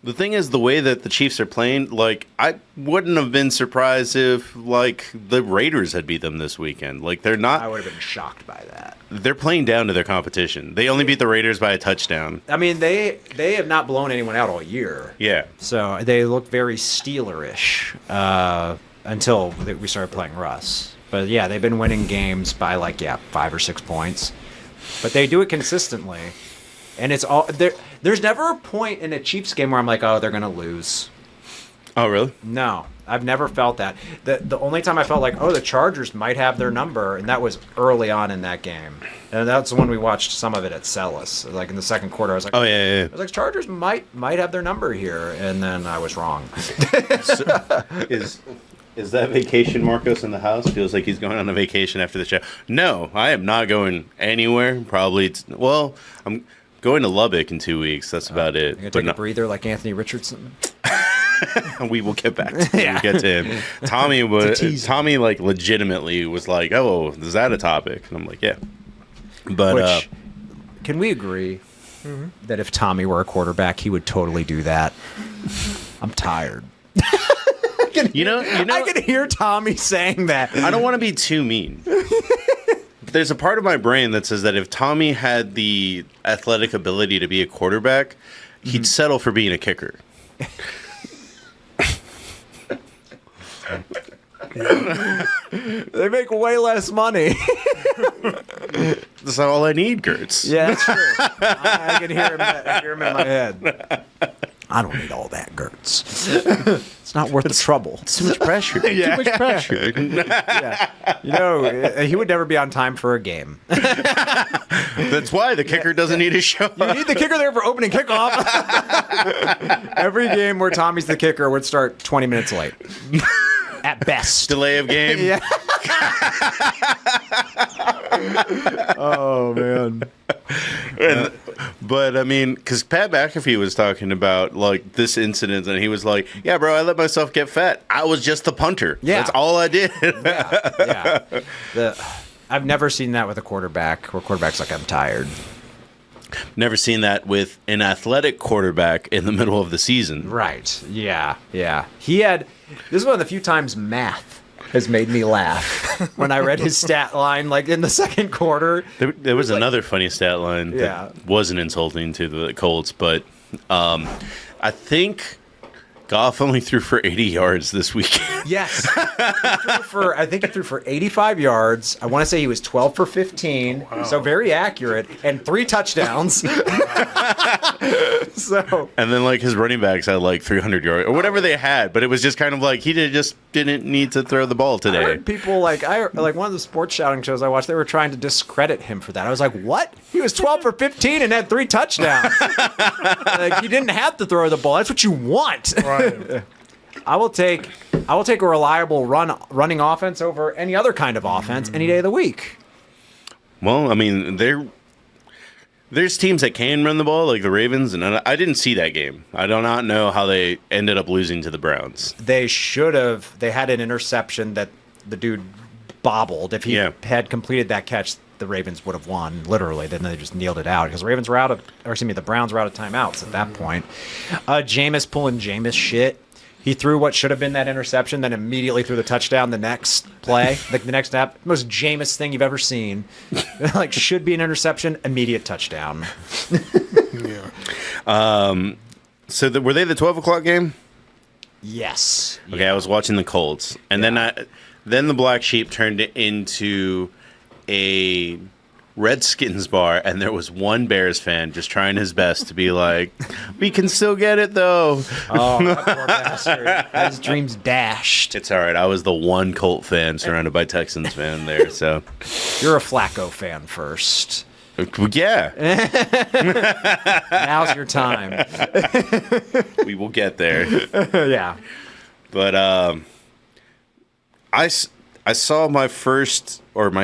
The thing is, the way that the Chiefs are playing, like, I wouldn't have been surprised if, like, the Raiders had beat them this weekend. Like, they're not... I would have been shocked by that. They're playing down to their competition. They only beat the Raiders by a touchdown. I mean, they have not blown anyone out all year. Yeah. So they look very Steeler-ish until we started playing Russ. But, yeah, they've been winning games by, 5 or 6 points. But they do it consistently. And it's all there's never a point in a Chiefs game where I'm like, oh, they're going to lose. Oh, really? No, I've never felt that. The only time I felt like, oh, the Chargers might have their number, and that was early on in that game. And that's when we watched some of it at Mexcellence. Like in the second quarter, I was like, oh, yeah. I was like, Chargers might have their number here. And then I was wrong. So, is that vacation Marcos in the house? Feels like he's going on a vacation after the show. No, I am not going anywhere. Probably, I'm going to Lubbock in 2 weeks. That's about it. You're going to take a breather like Anthony Richardson? We will get back to him. We'll get to him. Tommy like legitimately was like, oh, is that a topic? And I'm like, yeah. But can we agree that if Tommy were a quarterback, he would totally do that? I'm tired. You know, I can hear Tommy saying that. I don't want to be too mean. There's a part of my brain that says that if Tommy had the athletic ability to be a quarterback, he'd settle for being a kicker. They make way less money. That's all I need, Gertz. Yeah, that's true. I can hear him in my head. I don't need all that, Gertz. It's not worth the trouble. It's too much pressure. Yeah. Too much pressure. Yeah. You know, he would never be on time for a game. That's why the kicker doesn't need to show up. You need the kicker there for opening kickoff. Every game where Tommy's the kicker would start 20 minutes late. At best. Delay of game. Yeah. Oh, man. But, I mean, because Pat McAfee was talking about, like, this incident, and he was like, yeah, bro, I let myself get fat. I was just the punter. Yeah. That's all I did. Yeah. I've never seen that with a quarterback where quarterback's like, I'm tired. Never seen that with an athletic quarterback in the middle of the season. Right. Yeah. Yeah. This is one of the few times math has made me laugh when I read his stat line, like in the second quarter. There was another funny stat line that wasn't insulting to the Colts, but I think Goff only threw for 80 yards this weekend. Yes. I think he threw for 85 yards. I want to say he was 12 for 15, so very accurate, and 3 touchdowns. And then, like, his running backs had, like, 300 yards, or whatever they had, but it was just kind of like he just didn't need to throw the ball today. I heard people, like one of the sports shouting shows I watched, they were trying to discredit him for that. I was like, what? He was 12 for 15 and had 3 touchdowns. Like, he didn't have to throw the ball. That's what you want. Right. I will take a reliable running offense over any other kind of offense any day of the week. Well, I mean, there's teams that can run the ball, like the Ravens, and I didn't see that game. I do not know how they ended up losing to the Browns. They should have. They had an interception that the dude bobbled. If he had completed that catch, the Ravens would have won, literally. Then they just kneeled it out because the Browns were out of timeouts at that point. Jameis pulling Jameis shit. He threw what should have been that interception, then immediately threw the touchdown the next play, like the next snap. Most Jameis thing you've ever seen. Like, should be an interception, immediate touchdown. So were they the 12 o'clock game? Yes. Okay, I was watching the Colts, and then the Black Sheep turned it into a Redskins bar, and there was one Bears fan just trying his best to be like, we can still get it, though. Oh, that poor bastard. Had his dreams dashed. It's all right. I was the one Colt fan surrounded by Texans fan there, so. You're a Flacco fan first. Yeah. Now's your time. We will get there. Yeah. But I saw my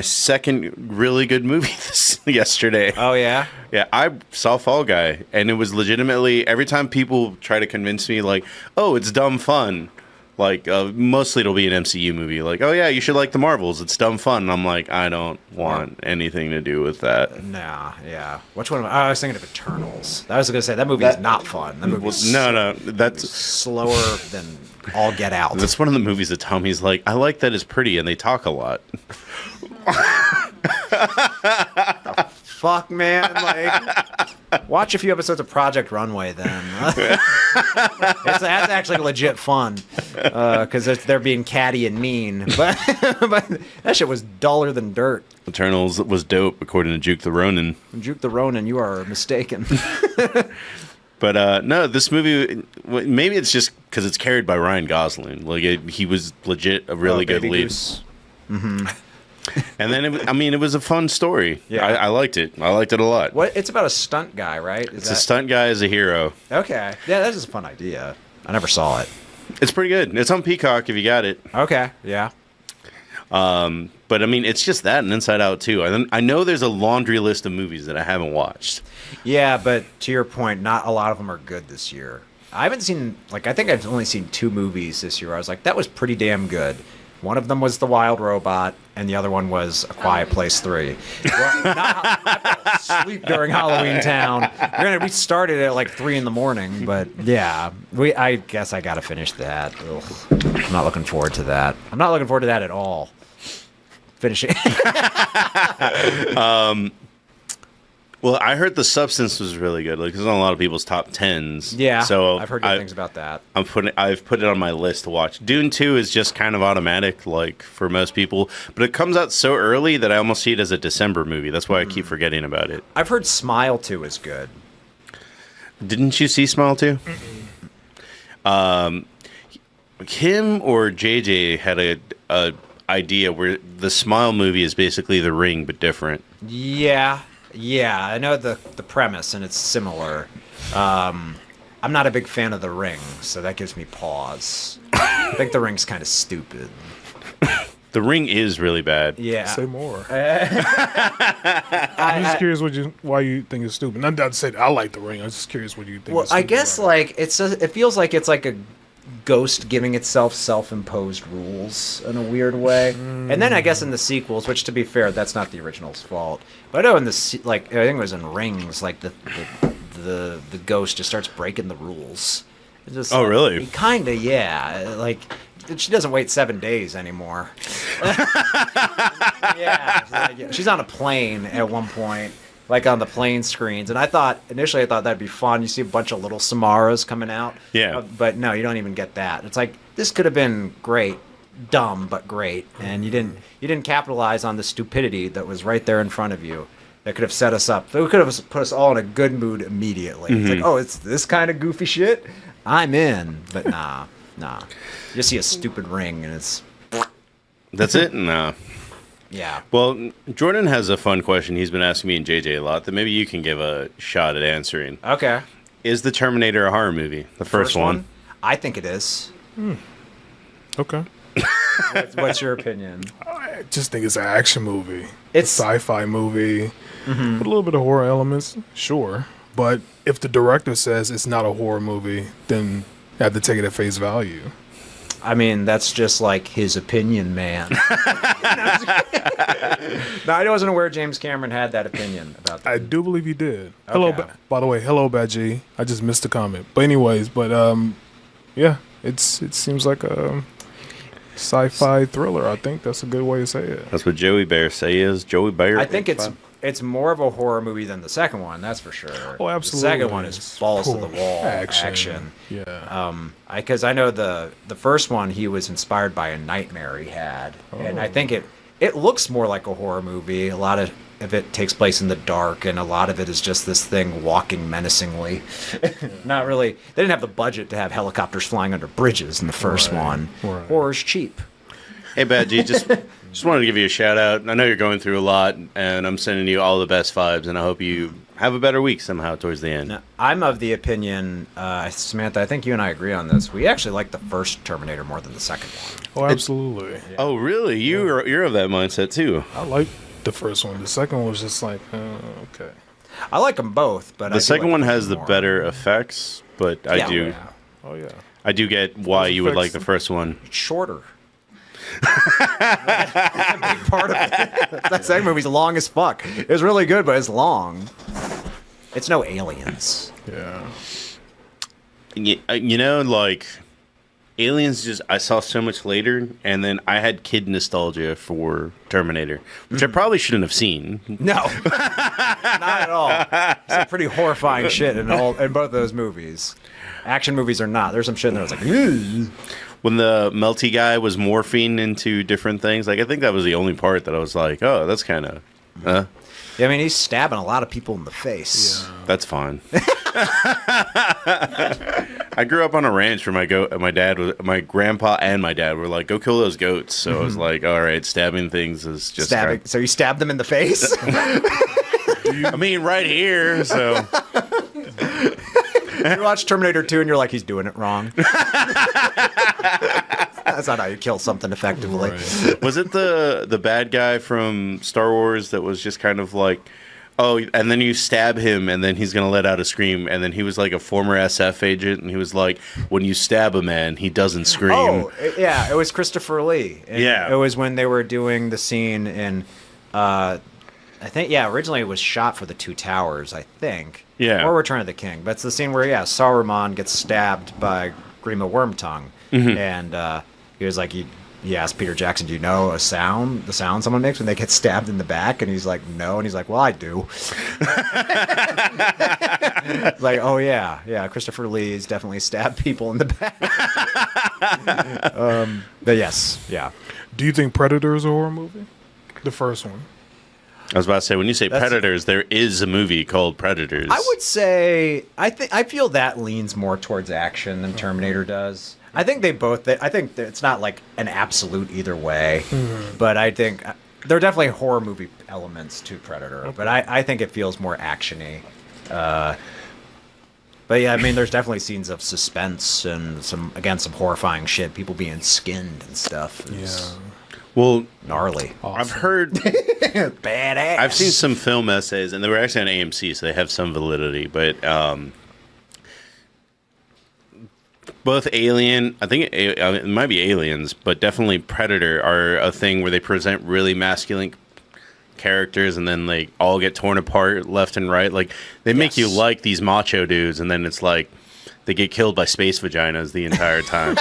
second really good movie yesterday. Oh, yeah? Yeah, I saw Fall Guy, and it was legitimately, every time people try to convince me, like, oh, it's dumb fun, Like, mostly it'll be an MCU movie. Like, oh yeah, you should like the Marvels. It's dumb fun. And I'm like, I don't want anything to do with that. Nah, yeah. Which one? I was thinking of Eternals. I was going to say, that movie is not fun. That movie is that's slower than all get out. That's one of the movies that Tommy's like, I like that it's pretty and they talk a lot. Fuck, man. Like, watch a few episodes of Project Runway then. That's actually legit fun because they're being catty and mean. But that shit was duller than dirt. Eternals was dope, according to Juke the Ronin. Juke the Ronin, you are mistaken. But no, this movie, maybe it's just because it's carried by Ryan Gosling. Like, he was legit a really good lead. Mm-hmm. And then, it was a fun story. Yeah. I liked it. I liked it a lot. What? It's about a stunt guy, right? A stunt guy as a hero. Okay. Yeah, that's just a fun idea. I never saw it. It's pretty good. It's on Peacock if you got it. Okay, yeah. But, it's just that and Inside Out, too. I know there's a laundry list of movies that I haven't watched. Yeah, but to your point, not a lot of them are good this year. I haven't seen, I think I've only seen 2 movies this year. I was like, that was pretty damn good. One of them was The Wild Robot, and the other one was A Quiet Place 3. Well, I fell asleep during Halloween Town. We started at 3 in the morning, but yeah, I guess I got to finish that. Ugh. I'm not looking forward to that. I'm not looking forward to that at all. Finishing. Well, I heard The Substance was really good. It's on a lot of people's top 10s. Yeah, so I've heard good things about that. I've put it on my list to watch. Dune 2 is just kind of automatic, for most people. But it comes out so early that I almost see it as a December movie. That's why I keep forgetting about it. I've heard Smile 2 is good. Didn't you see Smile 2? Kim or JJ had a idea where the Smile movie is basically The Ring, but different. Yeah, I know the premise, and it's similar. I'm not a big fan of The Ring, so that gives me pause. I think The Ring's kind of stupid. The Ring is really bad. Yeah. Say more. I'm just curious why you think it's stupid. Not to say that I like The Ring. I'm just curious what you think. Well, I guess it feels like it's like a ghost giving itself self-imposed rules in a weird way. And then I guess in the sequels, which to be fair, that's not the original's fault. But I know in I think it was in Rings, the ghost just starts breaking the rules. Just, really? Kinda, yeah. She doesn't wait 7 days anymore. Yeah, she's on a plane at one point. On the plane screens. And initially I thought that'd be fun. You see a bunch of little Samaras coming out. Yeah. But no, you don't even get that. It's this could have been great. Dumb, but great. And you didn't capitalize on the stupidity that was right there in front of you. That could have set us up. It could have put us all in a good mood immediately. Mm-hmm. It's it's this kind of goofy shit? I'm in. But nah. You just see a stupid ring and it's... That's it? Nah. Yeah. Well, Jordan has a fun question he's been asking me and JJ a lot that maybe you can give a shot at answering. Okay. Is the Terminator a horror movie? The first one? I think it is. Okay. What's your opinion? I just think it's an action movie. It's a sci-fi movie with a little bit of horror elements, sure. But if the director says it's not a horror movie, then you have to take it at face value. I mean, that's just his opinion, man. No, I wasn't aware James Cameron had that opinion about that. I do believe he did. Okay. Hello, by the way, hello, Bad G. I just missed the comment. But anyways, yeah, it seems like a sci-fi thriller. I think that's a good way to say it. That's what Joey Bear is. Joey Bear. I think it's more of a horror movie than the second one, that's for sure. Oh, absolutely. The second one is balls to the wall action. Yeah. Because I know the first one he was inspired by a nightmare he had, and I think it looks more like a horror movie. A lot of it takes place in the dark, and a lot of it is just this thing walking menacingly. Not really. They didn't have the budget to have helicopters flying under bridges in the first one. Right. Horror's cheap. Hey, Bad G, just wanted to give you a shout out. I know you're going through a lot, and I'm sending you all the best vibes, and I hope you have a better week somehow towards the end. Now, I'm of the opinion, Samantha, I think you and I agree on this. We actually like the first Terminator more than the second one. Oh, absolutely. Yeah. Oh, really? You're of that mindset, too. I like the first one. The second one was just okay. I like them both, but The second one has the better effects, but I do. Oh, yeah. I do get why you would like the first one. It's shorter. That's a big part of it. That second movie's long as fuck. It's really good, but it's long. It's no Aliens. Yeah. You know, like Aliens, just I saw so much later, and then I had kid nostalgia for Terminator, which I probably shouldn't have seen. No, not at all. Some pretty horrifying shit in both of those movies. Action movies are not. There's some shit in there that's like, ugh. When the melty guy was morphing into different things, like I think that was the only part that I was like, oh, that's kind of, Yeah, I mean, he's stabbing a lot of people in the face. Yeah. that's fine. I grew up on a ranch where my grandpa and my dad were like, go kill those goats. So I was like, all right, stabbing things is just Stabbing. So you stabbed them in the face? I mean, right here. So You watch Terminator 2 and you're like, he's doing it wrong. That's not how you kill something effectively. Right. was it the bad guy from Star Wars that was just kind of like, oh, and then you stab him, and then he's gonna let out a scream, and then he was like a former SF agent, and he was like, when you stab a man, he doesn't scream. Oh, yeah, it was Christopher Lee. Yeah. It was when they were doing the scene in, I think, originally it was shot for the Two Towers, I think. Yeah. Or Return of the King. But it's the scene where, Saruman gets stabbed by Grima Wormtongue. Mm-hmm. And he was like, he asked Peter Jackson, do you know the sound someone makes when they get stabbed in the back? And he's like, no. And he's like, well, I do. Like, oh, yeah, Christopher Lee has definitely stabbed people in the back. But yes, yeah. Do you think Predator is a horror movie? The first one. I was about to say, when you say Predators, there is a movie called Predators. I would say I feel that leans more towards action than Terminator does. I think I think it's not like an absolute either way, but I think there are definitely horror movie elements to Predator. Okay. But I think it feels more actiony. But yeah, I mean, there's definitely scenes of suspense and some horrifying shit, people being skinned and stuff. It's well, gnarly. Awesome. I've heard badass. I've seen some film essays, and they were actually on AMC, so they have some validity. But both Alien, I think it might be Aliens, but definitely Predator are a thing where they present really masculine characters, and then they all get torn apart left and right. Like they make you like these macho dudes, and then it's like they get killed by space vaginas the entire time.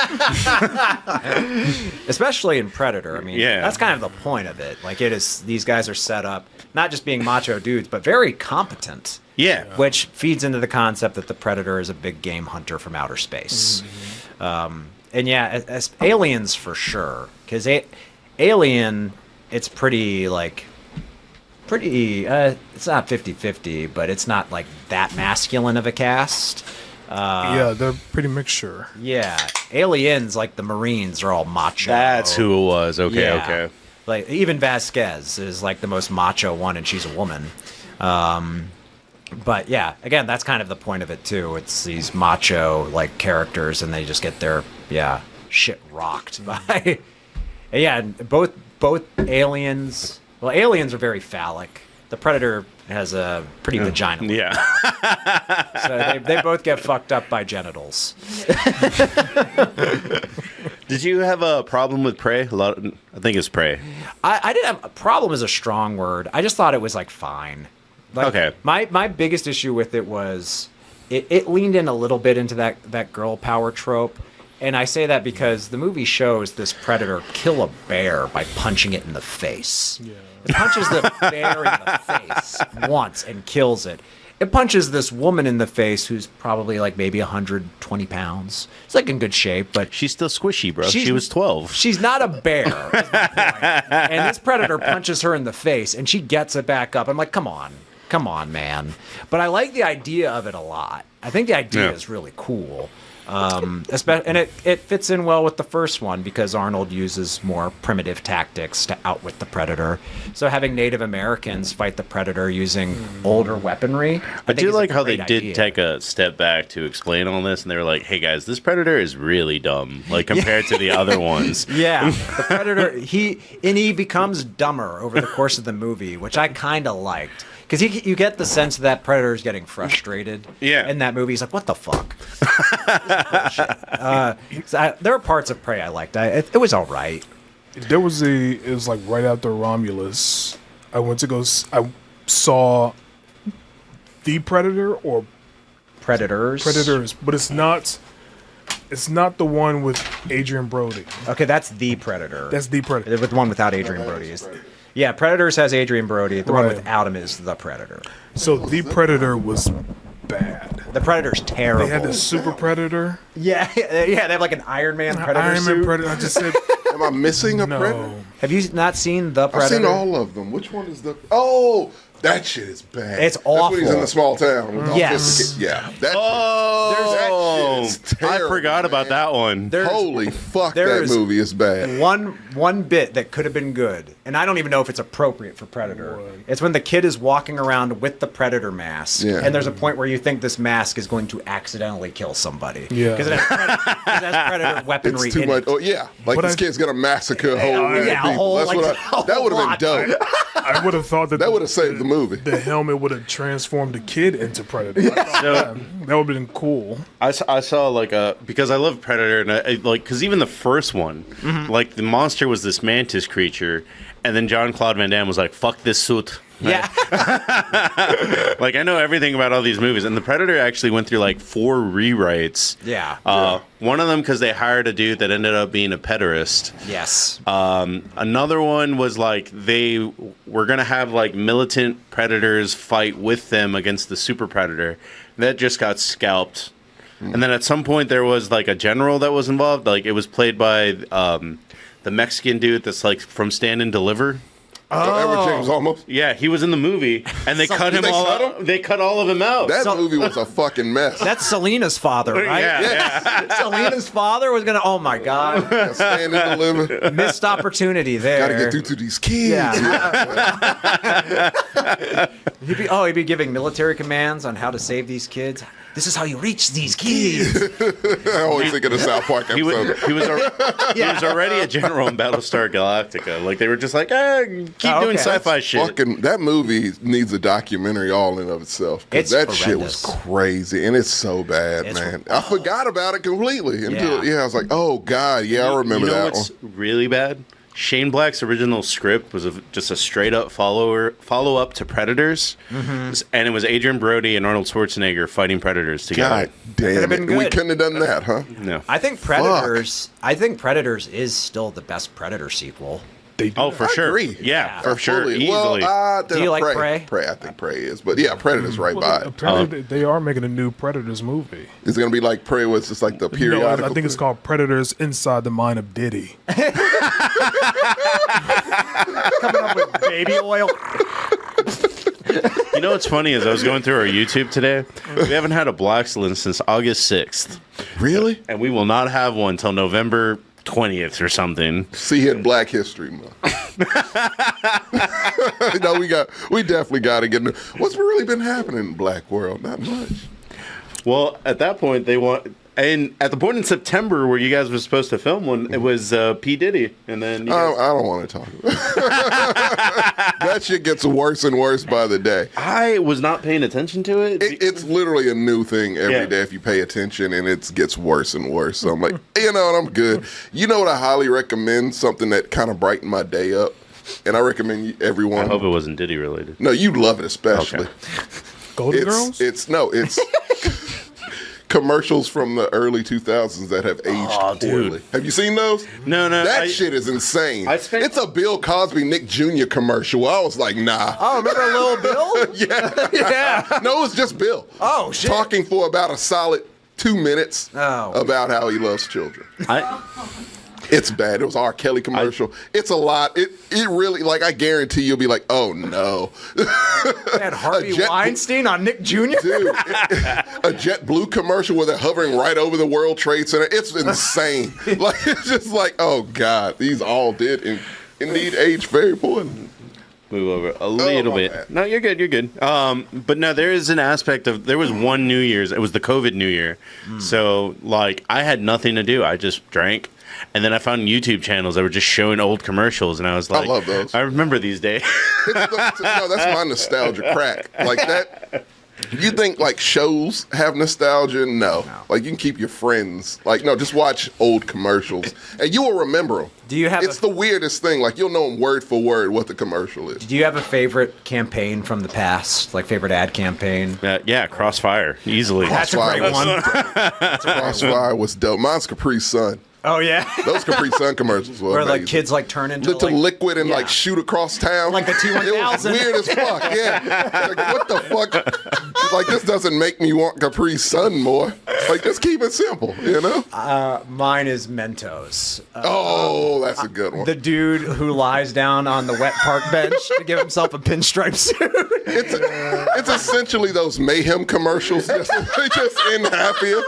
Especially in Predator. I mean, Yeah. that's kind of the point of it. Like, these guys are set up not just being macho dudes, but very competent. Yeah. Which feeds into the concept that the Predator is a big game hunter from outer space. And yeah, as Aliens for sure. Because Alien, it's pretty, it's not 50-50, but it's not, like, that masculine of a cast. Yeah, they're pretty mixture. Yeah, Aliens, like the Marines, are all macho. That's who it was. Okay, Yeah. okay. Like even Vasquez is like the most macho one, and she's a woman. But yeah, again, that's kind of the point of it too. It's these macho like characters, and they just get their shit rocked by. And both aliens. Well, aliens are very phallic. The Predator has a pretty vaginal. Yeah. So they both get fucked up by genitals. Did you have a problem with Prey? I think it's Prey. I didn't have a problem is a strong word. I just thought it was like fine. Like, Okay. My biggest issue with it was it leaned in a little bit into that girl power trope. And I say that because the movie shows this predator kill a bear by punching it in the face. Yeah. It punches the bear in the face once and kills it. It punches this woman in the face who's probably like maybe 120 pounds. It's like in good shape, but She's still squishy, bro. She was 12. she's not a bear, is my point. And this predator punches her in the face, and she gets it back up. I'm like, come on, man. But I like the idea of it a lot. I think the idea is really cool. And it fits in well with the first one because Arnold uses more primitive tactics to outwit the predator. So having Native Americans fight the predator using older weaponry, I do like how they idea. did take a step back to explain all this, and they were like, hey guys, this predator is really dumb, like compared to the other ones. Yeah, the predator he becomes dumber over the course of the movie, which I kind of liked. because you get the sense that Predator is getting frustrated. Yeah. In that movie, he's like, "What the fuck?" This is bullshit. There are parts of Prey I liked. It was all right. It was like right after Romulus. I went to go. I saw The Predator or Predators, but it's not. It's not the one with Adrian Brody. Okay, that's The Predator. That's The Predator. The one without Adrian Brody is. Yeah, Predators has Adrian Brody. The one Right. without him is The Predator. So The Predator was bad. The Predator's terrible. They had the Super Predator. Yeah, they have like an Iron Man Predator Iron suit. Man Predator. I just said Am I missing a no. Predator? Have you not seen The I've Predator? seen all of them. Which one is the? Oh, that shit is bad. It's That's when he's awful. in the small town. With the Yes. autistic kid. Yeah. That Oh, shit is I terrible, forgot about man. that one. Holy fuck, that there's movie is bad. one bit that could have been good, and I don't even know if it's appropriate for Predator. It's when the kid is walking around with the Predator mask, Yeah. and there's a point where you think this mask is going to accidentally kill somebody. Yeah. Because it has Predator weaponry It's too in much. it. Oh yeah, like But this kid's gonna massacre a whole room of yeah, a people. whole, That's like, what a whole that would have lot. been dope. I would have thought that That would have saved the movie. The helmet would have transformed the kid into Predator. That would have been cool. I saw like because I love Predator and I like because even the first one, like the monster was this mantis creature, and then Jean-Claude Van Damme was like, "Fuck this suit." Yeah. Like I know everything about all these movies, and the Predator actually went through like 4 rewrites. Yeah. One of them because they hired a dude that ended up being a pederast. Yes. Another one was like they were gonna have like militant predators fight with them against the super predator. That just got scalped. And then at some point there was like a general that was involved. Like it was played by the Mexican dude that's like from Stand and Deliver. Edward James Olmos. Yeah, he was in the movie, and they cut him they all. cut him? They cut all of him out. That movie was a fucking mess. That's Selena's father, right? Yeah. Selena's father was gonna. Oh my God! Stand and deliver. Missed opportunity there. Got to get through to these kids. Yeah. He'd be giving military commands on how to save these kids. This is how you reach these kids. I always think of the South Park He was, episode. he, was he was already a general in Battlestar Galactica. Like they were just like, keep doing okay. sci-fi shit. Fucking that movie needs a documentary all in of itself. 'Cause It's that shit was horrendous. crazy and it's so bad, It's- man. I forgot about it completely until Yeah. I was like, oh god, yeah, I remember you know that what's one. really bad? Shane Black's original script was just a straight up follow up to Predators, and it was Adrian Brody and Arnold Schwarzenegger fighting Predators together. God damn Could've it, been we good. couldn't have done that, huh? No. I think Predators. I think Predators is still the best Predator sequel. They do Oh, that. for I sure. agree. Yeah, for sure. Fully. Easily. Well, Do you like Prey? Prey, I think Prey is, but yeah, Predator's right by it. Apparently, they are making a new Predators movie. Is it gonna be like Prey was just like the No, periodical? I think it's called Predators Inside the Mind of Diddy. Coming up with baby oil. You know what's funny is I was going through our YouTube today. We haven't had a Blackcellence since August 6th, Really? and we will not have one till November 20th or something. See, hit Black History Month. No, we definitely got to get. What's really been happening in Black world? Not much. Well, at that point, they want. And at the point in September where you guys were supposed to film one, it was P. Diddy. And then you I guys, don't want to talk about it. That shit gets worse and worse by the day. I was not paying attention to it. It's literally a new thing every day Yeah. if you pay attention, and it gets worse and worse. So I'm like, you know what, I'm good. You know what, I highly recommend something that kind of brightened my day up, and I recommend everyone. I hope it wasn't Diddy related. No, you love it especially. Okay. Golden Girls? It's commercials from the early 2000s that have aged dude. poorly. Have you seen those? No. That shit is insane. spent- It's a Bill Cosby, Nick Jr. commercial. I was like, nah. Oh, remember Little Bill? Yeah. Yeah. No, it was just Bill. Oh, shit. Talking for about a solid 2 minutes Oh. about how he loves children. I, It's bad. It was R. Kelly commercial. It's a lot. It really, like, I guarantee you'll be like, oh no. They had Harvey Jet- Weinstein on Nick Jr. Dude, a JetBlue commercial where they're hovering right over the World Trade Center. It's insane. Like, it's just like, oh God, these all did indeed age very poorly. move over a little my bit. bad. No, you're good. You're good. But no, there is an aspect of there was one New Year's. It was the COVID New Year, so like I had nothing to do. I just drank. And then I found YouTube channels that were just showing old commercials, and I was like, love those. I remember these days. No, that's my nostalgia crack. Like that. You think like shows have nostalgia? No. Like you can keep your friends. Like no, just watch old commercials, and you will remember them. Do you have It's the weirdest thing. Like you'll know them word for word what the commercial is. Do you have a favorite campaign from the past? Like favorite ad campaign? Yeah, Crossfire, easily. That's a great one. Crossfire was dope. Mine's Capri Sun. Oh yeah. Those Capri Sun commercials were Where amazing. like kids like turn into Lit to like, liquid and yeah. like shoot across town. Like the T-1000. It was weird as fuck. Yeah. Like, what the fuck? Like this doesn't make me want Capri Sun more. Like just keep it simple, you know? Mine is Mentos. Oh, that's a good one. The dude who lies down on the wet park bench to give himself a pinstripe suit. It's essentially those Mayhem commercials, just in happier.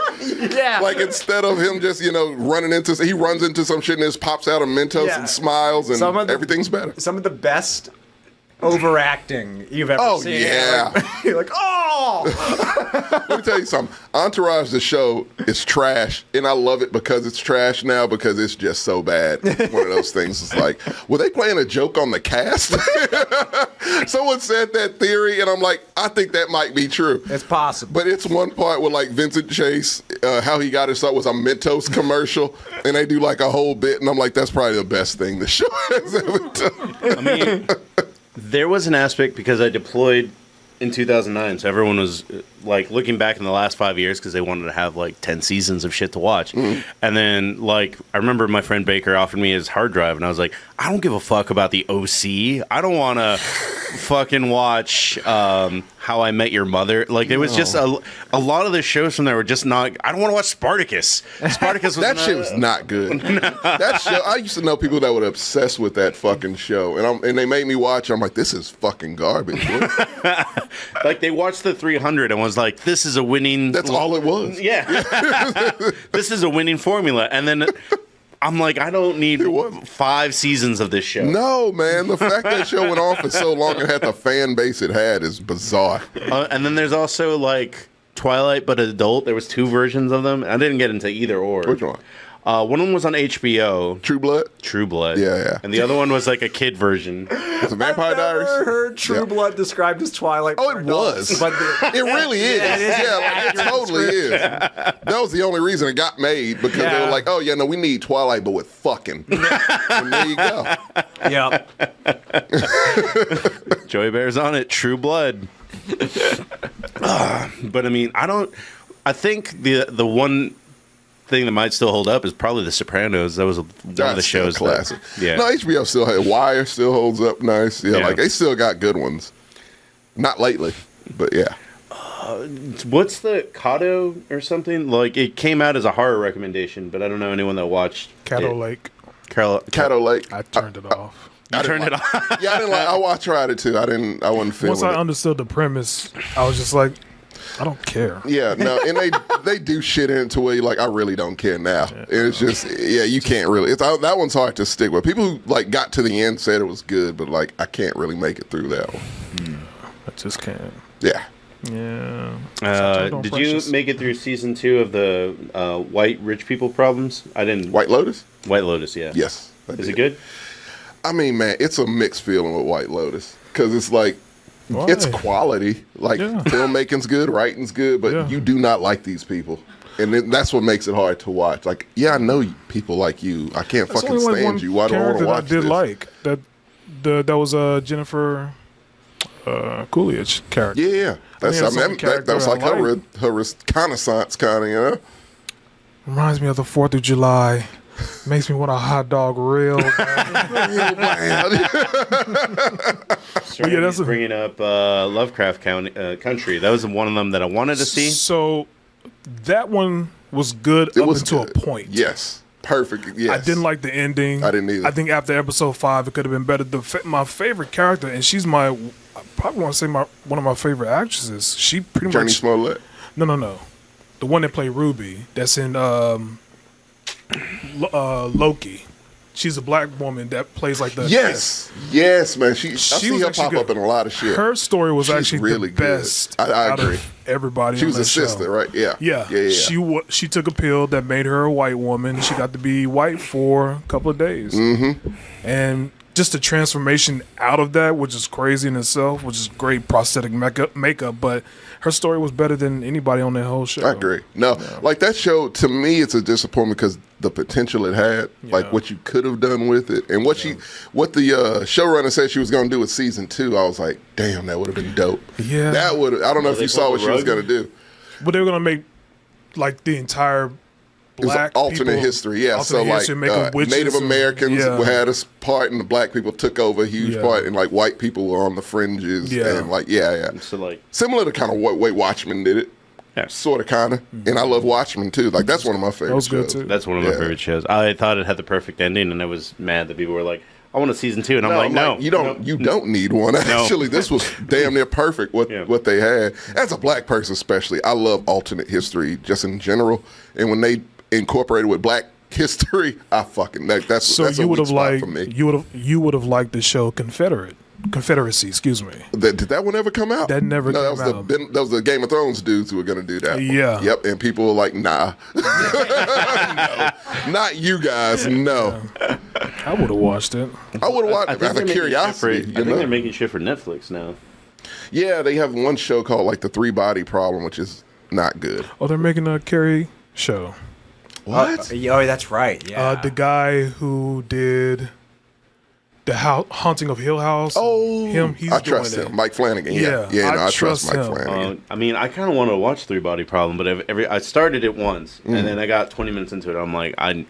Yeah. Like instead of him just, he runs into some shit and just pops out a Mentos Yeah. and smiles and everything's better. Some of the best overacting you've ever Oh, seen. yeah. Like, you're like, oh! Let me tell you something. Entourage, the show, is trash, and I love it because it's trash now because it's just so bad. One of those things is like, were they playing a joke on the cast? Someone said that theory, and I'm like, I think that might be true. It's possible. But it's one part where like Vincent Chase, how he got his start was a Mentos commercial, and they do like a whole bit, and I'm like, that's probably the best thing the show has ever done. I mean, there was an aspect because I deployed in 2009, so everyone was like looking back in the last 5 years because they wanted to have like 10 seasons of shit to watch. And then like I remember my friend Baker offered me his hard drive, and I was like, I don't give a fuck about the OC. I don't want to fucking watch How I Met Your Mother. Like there was just a lot of the shows from there were just not. I don't want to watch Spartacus. Spartacus was That shit was not good. That show, I used to know people that would obsess with that fucking show, and they made me watch. I'm like, this is fucking garbage. Like they watched the 300 and was like, this is a winning. That's all it was. Yeah. This is a winning formula. And then I'm like, I don't need 5 seasons of this show. No, man. The fact that show went on for so long and had the fan base it had is bizarre. And then there's also like Twilight but adult. There was 2 versions of them. I didn't get into either or. Which one? One of them was on HBO. True Blood? True Blood. Yeah. And the other one was like a kid version. It's a Vampire Diaries? I've never heard True Blood described as Twilight. Oh, for it adults, was. But It really is. Yeah, it is Yeah, like, it totally is. That was the only reason it got made because they were like, oh, yeah, no, we need Twilight, but with fucking. And there you go. Yep. Joey Bear's on it. True Blood. But I mean, I think the one thing that might still hold up is probably The Sopranos. That was one of the shows. Classic. Yeah. No, HBO still had Wire still holds up nice. Yeah, Yeah. like they still got good ones. Not lately, but yeah. What's the Kato or something? Like it came out as a horror recommendation, but I don't know anyone that watched Caddo it. Lake. Caddo Lake. I turned it off. You turned it off. Yeah, I didn't like. I tried it too. I wasn't feeling Once I it. understood the premise, I was just like, I don't care. Yeah, no, and they do shit into where you're like, I really don't care now. And it's just, you can't really. That one's hard to stick with. People who like got to the end said it was good, but like I can't really make it through that one. I just can't. Yeah. Yeah. Did you make it through season 2 of the white rich people problems? I didn't. White Lotus? White Lotus, yeah. Yes. Is it good? I mean, man, it's a mixed feeling with White Lotus because it's like, Why? it's quality. Like Yeah. filmmaking's good, writing's good, but Yeah. you do not like these people. And then that's what makes it hard to watch. Like, yeah, I know people like you. I can't That's fucking only like stand one you. Why do I want character to that I watch did this? like that was Jennifer Coolidge character. Yeah. That's, that's the only that character was like I her like. reconnaissance kind of, you know? Reminds me of the 4th of July. Makes me want a hot dog real bad. Sorry, yeah, that's bringing up Lovecraft Country. That was one of them that I wanted to see. So that one was good It up was until good. a point. Yes. Perfect. Yes. I didn't like the ending. I didn't either. I think after episode 5, it could have been better. My favorite character, and she's I probably want to say one of my favorite actresses. She pretty Journey much Smollett. no, the one that played Ruby. That's in Loki. She's a black woman that plays like the Yes, man. I see was her actually pop good. up in a lot of shit. Her story was She's actually really the good. best I out agree. of everybody. She on was that a sister, show. right? Yeah. Yeah. She took a pill that made her a white woman. She got to be white for a couple of days. Mm-hmm. And just the transformation out of that, which is crazy in itself, which is great prosthetic makeup, but her story was better than anybody on that whole show. I agree. No, like that show, to me, it's a disappointment because the potential it had, like what you could have done with it, and what the showrunner said she was going to do with season 2, I was like, damn, that would have been dope. Yeah. That would. I don't know if you saw what she was going to do. But they were going to make like the entire black alternate people, history, yeah. alternate So history, make them like witches Native Americans had a part, and the black people took over a huge part, and like white people were on the fringes, and like So like similar to kind of what way Watchmen did it. Yeah. Sort of, kind of. And I love Watchmen, too. Like, that's one of my favorite That was good, shows. too. that's one of my favorite shows. I thought it had the perfect ending, and I was mad that people were like, "I want a season 2," and I'm like, "No, you don't need one. Actually, this was damn near perfect what they had. As a black person, especially, I love alternate history just in general. And when they incorporated with black history, I fucking that's So that's you a would weak have spot liked for me. you would have liked the show Confederacy, excuse me. Did that one ever come out? That never no, came out. that was the Game of Thrones dudes who were going to do that one. Yeah. Yep, and people were like, nah. No, not you guys, no. I would have watched it. I would have watched it out of they're curiosity. making shit for- I think they're making shit for Netflix now. Yeah, they have one show called like the 3-Body Problem, which is not good. Oh, they're making a Carrie show. What? Oh, that's right. Yeah. The guy who did the Haunting of Hill House. Oh, he's I doing trust it. him. Mike Flanagan. Yeah, Yeah, no, I I trust trust Mike him. Flanagan. I mean, I kind of want to watch 3-Body Problem, but I started it once, and then I got 20 minutes into it. I'm like, I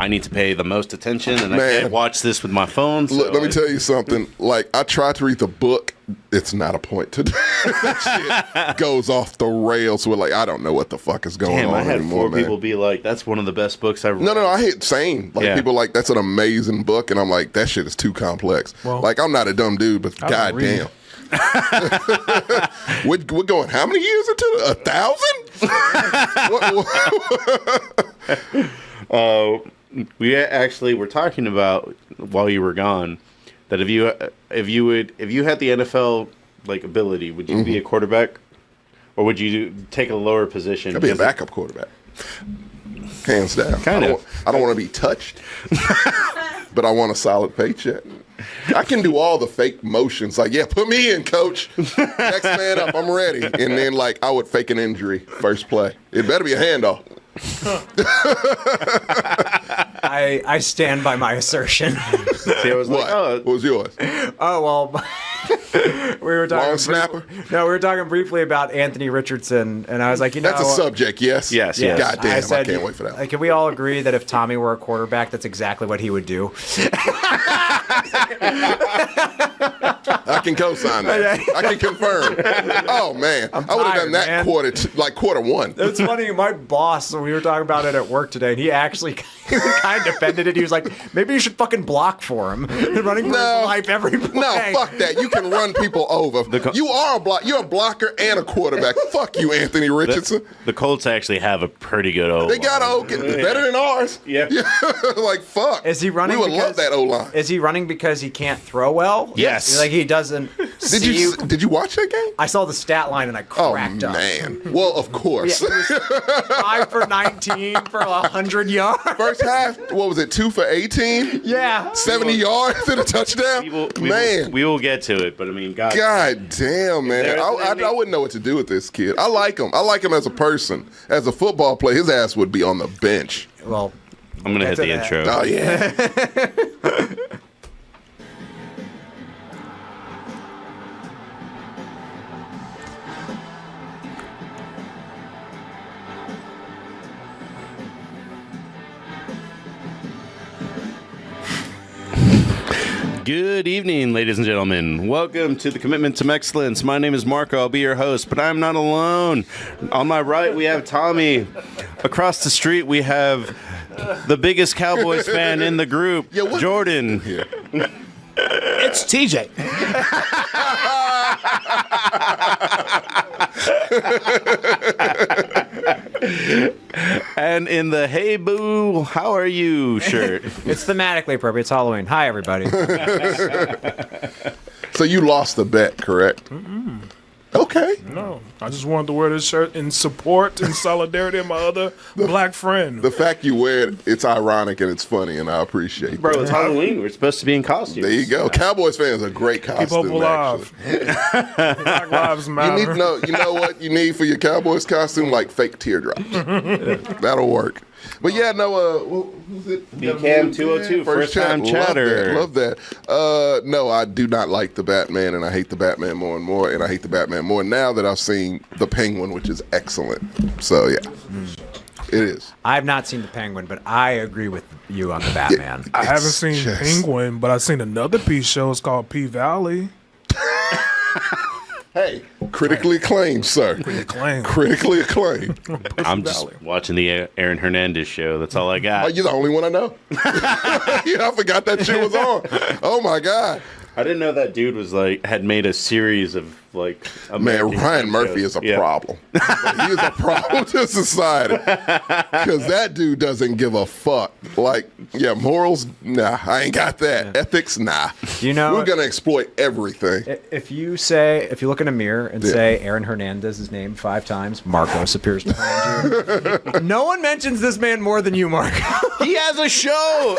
need to pay the most attention, and I Man. can't watch this with my phone. So Look, let me tell you something. Like, I tried to read the book. It's not a point to that shit goes off the rails. We're like, I don't know what the fuck is going Damn, on I had anymore, 4 man. people be like, "That's one of the best books I've read." No, I hit same. Like, people like, that's an amazing book. And I'm like, that shit is too complex. Well, like, I'm not a dumb dude, but I don't read. goddamn. We're going how many years into it? 1,000? We actually were talking about while you were gone that if you had the NFL like ability, would you be a quarterback, or would you take a lower position? I'd be a backup quarterback. Hands down. Kind of. I don't want to be touched, but I want a solid paycheck. I can do all the fake motions. Like, yeah, put me in, coach. Next man up, I'm ready. And then, like, I would fake an injury first play. It better be a handoff. I stand by my assertion. See, I was What? like, oh, What was yours? Oh well, we were talking. Long snapper? No, we were talking briefly about Anthony Richardson, and I was like, That's a subject, yes? Yes. God damn, I said, can't wait for that. Like, can we all agree that if Tommy were a quarterback, that's exactly what he would do? I can co-sign that. I can confirm. Oh, man. I would have done tired, that man. quarter one. It's funny. My boss, we were talking about it at work today, and he actually kind of defended it. He was like, maybe you should fucking block for him. Running for his life every play. No, fuck that. You can run people over. You are a block. You're a blocker and a quarterback. Fuck you, Anthony Richardson. the Colts actually have a pretty good O-line. They got better than ours. Yeah. Like, fuck. Is he running? We would love because- that O-line. Is he running because he can't throw well? Yes. Like he doesn't. Did you watch that game? I saw the stat line and I Oh, cracked up. man. Well, of course. Yeah, he was 5 for 19 for 100 yards. First half, what was it, 2 for 18? Yeah. 70 yards and a touchdown? We will get to it, but I mean, God damn, man. There's I wouldn't know what to do with this kid. I like him. I like him as a person. As a football player, his ass would be on the bench. Well, I'm gonna hit the intro. Oh, yeah. Good evening, ladies and gentlemen. Welcome to the Commitment to Mexcellence. My name is Marco. I'll be your host, but I'm not alone. On my right, we have Tommy. Across the street, we have the biggest Cowboys fan in the group, Jordan. It's TJ. And in the "Hey Boo, how are you" shirt. It's thematically appropriate. It's Halloween. Hi, everybody. So you lost the bet, correct? Okay. No, I just wanted to wear this shirt in support and solidarity of my other black friend. The fact you wear it, it's ironic and it's funny, and I appreciate that. Bro, it's Halloween. We're supposed to be in costumes. There you go. Cowboys fans are a great Keep hope costume, alive. actually. Black lives You matter. know what you need for your Cowboys costume? Like fake teardrops. That'll work. But yeah, no, what was it? BCAM 202, first time chatter. Love that. No, I do not like the Batman, and I hate the Batman more and more, and I hate the Batman more now that I've seen the Penguin, which is excellent. So yeah, it is. I've not seen the Penguin, but I agree with you on the Batman. I haven't It's seen just- Penguin, but I've seen another P show. It's called P Valley. Hey, critically acclaimed, sir. Acclaimed. Critically acclaimed. I'm just watching the Aaron Hernandez show. That's all I Oh, got. you're the only one I know. Yeah, I forgot that shit was on. Oh my god. I didn't know that dude was had made a series of Man, American Ryan shows. Murphy is a Yeah. problem. He is a problem to society. Because that dude doesn't give a fuck. Morals, nah, I ain't got that. Ethics, nah. You know- We're going to exploit everything. If you look in a mirror and say Aaron Hernandez's name 5 times, Marcos appears behind you. No one mentions this man more than you, Marcos. He has a show,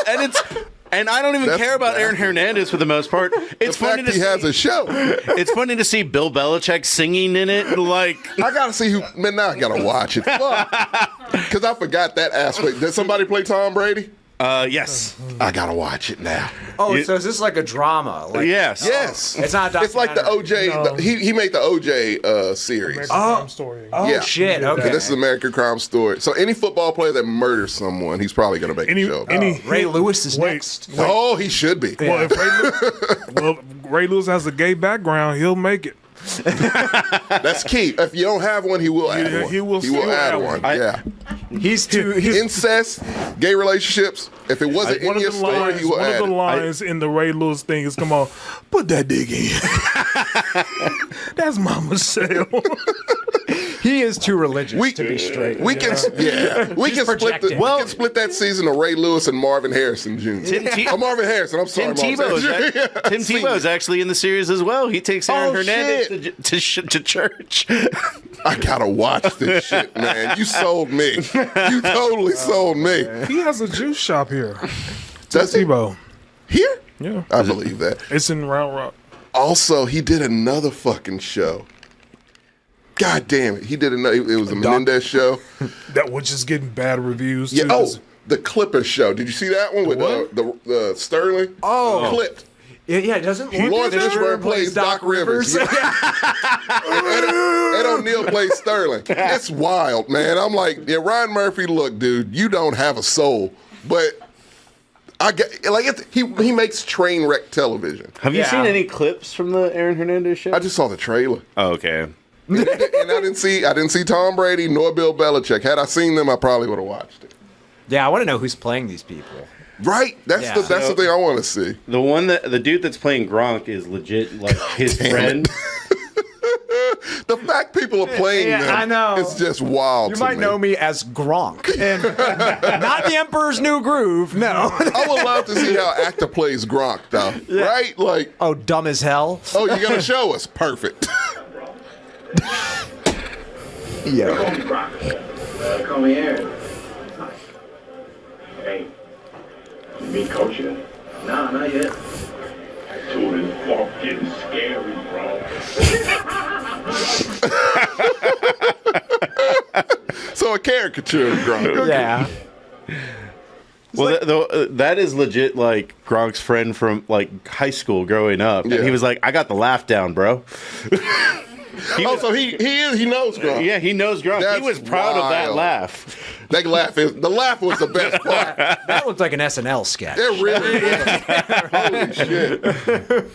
and I don't even That's care about Aaron baffling. Hernandez for the most part. It's The funny fact to he has see, a show. It's funny to see Bill Belichick singing in it. I got to see who. Man, now I got to watch it. Because I forgot that aspect. Did somebody play Tom Brady? Yes, I got to watch it now. Oh, so is this like a drama? yes, Yes. It's not a It's like the documentary. OJ. No. He made the OJ series. American Crime Story. Oh, Yeah. shit. Okay. And this is American Crime Story. So any football player that murders someone, he's probably going to make a show. Ray Lewis is Wait, next. wait. Oh, he should be. Well, if Ray Lewis has a gay background, he'll make it. That's key. If you don't have one, he will add one. he will still add add one. one. Yeah. He's Incest, gay relationships. If it wasn't One in of your the story, lines, he will one of add the it. lines in the Ray Lewis thing is, "Come on, put that dick in." That's my Michelle. he is too religious We- to be straight. We can, we can split projecting. we can split that season of Ray Lewis and Marvin Harrison Jr. Marvin Harrison. I'm sorry, Tim Tebow is actually in the series as well. He takes Aaron Oh, Hernandez to church. I gotta watch this shit, man. You sold me. You totally sold me. He has a juice shop here. Does he? Tebow. Here? Yeah, I believe that. it's in Round Rock. Also, he did another fucking show. God damn it. He did another. It was a Menendez show. That which is getting bad reviews. Yeah. Too, Oh, 'cause the Clippers show. Did you see that one with the Sterling? Oh. Clipped. Yeah, doesn't Lawrence Fishburne plays Doc Rivers. Yeah. Ed O'Neill plays Sterling. It's wild, man. I'm like, yeah, Ryan Murphy, look, dude, you don't have a soul. But he makes train wreck television. Have you Yeah. seen any clips from the Aaron Hernandez show? I just saw the trailer. Oh, okay. And I didn't see Tom Brady nor Bill Belichick. Had I seen them, I probably would have watched it. Yeah, I want to know who's playing these people. Right? That's Yeah. the thing I want to see. The dude that's playing Gronk is legit like his Damn friend. The fact people are playing Yeah, them, I know. it's just wild. You to might me. know me as Gronk. And not the Emperor's New Groove, no. I would love to see how actor plays Gronk, though. Right? Like, Oh, dumb as hell. oh, you're gonna show us? Perfect. Yeah. Call me Aaron. Hey, you mean coach yet? Nah, not yet. Dude, this fuck getting scary, bro. So a caricature of Gronk. Yeah. Well, that is legit like Gronk's friend from like high school growing up. Yeah. And he was like, "I got the laugh down, bro." Oh, so he knows Gronk. Yeah, he knows Gronk. That's He was proud of that wild. laugh. That laugh was the best part. That looked like an SNL sketch. It really is. Holy shit.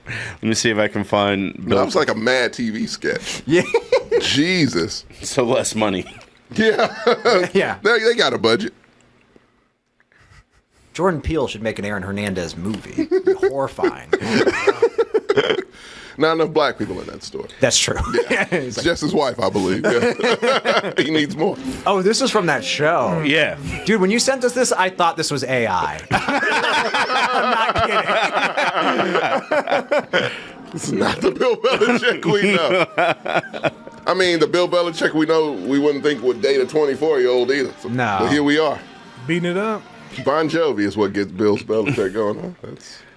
Let me see if I can find That Bill. was like a Mad TV sketch. Yeah. Jesus. So less money. Yeah. Yeah. They got a budget. Jordan Peele should make an Aaron Hernandez movie. It'd be horrifying. Not enough black people in that store. That's true. It's just his wife, I believe. Yeah. He needs more. Oh, this was from that show. Yeah. Dude, when you sent us this, I thought this was AI. I'm not kidding. It's not the Bill Belichick we know. I mean, the Bill Belichick we know, we wouldn't think would date a 24-year-old either. So, No. But here we are. Beating it up. Bon Jovi is what gets Bill Belichick going on.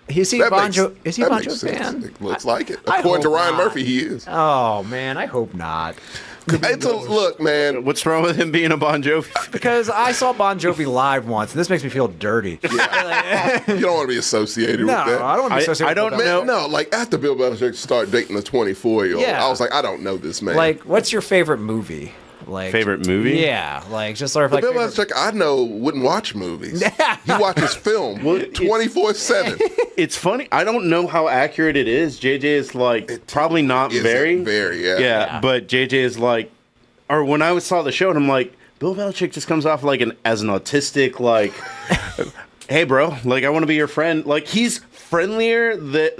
Is he That Bon makes- Jovi? Is he that Bon makes Jovi sense. fan? It looks like it. I According to hope Ryan not. Murphy, he is. Oh man, I hope not. Look, man. What's wrong with him being a Bon Jovi? Because I saw Bon Jovi live once, and this makes me feel dirty. You don't want to be associated No, with that. I don't want to be associated I don't with that. Man, no, like after Bill Belichick started dating a 24-year-old, Yeah. I was like, I don't know this man. Like, what's your favorite movie? Like Favorite movie? Yeah, like just sort of like Bill favorite- Belichick, I know, wouldn't watch movies. He watches film 24/7. It's funny. I don't know how accurate it is. JJ is like probably not Is it? very. Very, yeah. Yeah, but JJ is like, or when I saw the show, and I'm like, Bill Belichick just comes off like as an autistic, like, hey, bro, like I want to be your friend. Like he's friendlier.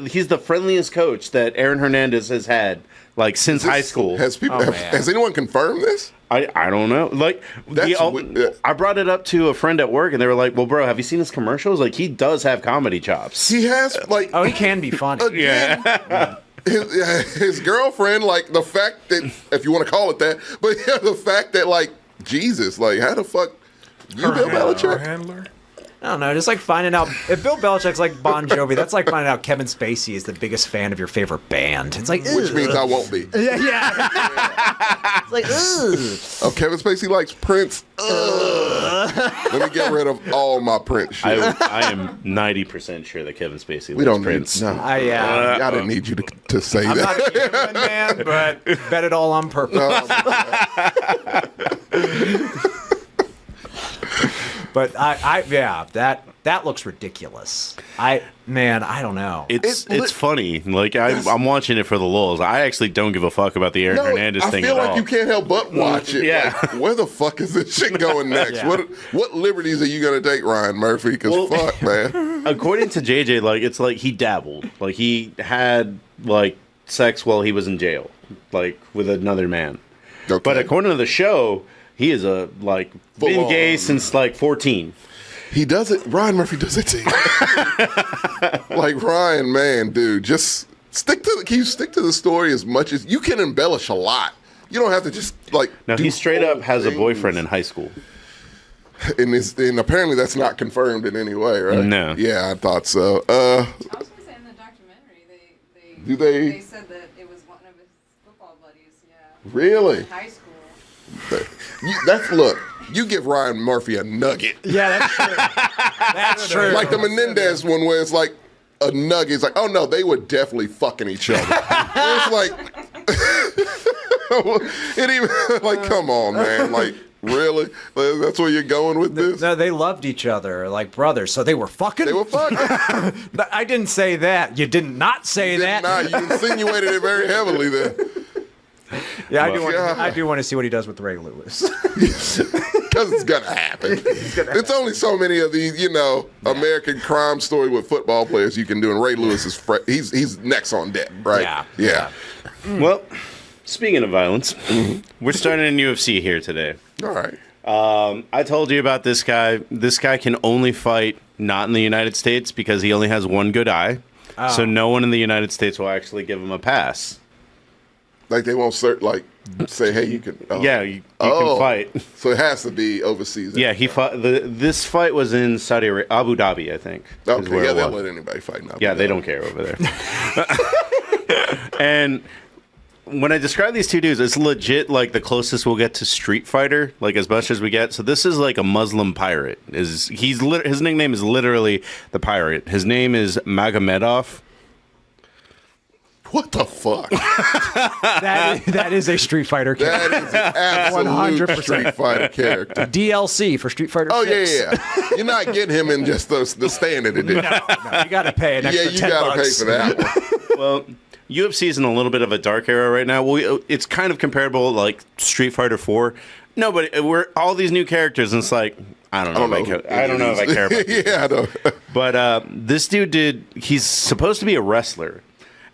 He's the friendliest coach that Aaron Hernandez has had, like since high school. Has people? Oh, man. Has anyone confirmed this? I don't know. Like I brought it up to a friend at work, and they were like, "Well, bro, have you seen his commercials? Like he does have comedy chops." He has like Oh, he can be funny. Yeah. his girlfriend, like the fact that, if you want to call it that, but yeah, the fact that like Jesus, like how the fuck you Bill Her Belichick? handler. I don't know, just like finding out if Bill Belichick's like Bon Jovi, that's like finding out Kevin Spacey is the biggest fan of your favorite band. It's like, Which means I won't be. yeah. It's like, ugh. Oh, Kevin Spacey likes Prince. Let me get rid of all my Prince shit. I am 90% sure that Kevin Spacey We likes don't Prince. need. No, Yeah. I didn't need you to say I'm that. not a human man, but bet it all on purpose. But that looks ridiculous. I don't know. It's funny. Like I'm watching it for the lulz. I actually don't give a fuck about the Aaron Hernandez I thing feel at like all. you can't help but watch it. Yeah. Like, where the fuck is this shit going next? Yeah. What liberties are you gonna take, Ryan Murphy? Because fuck, man. According to JJ, like it's like he dabbled. Like he had like sex while he was in jail, like with another man. Okay. But according to the show, he is been Full gay on. since like 14. He does it. Ryan Murphy does it to you. Like Ryan, man, dude, just stick to the story as much as you can. Embellish a lot. You don't have to just like. Now do he straight up whole has a things. boyfriend in high school. and apparently that's not confirmed in any way, right? No. Yeah, I thought so. I was going to say in the documentary, They said that it was one of his football buddies. Yeah. Really? In high school. Look. You give Ryan Murphy a nugget. Yeah, that's true. That's true. Like the Menendez one where it's like a nugget. It's like, oh no, they were definitely fucking each other. It's like, it even, like, come on, man. Like, really? That's where you're going with this? No, they loved each other like brothers, so they were fucking. They were fucking. I didn't say that. You did not say that. Nah, you insinuated it very heavily there. Yeah, Well, I do want to see what he does with Ray Lewis. Because it's gonna happen. It's only so many of these, American crime story with football players you can do, and Ray Lewis is he's next on deck, right? Yeah. Well, speaking of violence, we're starting in UFC here today. All right. I told you about this guy. This guy can only fight not in the United States because he only has one good eye. So no one in the United States will actually give him a pass. Like they won't say, hey, you can. Yeah, you can fight. So it has to be overseas. Yeah, he fought. This fight was in Saudi Arabia, Abu Dhabi, I think. is Okay. where Yeah, it they'll was. let anybody fight now. Yeah, they don't care over there. And when I describe these two dudes, it's legit like the closest we'll get to Street Fighter, like as much as we get. So this is like a Muslim pirate. His nickname is literally the pirate. His name is Magomedov. What the fuck? That is a Street Fighter character. That is an absolute 100%. Street Fighter character. DLC for Street Fighter Oh 6. yeah. You're not getting him in just the standard edition. No, you got to pay an Yeah, extra you $10. gotta pay for that one. Well, UFC is in a little bit of a dark era right now. It's kind of comparable like Street Fighter 4. No, but we're all these new characters, and it's like I don't know if I care about these. Yeah, I know. But this dude he's supposed to be a wrestler.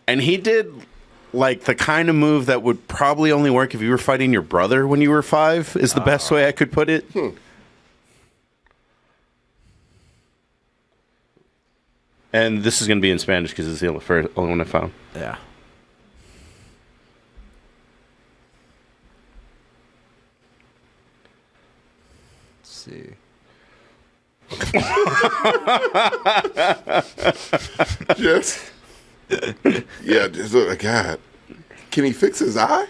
And he did like the kind of move that would probably only work if you were fighting your brother when you were 5 is the best way I could put it. And this is going to be in Spanish because it's the only one I found. Yeah. Let's see. Just, yeah, just God. Can he fix his eye?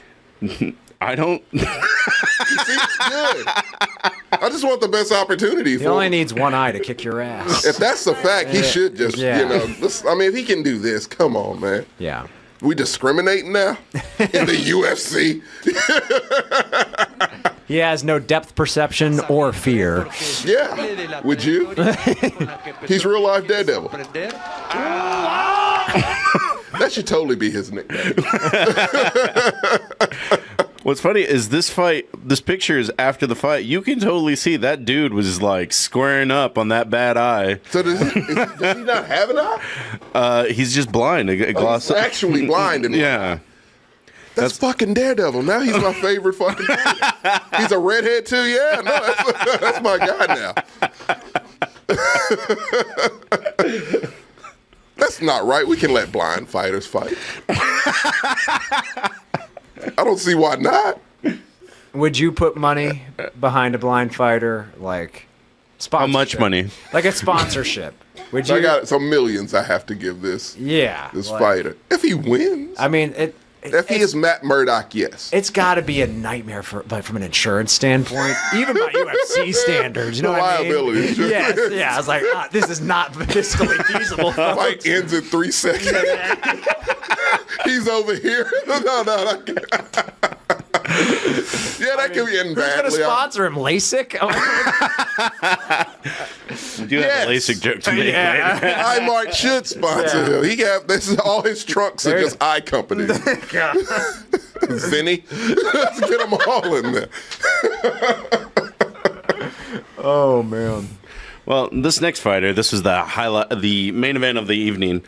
I don't. He seems good. I just want the best opportunity He for only him. needs one eye to kick your ass. If that's the fact, he should just, Yeah. I mean, if he can do this, come on, man. Yeah. We discriminating now in the UFC? He has no depth perception or fear. Yeah. Would you? He's real life Daredevil. That should totally be his nickname. What's funny is this picture is after the fight. You can totally see that dude was like squaring up on that bad eye. So does he not have an eye? He's just blind. He's actually blind. And Yeah. That's fucking Daredevil. Now he's my favorite fucking guy. He's a redhead too. Yeah, no, that's my guy now. That's not right. We can let blind fighters fight. I don't see why not. Would you put money behind a blind fighter? Like, How much sponsorship? money? Like a sponsorship. Would So you? I got some millions I have to give this Yeah. like- fighter. If he wins. I mean, If he is Matt Murdock, yes. it's got to be a nightmare but from an insurance standpoint, even by UFC standards. You know The what I mean? liability, sure. Yes, yeah. I was like, this is not fiscally feasible. Fight ends in 3 seconds. He's over here. No. Yeah, that could be ending Who's gonna badly. sponsor him? LASIK? We do have a Yes. LASIK joke to make. Yeah. Right? iMart should sponsor him. This is all his trunks are just eye companies. Zinni. Let's get them all in there. Oh man. Well, this next fighter, this was the main event of the evening.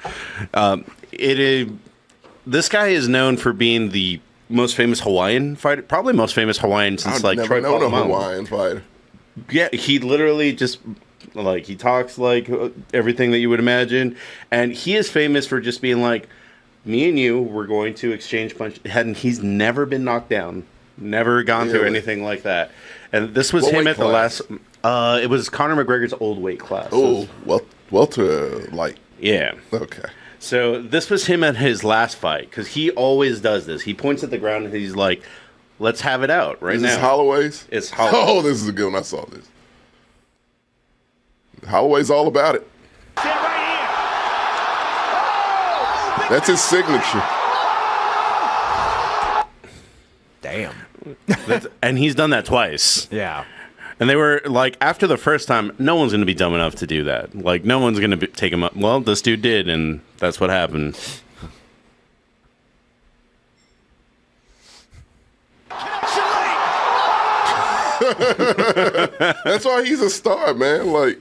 This guy is known for being the most famous Hawaiian fighter, probably most famous Hawaiian since I've like never Troy known a Polamalu. Hawaiian fighter. Yeah, he literally just like he talks like everything that you would imagine, and he is famous for just being like, me and you, we're going to exchange punch. And he's never been knocked down, never gone through Really? anything like that. And this was What him weight at the class? last. It was Conor McGregor's old weight class. Oh, welter light. Yeah. Okay. So this was him at his last fight because he always does this. He points at the ground and he's like, "Let's have it out right Is now." this Holloway's? It's Holloway. Oh, this is a good one. I saw this. Holloway's all about it. That's his signature. Damn. And he's done that twice. Yeah. And they were like, after the first time, no one's going to be dumb enough to do that. Like, no one's going to take him up. Well, this dude did, and that's what happened. That's why he's a star, man. Like,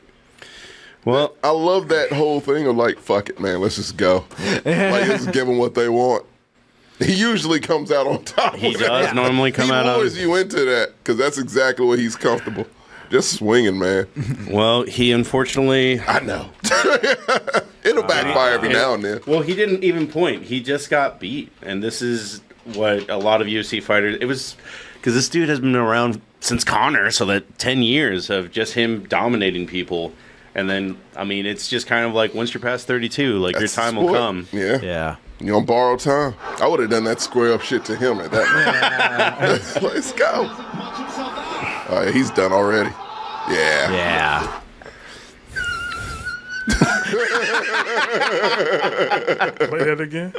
Well, I love that whole thing of like, fuck it, man. Let's just go. Like, just give them what they want. He usually comes out on top. he with does that. normally come out He on. lures you into that because that's exactly what he's comfortable. Just swinging, man. Well, he unfortunately. I know. It'll backfire every now and then. Well, he didn't even point. He just got beat. And this is what a lot of UFC fighters. It was because this dude has been around since Conor, so that 10 years of just him dominating people. And then, I mean, it's just kind of like once you're past 32, like That's your time the will sport. come. Yeah. Yeah. You on borrowed time? I would have done that square up shit to him at that moment. Let's go. All right, he's done already. Yeah. Yeah. Play that again.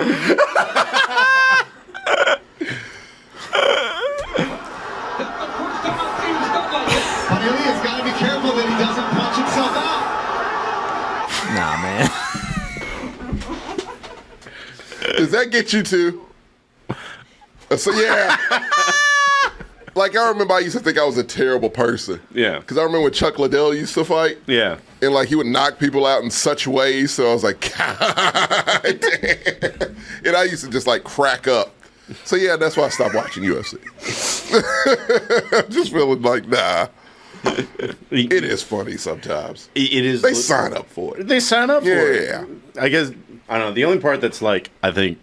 Cornelius got to be careful that he doesn't punch himself out. Nah, man. Does that get you to? So yeah. Like I remember, I used to think I was a terrible person. Yeah. Because I remember when Chuck Liddell used to fight, Yeah. and like he would knock people out in such ways. So I was like, God damn. And I used to just like crack up. So yeah, that's why I stopped watching UFC. I'm just feeling like, nah. It is funny sometimes. It is. They sign up for it. They sign up for it. Yeah. I guess, I don't know. The only part that's like, I think,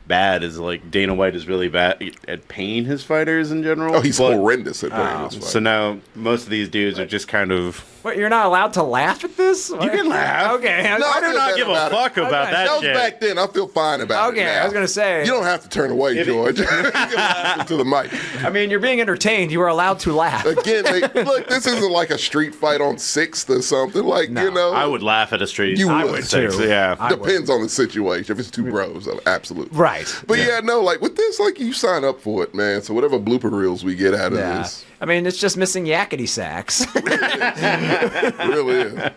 bad is like Dana White is really bad at paying his fighters in general. Oh, he's horrendous at paying his So fight. now most of these dudes are just kind of. What, you're not allowed to laugh at this? You can laugh. Okay. No, I do feel not bad give a about it. fuck about Okay. that That was shit. back then. I feel fine about it Okay, now. I was going to say. You don't have to turn away, George. You can laugh into the mic. I mean, you're being entertained. You are allowed to laugh. Again, look, this isn't like a street fight on 6th or something. Like, No, you know. I would laugh at a street. You I would, too. too. Yeah. I Depends on the situation. If it's two bros, absolutely. Right. But yeah, no, like with this, like you sign up for it, man. So whatever blooper reels we get out of Yeah. this, I mean, it's just missing yakety sacks. it really is.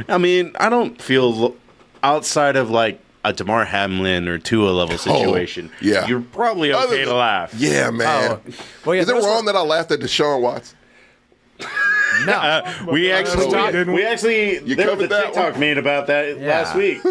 I mean, I don't feel outside of like a DeMar Hamlin or Tua level situation. yeah. You're probably Other okay to than- laugh. Yeah, man. Well, yeah, Is it those wrong were- that I laughed at Deshaun Watson? No. We actually, didn't we? there was a covered that TikTok one? made about that Yeah. last week.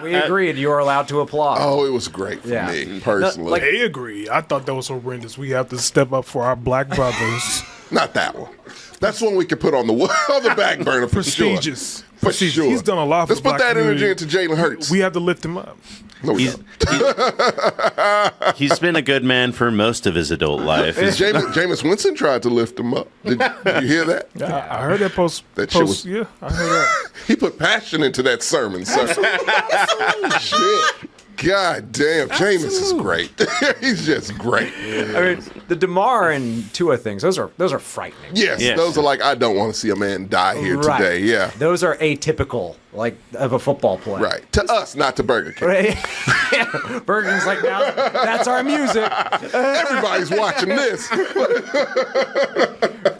We agreed. You are allowed to applaud. Oh, it was great for Yeah. me personally. like- They agree. I thought that was horrendous. We have to step up for our black brothers. Not that one. That's one we could put on the on the back burner for Prestigious. sure. For Prestigious. sure. He's done a lot for Let's the put black that energy community. into Jalen Hurts. We have to lift him up. No, we He's, don't. he's been a good man for most of his adult life. Jameis Winston tried to lift him up. Did you hear that? I heard that post. That shit post was- yeah, I heard that. He put passion into that sermon, sir. Shit. God damn, Jameis is great. He's just great. I mean, the DeMar and Tua things, those are frightening. Yes, Yes. those are like, I don't want to see a man die here Right. today. Yeah. Those are atypical, like, of a football play. Right. To us, not to Burger King. Right? Yeah. Burger King's like, now that's our music. Everybody's watching this.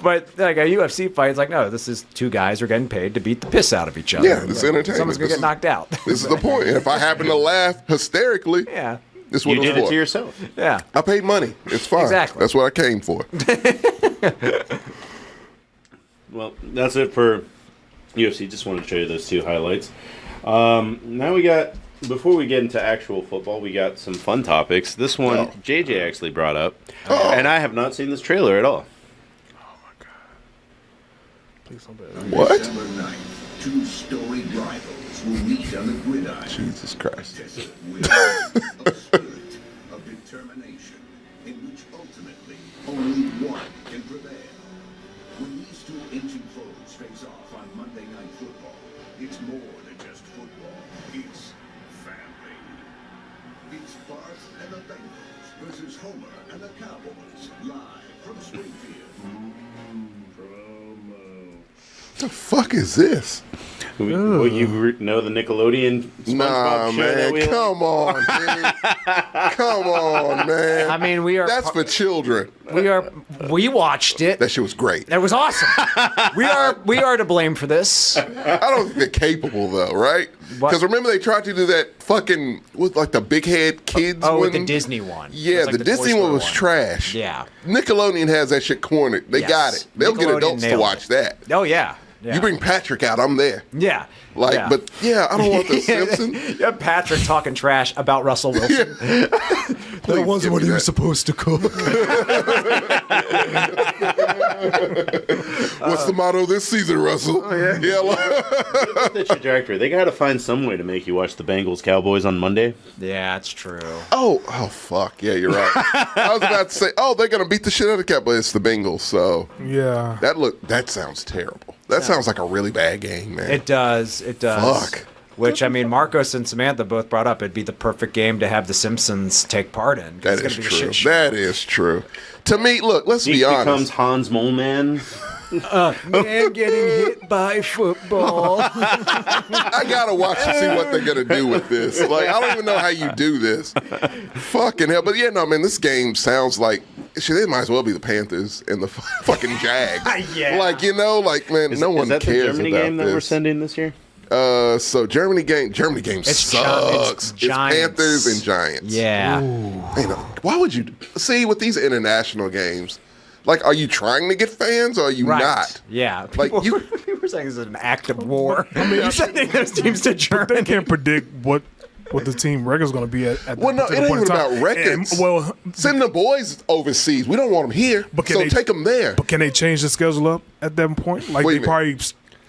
But like a UFC fight, it's like, no, this is two guys who are getting paid to beat the piss out of each other. Yeah, it's entertainment. Someone's going to This get knocked out. This is the point. And if I happen to laugh hysterically, Yeah. this is what You it did was it for. to yourself. Yeah. I paid money. It's fine. Exactly. That's what I came for. Well, that's it for UFC. Just wanted to show you those two highlights. Now we got, before we get into actual football, we got some fun topics. This one, Oh. JJ actually brought up, and I have not seen this trailer at all. Please don't do that. What? December 9th, two storied rivals will meet on the gridiron. Jesus Christ. Tested with a spirit of determination in which ultimately only one can prevail. When these two ancient foes face off on Monday Night Football, it's more than just football. It's family. It's Bart and the Bengals versus Homer and the Cowboys, live from Springfield. The fuck is this? Well, you know the Nickelodeon SpongeBob Nah, show that man. we like? Come on, dude. Come on, man. I mean, we are. That's for children. We watched it. That shit was great. That was awesome. We are to blame for this. I don't think they're capable though, right? What? Because remember they tried to do that fucking with like the big head kids. Oh, with one? the Disney one. It Yeah, was like the Toy Disney Story one was trash. Yeah. Nickelodeon has that shit cornered. They Yes. got it. They'll get Nickelodeon adults to nailed watch it. that. Oh yeah. Yeah. You bring Patrick out, I'm there. Yeah. Like, yeah. but yeah, I don't want the Simpsons. You have Patrick talking trash about Russell Wilson. That wasn't what he was supposed to cook. What's the motto this season, Russell? Yeah, like- The trajectory. They got to find some way to make you watch the Bengals Cowboys on Monday. Yeah, it's true. oh fuck. Yeah, you're right. I was about to say, they're gonna beat the shit out of the Cowboys. It's the Bengals, so Yeah. that sounds terrible. That sounds like a really bad game, man. It does. It does. Fuck. Which, I mean, Marcos and Samantha both brought up. It'd be the perfect game to have the Simpsons take part in. That It's is gonna be a true. shit show. That is true. To me, look, let's He be becomes honest. Hans Mole Man. Man getting hit by football. I gotta watch to see what they're gonna do with this. Like, I don't even know how you do this. Fucking hell. But yeah, no, man, this game sounds like shit. It might as well be the Panthers and the fucking Jags. Yeah. Like, you know, like, man, no one Is that cares the Germany about game that this. we're sending this year? So Germany game It's sucks. It's Giants. Panthers and Giants. Yeah. You know, why would you see with these international games? Like, are you trying to get fans or are you Right. not? Yeah. Like, People, you- people were saying this is an act of war. You're sending those teams to They Germany. can't predict what what the team record's going to be at Well, no, that it ain't point in even time. about records. Well, Send the boys overseas. We don't want them here. But can So they- take them there. but can they change the schedule up at that point? Like What do they you probably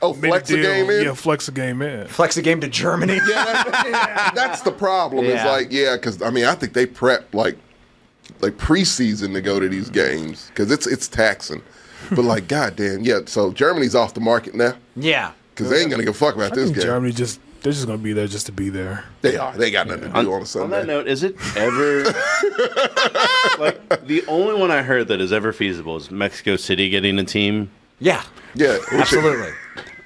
Oh, made flex a deal. game in? Yeah, flex a game in. Flex a game to Germany. That's the problem. It's Yeah. like, because I think they prep like preseason to go to these games because it's taxing. But like, goddamn, yeah. So Germany's off the market now Yeah. because they ain't gonna give a fuck about I this think game. Germany they're just going to be there just to be there. They are. They got nothing to do on a Sunday. On that note, is it ever like the only one I heard that is ever feasible is Mexico City getting a team? Yeah. Yeah, Absolutely.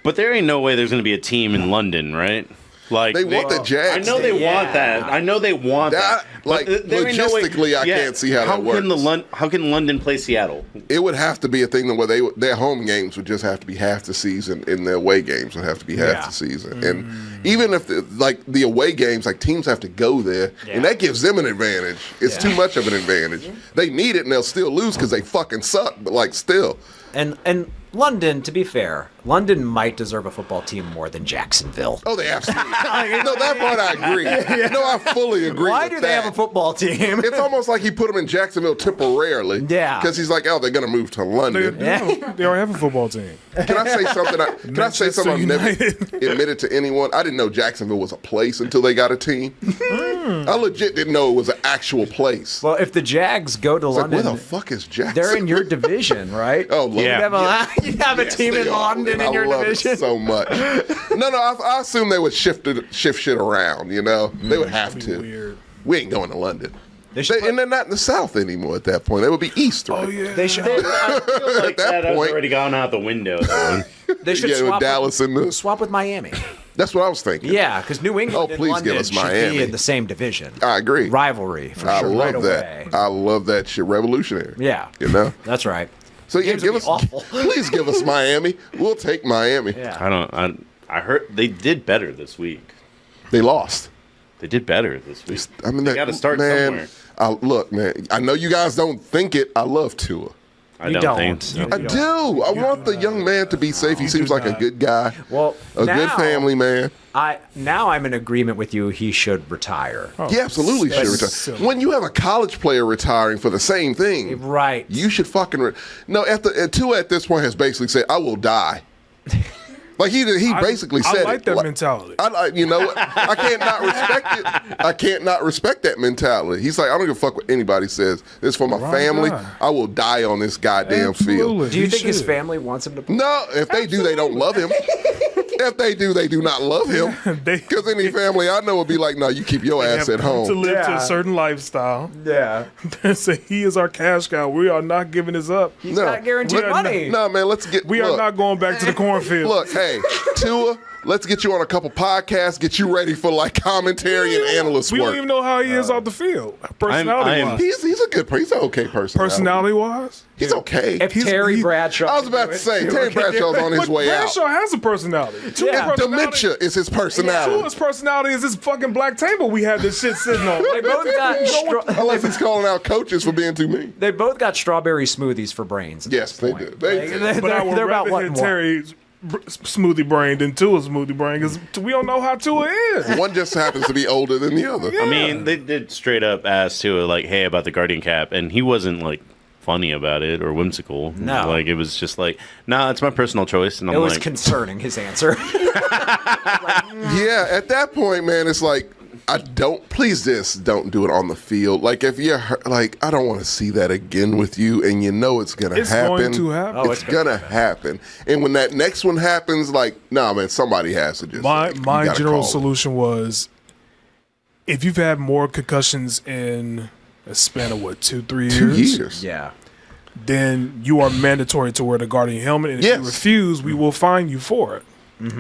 But there ain't no way there's going to be a team in London, right? Like They want the Jags. I know they Yeah. want that. I know they want That, that. like, But there ain't no way- logistically, I can't see how that How can London play Seattle? It would have to be a thing where their home games would just have to be half the season, and their away games would have to be half Yeah. the season. And even if the away games, like teams have to go there, and that gives them an advantage. It's too much of an advantage. They need it, and they'll still lose because they fucking suck. But like, still, And London, to be fair, London might deserve a football team more than Jacksonville. oh, they absolutely. No, that part I agree. No, I fully agree. Why with do they that. have a football team? It's almost like he put them in Jacksonville temporarily. Yeah. Because he's like, oh, they're gonna move to They, London. they already have a football team. Can I say something? Can I say Manchester something I've never United. admitted to anyone? I didn't know Jacksonville was a place until they got a team. I legit didn't know it was an actual place. Well, if the Jags go to It's like, where London, the fuck is Jacksonville? they're in your division, right? Oh, London. Yeah. You'd have a Yes, team they in are, London and in your I love division. it so much. No, I assume they would shift shit around. You know, they would have to. Weird. We ain't going to London. They should And they're not in the South anymore at that point. They would be East, right? Oh, yeah. They should. I feel like that has point- already gone out the window. Though. They should Yeah, with swap Dallas and the. swap with Miami. That's what I was thinking. Yeah, because New England Oh, and please London give us should Miami. be in the same division. I agree. Rivalry for I sure. love right that. away. I love that shit. Revolutionary. Yeah, You know. that's right. So yeah, Games give would us. be awful. Please give us Miami. We'll take Miami. Yeah. I heard they did better this week. They lost. They did better this week. I mean, they got to start man, somewhere. Look, man. I know you guys don't think it. I love Tua. I You don't think don't. so. You I do. I want the young man to be safe. He seems like a good guy. Well, A good now- family man. Now I'm in agreement with you. He should retire. He absolutely should retire. silly. When you have a college player retiring for the same thing, Right. you should fucking. No, Tua at this point has basically said, "I will die." Like he basically said, I like it. that Like, mentality. you know what? I can't not respect it. I can't not respect that mentality. He's like, I don't give a fuck what anybody says. This is for my Right family. on. I will die on this goddamn field. Absolutely. Do you He think his should. family wants him to? No, if they do, they don't love him. If they do, they do not love him. They- Because any family I know would be like, no, you keep your ass have at come to home. live to Yeah. a certain lifestyle. Yeah. Say he is our cash cow. We are not giving this up. He's not guaranteed we are money. No, man, let's get. We are look, not going back to the cornfield. Look, hey, Tua, let's get you on a couple podcasts, get you ready for like commentary and analyst we work. don't even know how he is off the field. Personality wise. He's a good, he's an okay person. Personality wise. He's okay. If Terry Bradshaw, I was about to say, Terry Bradshaw's on his way out. Bradshaw has a personality. Tua's Yeah. personality- Dementia is his personality. Tua's personality is this fucking black table we had this shit sitting on. they both got Unless he's calling out coaches for being too mean. they both got strawberry smoothies for brains. at Yes, this they point. do. They Like, do. they're, But I would they're about rather what hit and what. Terry's smoothie brain than Tua's smoothie brain because we don't know how Tua is. One just happens to be older than the other. I mean, they did straight up ask Tua like, "Hey, about the Guardian cap," and he wasn't like funny about it or whimsical. No. Like it was just like, "Nah, it's my personal choice," and I'm It was like, concerning, his answer. Yeah, at that point, man, it's like please just don't do it on the field. Like if you're like, I don't want to see that again with you, and you know it's gonna It's happen. going to happen. Oh, It's gonna happen. And when that next one happens, like, nah, man, somebody has to just. My like, you my gotta general call it. solution was if you've had more concussions in a span of what 2-3 years, 2 years. yeah. then you are mandatory to wear the Guardian helmet, and if Yes. you refuse, we will fine you for it.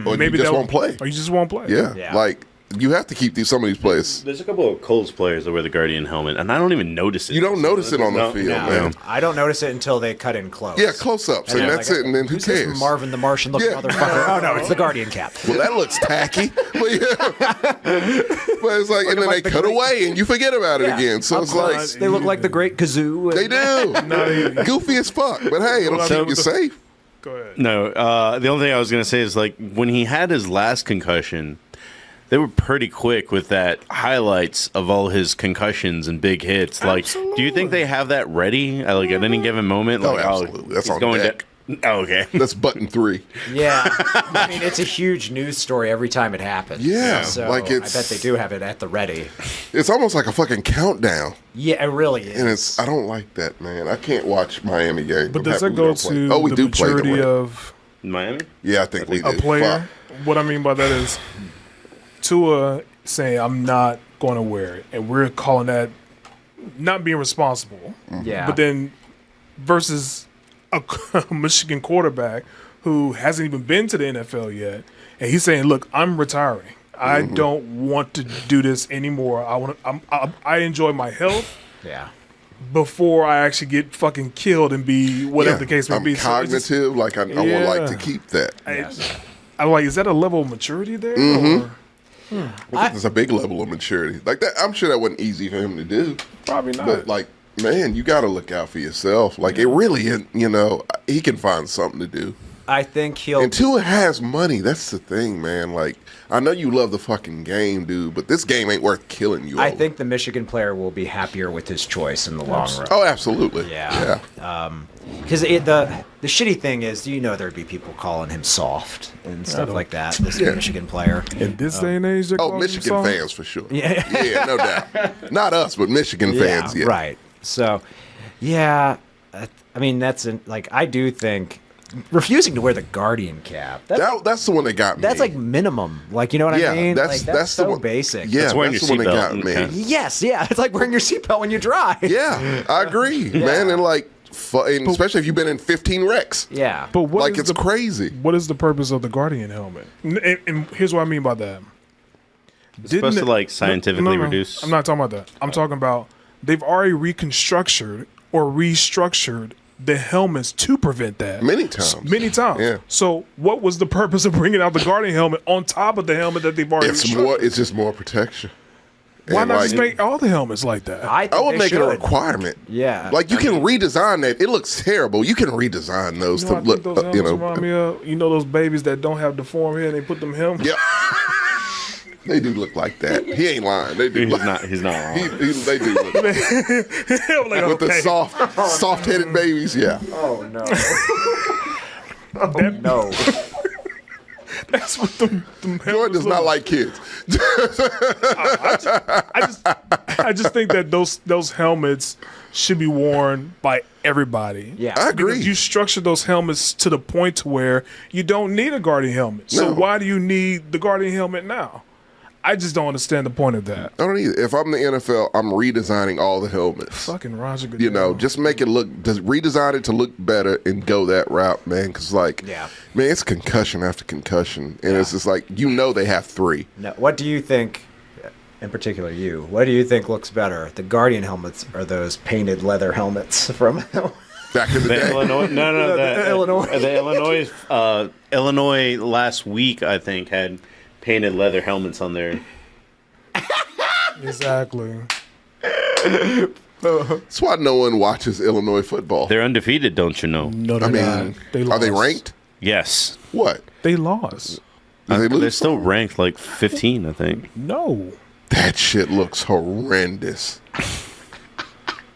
Or you just that- won't play. or you just won't play. Yeah. Yeah. Like you have to keep some of these players. There's a couple of Colts players that wear the Guardian helmet, and I don't even notice it. You don't notice it on the No, field, No, man. I don't notice it until they cut in close. Yeah, close ups, and Yeah, that's like, it. And then who who's this cares? Marvin the Martian looking Yeah. motherfucker. Oh no, it's the Guardian cap. Well, that looks tacky. But yeah. But it's like, and then like they the cut great- away, and you forget about it Yeah. again. So it's like They look like the Great Kazoo. they do. Goofy as fuck, but hey, it'll keep you safe. Go ahead. No, the only thing I was gonna say is like when he had his last concussion, they were pretty quick with that highlights of all his concussions and big hits. Like, do you think they have that ready? Like at any given moment? Oh, Like, absolutely. That's he's on going deck. Oh, okay. That's button 3. Yeah, I mean it's a huge news story every time it happens. Yeah, so like I bet they do have it at the ready. It's almost like a fucking countdown. Yeah, it really is. And I don't like that, man. I can't watch Miami games. But I'm does happy that we go don't play. to Oh, we the do play the maturity win. of Miami? Yeah, I think we do. a player? Fuck. What I mean by that is Tua saying, I'm not going to wear it. And we're calling that not being responsible. Yeah. But then versus a Michigan quarterback who hasn't even been to the NFL yet, and he's saying, "Look, I'm retiring. I don't want to do this anymore. I enjoy my health yeah. before I actually get fucking killed and be whatever Yeah, the case may I'm be." So it's just- cognitive. Like I would like to Yeah. keep that. I'm like, is that a level of maturity there? Or? I think there's a big level of maturity. Like that, I'm sure that wasn't easy for him to do. Probably not. But like, man, you got to look out for yourself. Like it really, he can find something to do. I think he'll. And Tua has money. That's the thing, man. Like, I know you love the fucking game, dude, but this game ain't worth killing you I over. think the Michigan player will be happier with his choice in the long run. Oh, absolutely. Yeah. Because the shitty thing is, there'd be people calling him soft and stuff like that. This Yeah. Michigan player. In this day and age, they're Oh, calling Michigan them soft? fans for sure. Yeah. Yeah, no doubt. Not us, but Michigan fans. Yeah. Right. So, yeah. I mean, I do think refusing to wear the Guardian cap. That's the one that got me. That's like minimum. Like, you know what yeah, I mean? that's Like, the so one. basic. Yeah, That's wearing that's your the one that seatbelt. got me. Okay. Yes, yeah. It's like wearing your seatbelt when you drive. Yeah, I agree, man. And like, and especially if you've been in 15 wrecks. Yeah. But what Like, is it's crazy. What is the purpose of the Guardian helmet? And here's what I mean by that. It's supposed to like scientifically reduce. I'm not talking about that. I'm talking about they've already restructured the helmets to prevent that. Many times. Many times. Yeah. So what was the purpose of bringing out the Guardian helmet on top of the helmet that they've already restructured? It's just more protection. Why And, not like, just make all the helmets like that? I I would think make they it a should. requirement. Yeah. Like you can redesign that. It looks terrible. You can redesign those You know, to I look. think those helmets remind me of, those babies that don't have deformed hair and they put them helmets. Yep. They do look like that. He ain't lying. They do. He's look, not. He's not wrong. they do look I'm like, with the okay. soft-headed babies. Yeah. Oh, no. That- No. That's what them Jordan helmets does look not like kids. I just think that those helmets should be worn by everybody. Yeah. I agree. Because you structure those helmets to the point to where you don't need a Guardian helmet. So No. why do you need the Guardian helmet now? I just don't understand the point of that. I don't either. If I'm the NFL, I'm redesigning all the helmets. Fucking Roger Goodell. Just make it look, just redesign it to look better and go that route, man. Because, man, it's concussion after concussion. And it's just like, they have 3. No. What do you think, in particular you, what do you think looks better? The Guardian helmets or those painted leather helmets from Back in the The day. Illinois, the Illinois. The Illinois last week, I think, had painted leather helmets on there. Exactly. That's why no one watches Illinois football. They're undefeated, don't you know? No, they're not. They are they lost. ranked? Yes, What? They lost. Are they they're lose? still ranked like 15, I think. No. That shit looks horrendous.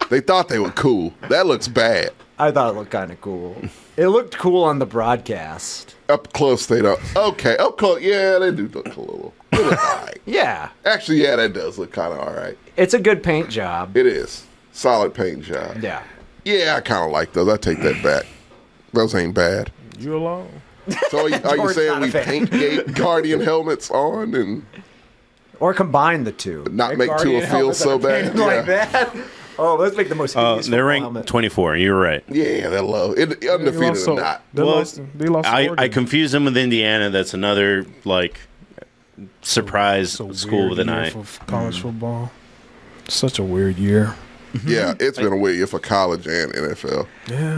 They thought they were cool. That looks bad. I thought it looked kind of cool. It looked cool on the broadcast. Up close, they don't. Okay, up close. Yeah, they do look a little. They look all right. Yeah. Actually, yeah, that does look kind of all right. It's a good paint job. It is. Solid paint job. Yeah. Yeah, I kind of like those. I take that back. Those ain't bad. You alone. So are you Jordan's saying not a we fan. paint Guardian helmets on and Or combine the two. not make Tua feel so bad? Like that. Oh, let's make the most hideous They're football ranked helmet. 24. You're right. Yeah, they're low. Undefeated or not. They Well, lost. They lost. to I Oregon. confuse them with Indiana. That's another surprise It's a school weird with an year eye. for college football. Such a weird year. Yeah, it's been a weird year for college and NFL.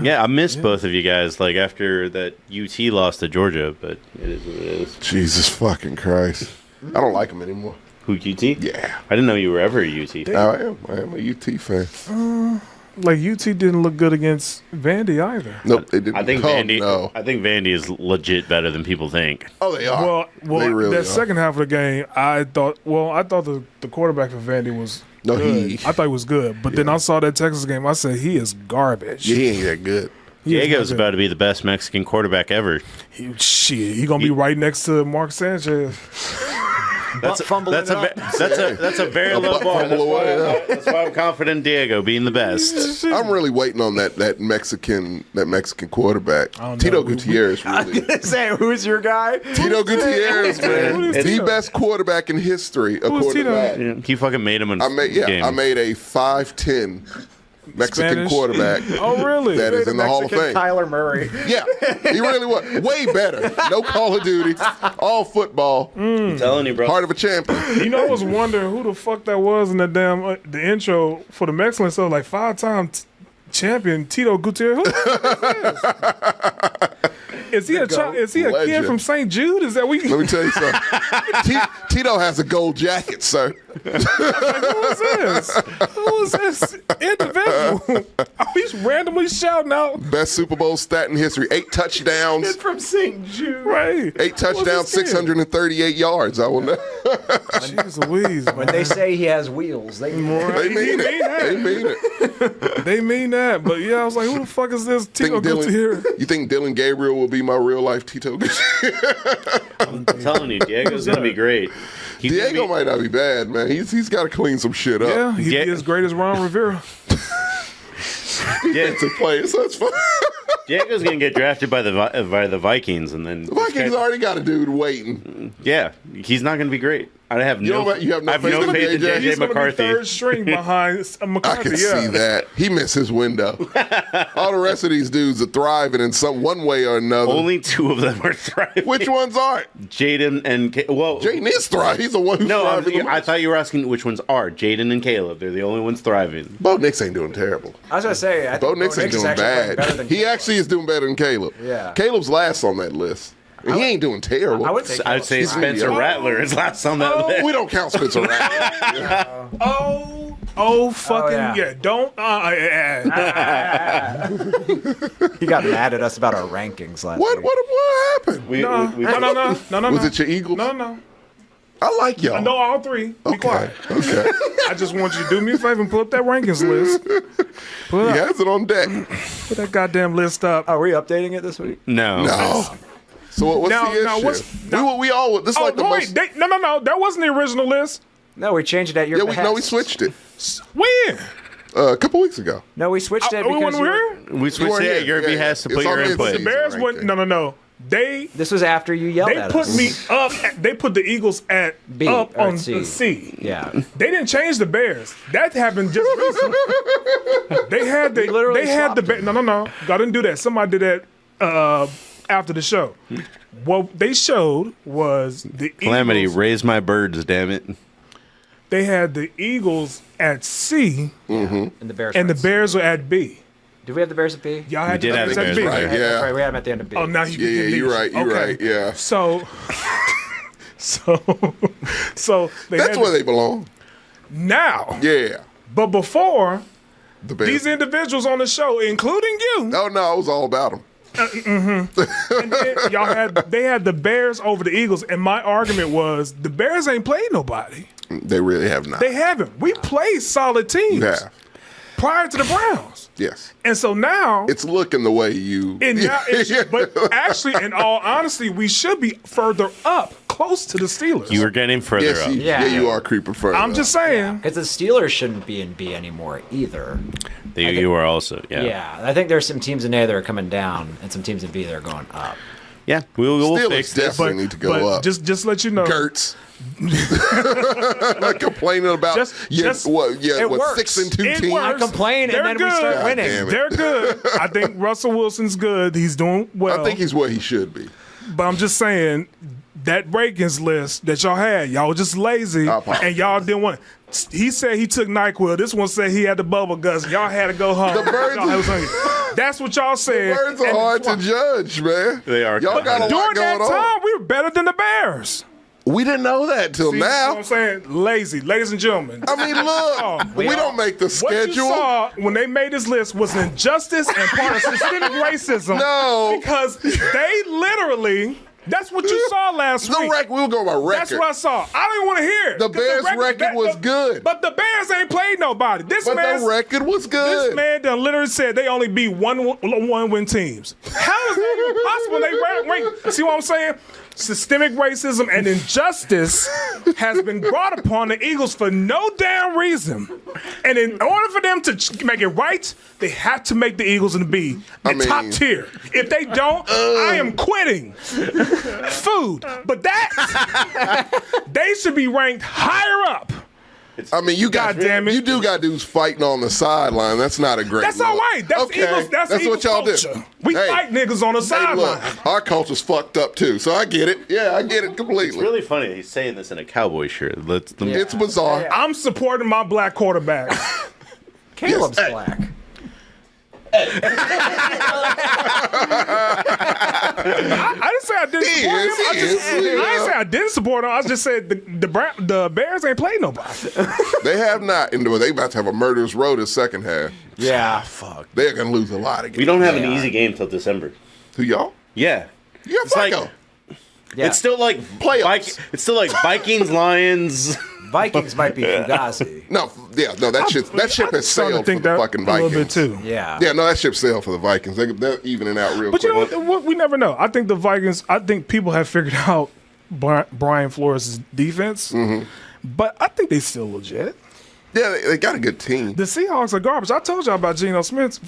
Yeah, I miss both of you guys. Like after that UT lost to Georgia, but it is what it is. Jesus fucking Christ. I don't like them anymore. Who UT? Yeah. I didn't know you were ever a UT. I am a UT fan. like UT didn't look good against Vandy either. Nope, they didn't. I think Oh, Vandy. no. I think Vandy is legit better than people think. Oh, they are. Well, they really that are. second half of the game, I thought the quarterback for Vandy was No, good. he- I thought he was good, but then I saw that Texas game. I said he is garbage. Yeah, he ain't that good. He is Diego's not about good. to be the best Mexican quarterback ever. He gonna be right next to Mark Sanchez. That's fumbling that's it a up. that's a very low butt bar. fumble away, That's why I'm confident in Diego being the best. I'm really waiting on that Mexican quarterback. I don't Tito know. Gutierrez, really. Say, who's your guy? Tito Gutierrez, Who man, is the Tito? best quarterback in history. Who is Tito? Quarterback. He fucking made him in I game. made a 5'10" Mexican Spanish? quarterback. Oh, really? That is in the Hall of Fame. Kyler Murray. Yeah, he really was. Way better. No Call of Duty. All football. I'm telling you, bro. Heart of a champion. You know, I was wondering who the fuck that was in the damn the intro for the Mexcellence. So like 5-time champion Tito Gutierrez. Who the fuck is he? Is he a kid Legend. from St. Jude? Is that we? Let me tell you something. Tito has a gold jacket, sir. Who is this? Who is this individual? Oh, he's randomly shouting out. Best Super Bowl stat in history. 8 touchdowns. From St. Jude. Right. 8 touchdowns, 638 yards. I will know. Jeez Louise, When they say he has wheels, they They mean it. They mean it. They mean that, but yeah, I was like, who the fuck is this Tito Gutierrez? You think Dylan Gabriel will be my real life Tito Gutierrez? I'm telling you, Diego's gonna be great. He's gonna Diego be- might not be bad, man. He's got to clean some shit up. Yeah, he'd Yeah. be as great as Ron Rivera. Yeah, To play, so that's fun. Diego's gonna get drafted by the Vikings, and then The Vikings already got a dude waiting. yeah, he's not gonna be great. I have You no. know what? You have no I have faith no in faith in JJ? JJ He's gonna be McCarthy. third string behind I McCarthy. can yeah. see that. He missed his window. All the rest of these dudes are thriving in one way or another. Only 2 of them are thriving. Which ones aren't? Jaden and Jaden is thriving. He's the one who's No, thriving the I most. thought you were asking which ones are Jaden and Caleb. They're the only ones thriving. Bo Nix ain't doing terrible. I was gonna say, I think Bo Nix ain't is doing actually playing bad. better than He Caleb. actually is doing better than Caleb. Yeah. Caleb's last on that list. And he ain't doing terrible. I would say I'd say Caleb's Spencer fine. Rattler is last on that list. We don't count Spencer Rattler. Fucking yeah. yeah. Don't. He got mad at us about our rankings last What week. happened? No. Was it your Eagles? No. I like y'all. I know all 3. Be Okay. quiet. Okay. I just want you to do me a favor and pull up that rankings list. Pull it He up. has it on deck. Put that goddamn list up. Are we updating it this week? No. No. So what's Now- the issue? now what's- we all this is like the most. No. That wasn't the original list. No, we changed it at your Yeah, we behest. switched it When? a couple weeks ago. No, we switched it We because weren't you were- here? We switched weren't it at here. your Yeah, behest to yeah. put It's your on input. the The Bears ranking. went. No. They this was after you yelled they at put us. me up. They put the Eagles at B, up or on C. the C. Yeah. They didn't change the Bears. That happened just recently. They had the. literally They had the. swapped No. I didn't do that. Somebody did that after the show. What they showed was the Calamity, Eagles. raise my birds, damn it. They had the Eagles at C And the Bears. and the friends. Bears were at B. Did we have the Bears at B? Y'all had did the have the Bears at Bears B. at B. Right, yeah. That's right. We had them at the end of B. Oh, now you can Yeah, get you're these. right. You're Okay. right. Yeah. So they That's had where they belong. now. Yeah. But before, The Bears. these individuals on the show, including you, Oh no, it was all about them. they had the Bears over the Eagles, and my argument was the Bears ain't played nobody. They really have not. They haven't. We played solid teams have. prior to the Browns, Yes. and so now. It's looking the way you. But actually, in all honesty, we should be further up, close to the Steelers. You were getting further Yes, up. Yeah. you are creeping further. I'm just saying. Because the Steelers shouldn't be in B anymore either. You were also, Yeah. I think there's some teams in A that are coming down and some teams in B that are going up. Yeah, we'll Steelers fix this. definitely need to go But up. just let you know. Gertz. Like complaining about Just- it works. 6 and 2 It teams. works. I complain and They're then we good. start God winning. damn it. They're good. I think Russell Wilson's good. He's doing well. I think he's where he should be. But I'm just saying that rankings list that y'all had, y'all were just lazy I apologize. and y'all didn't want it. He said he took NyQuil. This one said he had the bubble guts. Y'all had to go home. The birds- Y'all was hungry. That's what y'all said. Birds are And hard to judge, man. They are Y'all kinda got a hard. lot During that going on. time, we were better than the Bears. We didn't know that till See, you know now. what I'm saying? Lazy. Ladies and gentlemen. I mean, look, we don't make the What you schedule. saw when they made this list was injustice and part of systemic racism. No. Because they literally, that's what you saw last The week. record, we'll go by record. That's what I saw. I don't even want to hear it. The 'Cause Bears' record was good. But the Bears ain't played nobody. This But man, the record was good. this man done literally said they only beat one-win teams. How is that even possible? They rank. See what I'm saying? Systemic racism and injustice has been brought upon the Eagles for no damn reason. And in order for them to make it right, they have to make the Eagles in the B top tier. If they don't, I am quitting. Food. But that, they should be ranked higher up. I mean, you got damn it. You do got dudes fighting on the sideline. That's not a great. That's look. all right. That's okay. Eagles. That's what Eagles y'all culture. do. We fight niggas on the Hey, sideline. look, our culture's fucked up too. So I get it. Yeah, I get it completely. It's really funny. He's saying this in a cowboy shirt. It's bizarre. I'm supporting my black quarterback. Caleb's black. I didn't say I didn't He support is, him. he is, I yeah. didn't say I didn't support him. I just said the Bears ain't played nobody. They have not. And they about to have a murderous row this second half. Yeah. Fuck. They're gonna lose a lot of games. We don't have an easy game till December. Who y'all? Yeah. You got It's like- Flacco. Yeah. It's still like Playoffs. It's still like Vikings, Lions. Vikings might be Fugazi. No, that ship has Starting sailed to for think the that fucking a Vikings. little bit too. Yeah. Yeah, no, that ship sailed for the Vikings. They're evening out real But quick. you know what? We never know. I think the Vikings. I think people have figured out Brian Flores' defense, but I think they still legit. Yeah, they got a good team. The Seahawks are garbage. I told y'all about Geno Smith.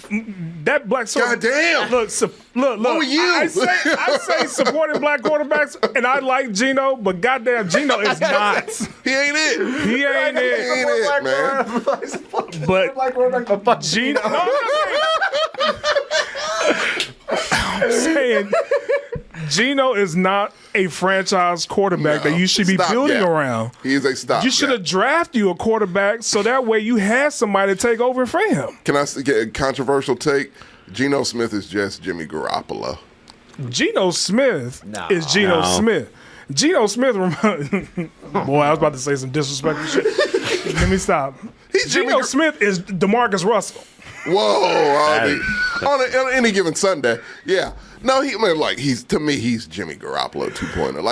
That black. God damn. Look. What were you? I say supporting black quarterbacks, and I like Geno, but goddamn, Geno is not. He ain't it. He ain't He it. ain't it, man. But Geno. No, I'm saying Geno is not a franchise quarterback that you should be building around. He is a stop. You should have drafted you a quarterback so that way you had somebody to take over for him. Can I get a controversial take? Geno Smith is just Jimmy Garoppolo. Geno Smith No. is Geno No. Smith. Geno Smith, boy, I was about to say some disrespectful shit. Let me stop. Geno Smith is DeMarcus Russell. Whoa! On any given Sunday, yeah. No, he's Jimmy Garoppolo 2.0.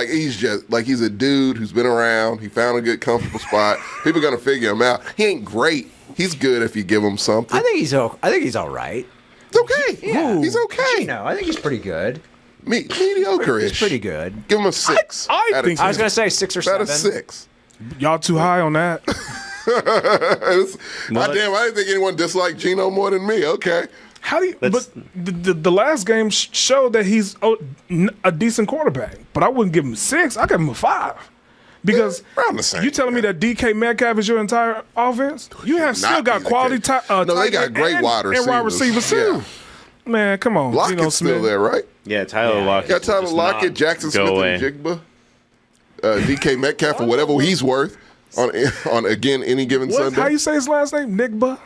Like he's a dude who's been around. He found a good, comfortable spot. People are gonna figure him out. He ain't great. He's good if you give him something. I think he's all right. It's okay. Yeah. He's okay. No, I think he's pretty good. Mediocre-ish. He's pretty good. Give him a 6. I think I was gonna say 6 or about 7. a 6. y'all too high on that. I didn't think anyone disliked Geno more than me. Okay. How do you? But the last game showed that he's a decent quarterback. But I wouldn't give him 6. I give him a 5. Because around the same, you telling me that DK Metcalf is your entire offense? You have still Not got be the quality. case. No, they got great wide and wide receivers. receivers too. Man, come on, Geno Lockett's Smith. still there, right? Yeah, Tyler Lockett. Got Tyler does Lockett, not Jackson go Smith, away. and Jigba. DK Metcalf or whatever he's worth on again any given What? Sunday. How you say his last name? Nigba?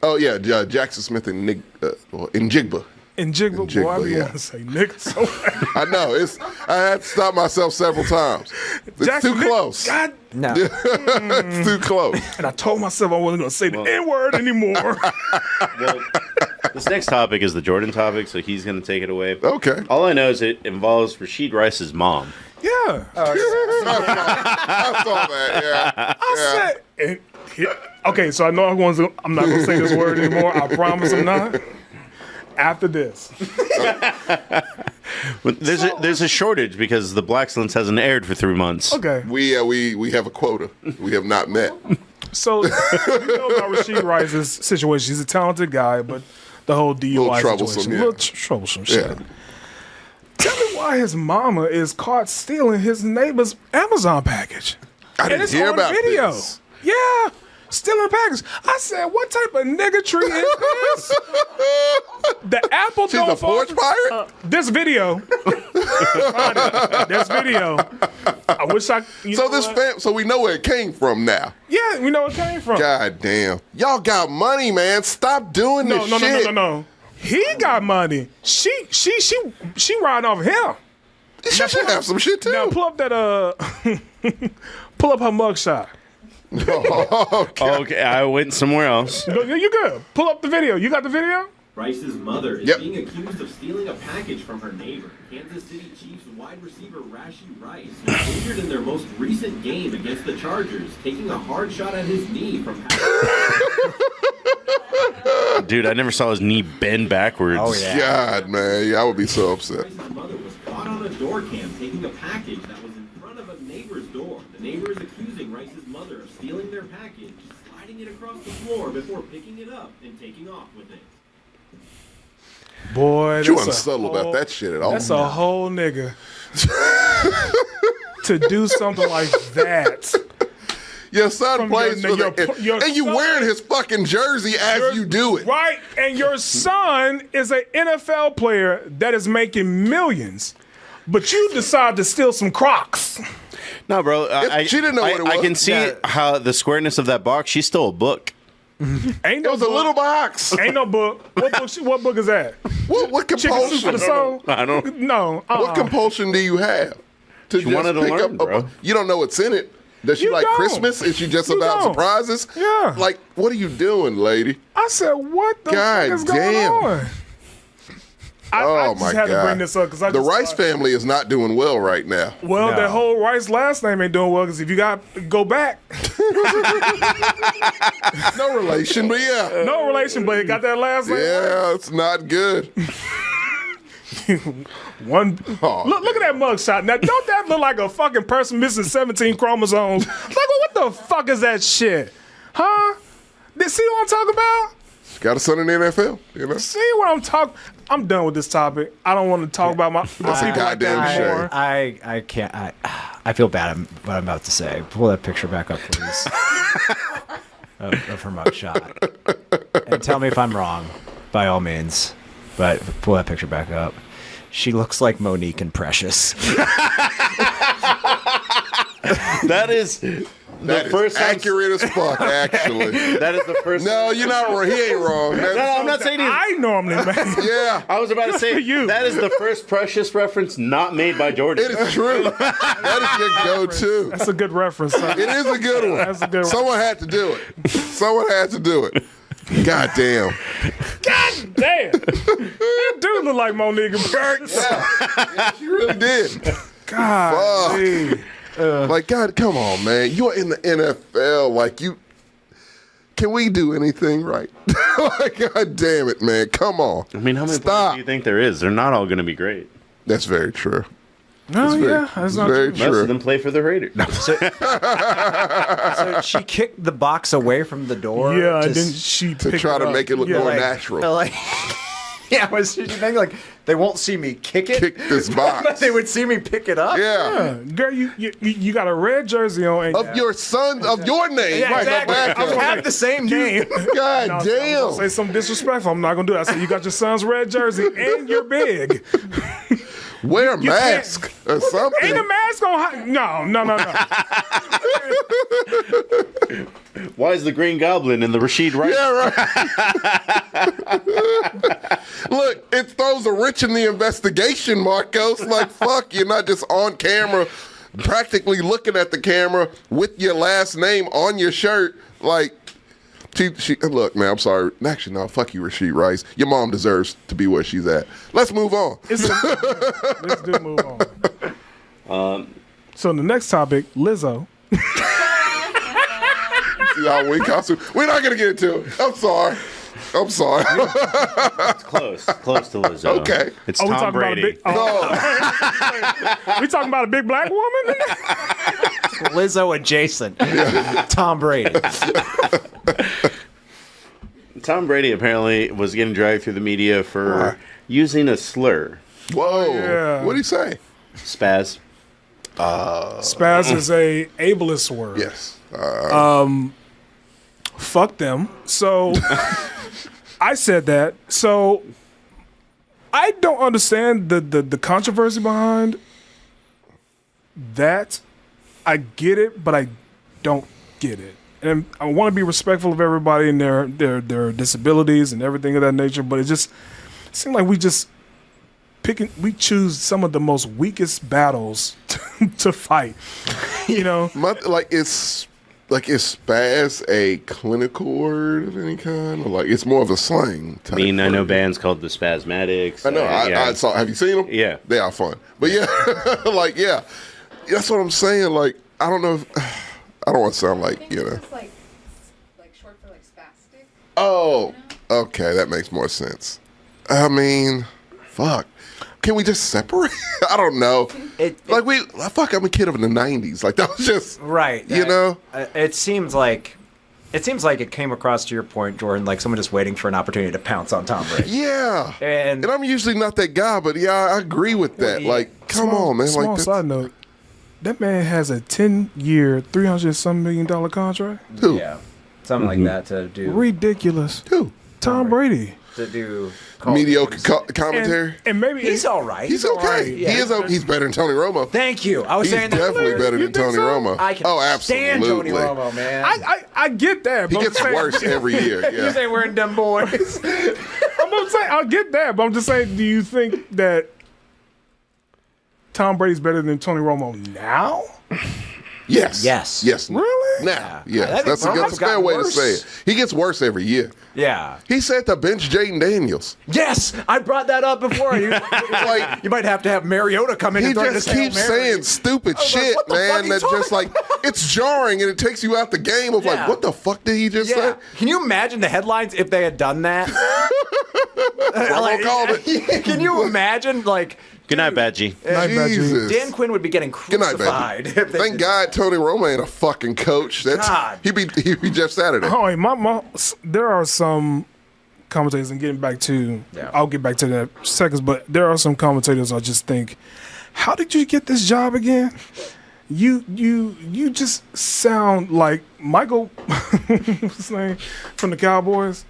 Oh yeah, Jackson Smith and Jigba. And Jigba? Boy, I be yeah. want to say nigga so bad. I know I had to stop myself several times. It's Jackson too Nick- close. God, No. It's too close. and I told myself I wasn't going to say the N-word anymore. Well, this next topic is the Jordan topic, so he's going to take it away. Okay. All I know is it involves Rashee Rice's mom. Yeah. I saw that. Yeah. I said, okay, so I know I'm not going to say this word anymore. I promise I'm not. After this. But there's a shortage because the Blackcellence hasn't aired for 3 months. Okay. We have a quota. We have not met. So, you know about Rashee Rice's situation. He's a talented guy, but the whole DUI Little troublesome, situation. yeah. Little troublesome shit. Yeah. Tell me why his mama is caught stealing his neighbor's Amazon package. I didn't it's hear on about video. this. Yeah. Stealing package. I said, what type of niggatry is this? The apple She's don't a fall- porch pirate? This video. Find it. This video. I wish I. So we know where it came from now. Yeah, we know where it came from. God damn. Y'all got money, man. Stop doing this shit. No. He got money. She riding off of him. She should have some shit too. Now pull up that pull up her mugshot. Okay, I went somewhere else. You good? Pull up the video. You got the video? Rice's mother is Yep. being accused of stealing a package from her neighbor. Kansas City Chiefs wide receiver Rashee Rice was injured in their most recent game against the Chargers, taking a hard shot at his knee from Dude, I never saw his knee bend backwards. Oh, yeah. God, man, yeah, I would be so upset. Rice's mother was caught on a door cam taking a package that was in front of a neighbor's door. The neighbor is accusing Rice's mother of stealing their package, sliding it across the floor before picking it up and taking off with it. Boy, You that's wasn't a subtle about whole- that shit at all. That's a whole nigga. To do something like that. Your son From plays your- for the, your and you son- wearing his fucking jersey as you do it. Right, and your son is an NFL player that is making millions, but you decide to steal some Crocs. No, bro. She didn't know what it I was. can see how the squareness of that box. She stole a book. Ain't It no was a book. little box. Ain't no book. What book is that? What Chicken soup for the compulsion? soul? I don't. No. What compulsion do you have to She wanted to pick learn, up? bro. You don't know what's in it. Does she You like don't. Christmas? Is she just You about don't. surprises? Yeah. Like, what are you doing, lady? I said, what the God fuck is damn. going on? I Oh just my had God! to bring this up because the Rice family is not doing well right now. Well, No. that whole Rice last name ain't doing well because if you got go back, No relation, but yeah, no relation, but it got that last name. yeah, it's not good. One Oh, look at that mugshot. Now, don't that look like a fucking person missing 17 chromosomes? Like, what the fuck is that shit? Huh? See what I'm talking about? Got a son in the NFL, you know. See what I'm talking? I'm done with this topic. I don't want to talk about my people like goddamn that shame. anymore. I can't. I feel bad what I'm about to say. Pull that picture back up, please. of her mugshot. And tell me if I'm wrong, by all means. But pull that picture back up. She looks like Monique and Precious. That is That is accurate as fuck, actually. That is the first. No, you're not wrong. He ain't wrong. No, I'm not saying he's. I normally make. Yeah, I was about to say for you. that is the first Precious reference not made by Jordan. it is true. That is your go-to. That's a good reference. Son. It is a good one. That's a good one. Someone had to do it. Someone had to do it. God damn. God damn. That dude look like Monique and Precious. Yeah, she really did. God. Fuck. Dude. Like, God, come on, man. You're in the NFL. Like, can we do anything right? Like, God damn it, man. Come on. I mean, how many players Stop. do you think there is? They're not all going to be great. That's very true. No, yeah, that's not very true. Most true. of them play for the Raiders. No. So she kicked the box away from the door. Yeah, to and then she To picked try to up. make it look Yeah, more like, natural. like, yeah, was she think like they won't see me kick it? Kick this box. But they would see me pick it up. Yeah. Yeah, girl, you got a red jersey on. And Of your son, of your name. Yeah, Right, exactly. back I up. have the same name. God No, I'm damn. gonna say something disrespectful. I'm not gonna do that. I said you got your son's red jersey and you're big. Wear a You can't- mask or something. Ain't a mask on? No. Why is the Green Goblin and the Rashee Rice? Yeah, right. Look, it throws a rich in the investigation, Marcos. Like, fuck, you're not just on camera, practically looking at the camera with your last name on your shirt. Like, she look, man, I'm sorry. Actually, no, fuck you, Rashee Rice. Your mom deserves to be where she's at. Let's move on. Let's do move on. So the next topic, Lizzo. See how we costume. We're not gonna get into it. I'm sorry. It's close to Lizzo. Okay. It's Oh, we Tom talking about a Brady. big. We talking about a big black woman? Lizzo adjacent. Tom Brady. Tom Brady apparently was getting dragged through the media for using a slur. Whoa. Yeah. What'd he say? Spaz. Spaz is a ableist word. Yes. Fuck them. So I said that. So I don't understand the controversy behind that. I get it, but I don't get it. And I want to be respectful of everybody and their disabilities and everything of that nature, but it just seemed like we just we choose some of the most weakest battles to fight. You know, Is spaz a clinical word of any kind? Or like it's more of a slang type I know word? bands called the Spasmatics. I know. Yeah. I saw. Have you seen them? Yeah. They are fun. But yeah, that's what I'm saying. Like, I don't know. I don't want to sound I like think you it's know. just like short for like spastic. Oh, okay, that makes more sense. I mean, fuck. Can we just separate? I don't know. I'm a kid of the '90s. Like that was just Right. You know. It seems like it came across to your point, Jordan, like someone just waiting for an opportunity to pounce on Tom Brady. Yeah. And I'm usually not that guy, but yeah, I agree with that. yeah. Like, come on, man. Small Like, side note. That man has a 10-year, $300-some million contract. who? yeah, something like that to do. Ridiculous. Who? Tom Brady. To do Mediocre commentary. And maybe He's all right. He's okay. all right, yeah. He is. He's better than Tony Romo. Thank you. I was He's saying that definitely earlier. better You than think Tony so? Romo. I can Oh, stand absolutely. Tony Romo, man. I get that. He but I'm gets saying- worse every year. You Yeah. say we're in dumb boys. I'm saying I get that, but I'm just saying, do you think that Tom Brady's better than Tony Romo now? Yes. Yes. Yes. Really? Now. I Yes. think That's a Romo's fair gotten way to worse. say it. He gets worse every year. Yeah. He said to bench Jaden Daniels. Yes, I brought that up before. You, Like, you might have to have Mariota come in he and throw just this Hail keeps Mary. saying stupid was like, shit, what the fuck man. you That just talking like it's jarring and it takes you out the game of like, Yeah. what the fuck did he just Yeah. say? Can you imagine the headlines if they had done that? Romo called it. Can you imagine, like, Good night, Badgie. Night, Badgie. Jesus. Dan Quinn would be getting Good night, crucified. baby. if they Thank did God Tony Romo ain't a fucking coach. That's God. he be Jeff Saturday. Oh, wait, there are some commentators, and getting back to, Yeah. I'll get back to that in seconds, but there are some commentators I just think, how did you get this job again? You just sound like Michael, what's his name, from the Cowboys,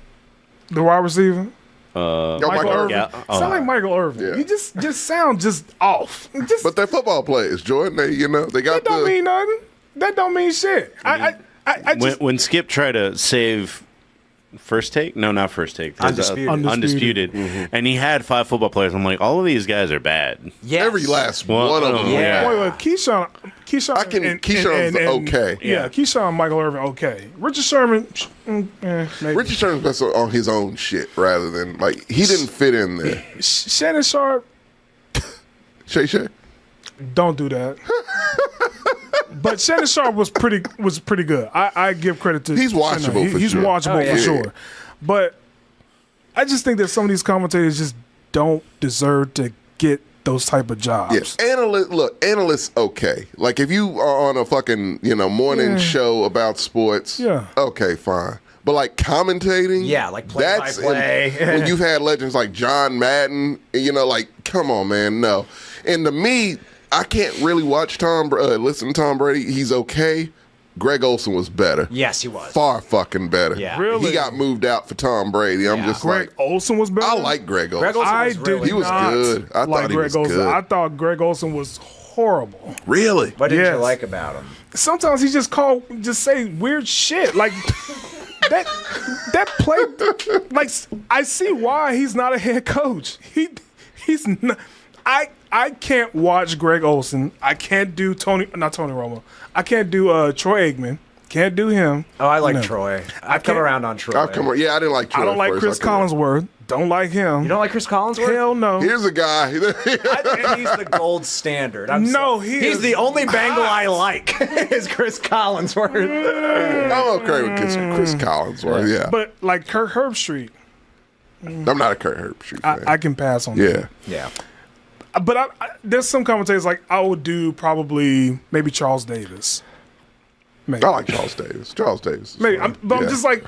the wide receiver. Yo, Michael Michael Irvin. Yeah. Sound like Michael Irvin. Yeah. You just sound just off. Just, But they're football players, Jordan. They got that don't the mean nothing. That don't mean shit. I just When Skip tried to save First Take, no, not First Take, there's Undisputed. Undisputed, and he had 5 football players. I'm like, all of these guys are bad. Yes. every last Well, one of them. yeah. Wait, Keyshawn. Keyshawn's okay. Yeah, Keyshawn and Michael Irvin, okay. Richard Sherman, maybe. Richard Sherman's best on his own shit rather than like he didn't fit in there. Shannon Sharp, Shay. don't do that. But Shannon Sharp was pretty good. I give credit to. He's watchable for He's sure. watchable Oh, yeah. for sure. But I just think that some of these commentators just don't deserve to get those type of jobs. Yes, analysts okay. Like if you are on a fucking morning show about sports, Yeah. okay, fine. But like commentating, Yeah, like play-by-play. when you've had legends like John Madden, like come on, man, no. And to me, I can't really watch listen to Tom Brady. He's okay. Greg Olsen was better. Yes, he was. Far fucking better. Yeah. Really? He got moved out for Tom Brady. I'm Yeah. just Greg like, Olsen was better. I like Greg Olsen. Greg Olsen I was did really He was not good. I like thought he Greg was Olsen. good. I thought Greg Olsen was horrible. Really? What did you Yes. like about him? Sometimes he just say weird shit like that play. Like I see why he's not a head coach. He's not. I can't watch Greg Olsen. I can't do not Tony Romo. I can't do Troy Aikman. Can't do him. Oh, I like No. Troy. I've come can't- around on Troy. I didn't like Troy I don't at like first. Chris I couldn't- Collinsworth. Don't like him. You don't like Chris Collinsworth? Hell no. Here's a guy. I think he's the gold standard. No, he's is the only Bengal I like is Chris Collinsworth. I'm okay with Chris Collinsworth. Yeah, But like Kirk Herbstreit, I'm not a Kurt Herbstreit fan. I can pass on that. Yeah, Yeah. But there's some commentators like I would do probably maybe Charles Davis. Maybe. I like Charles Davis. Charles Davis. is Maybe. fine. I'm Yeah. just like,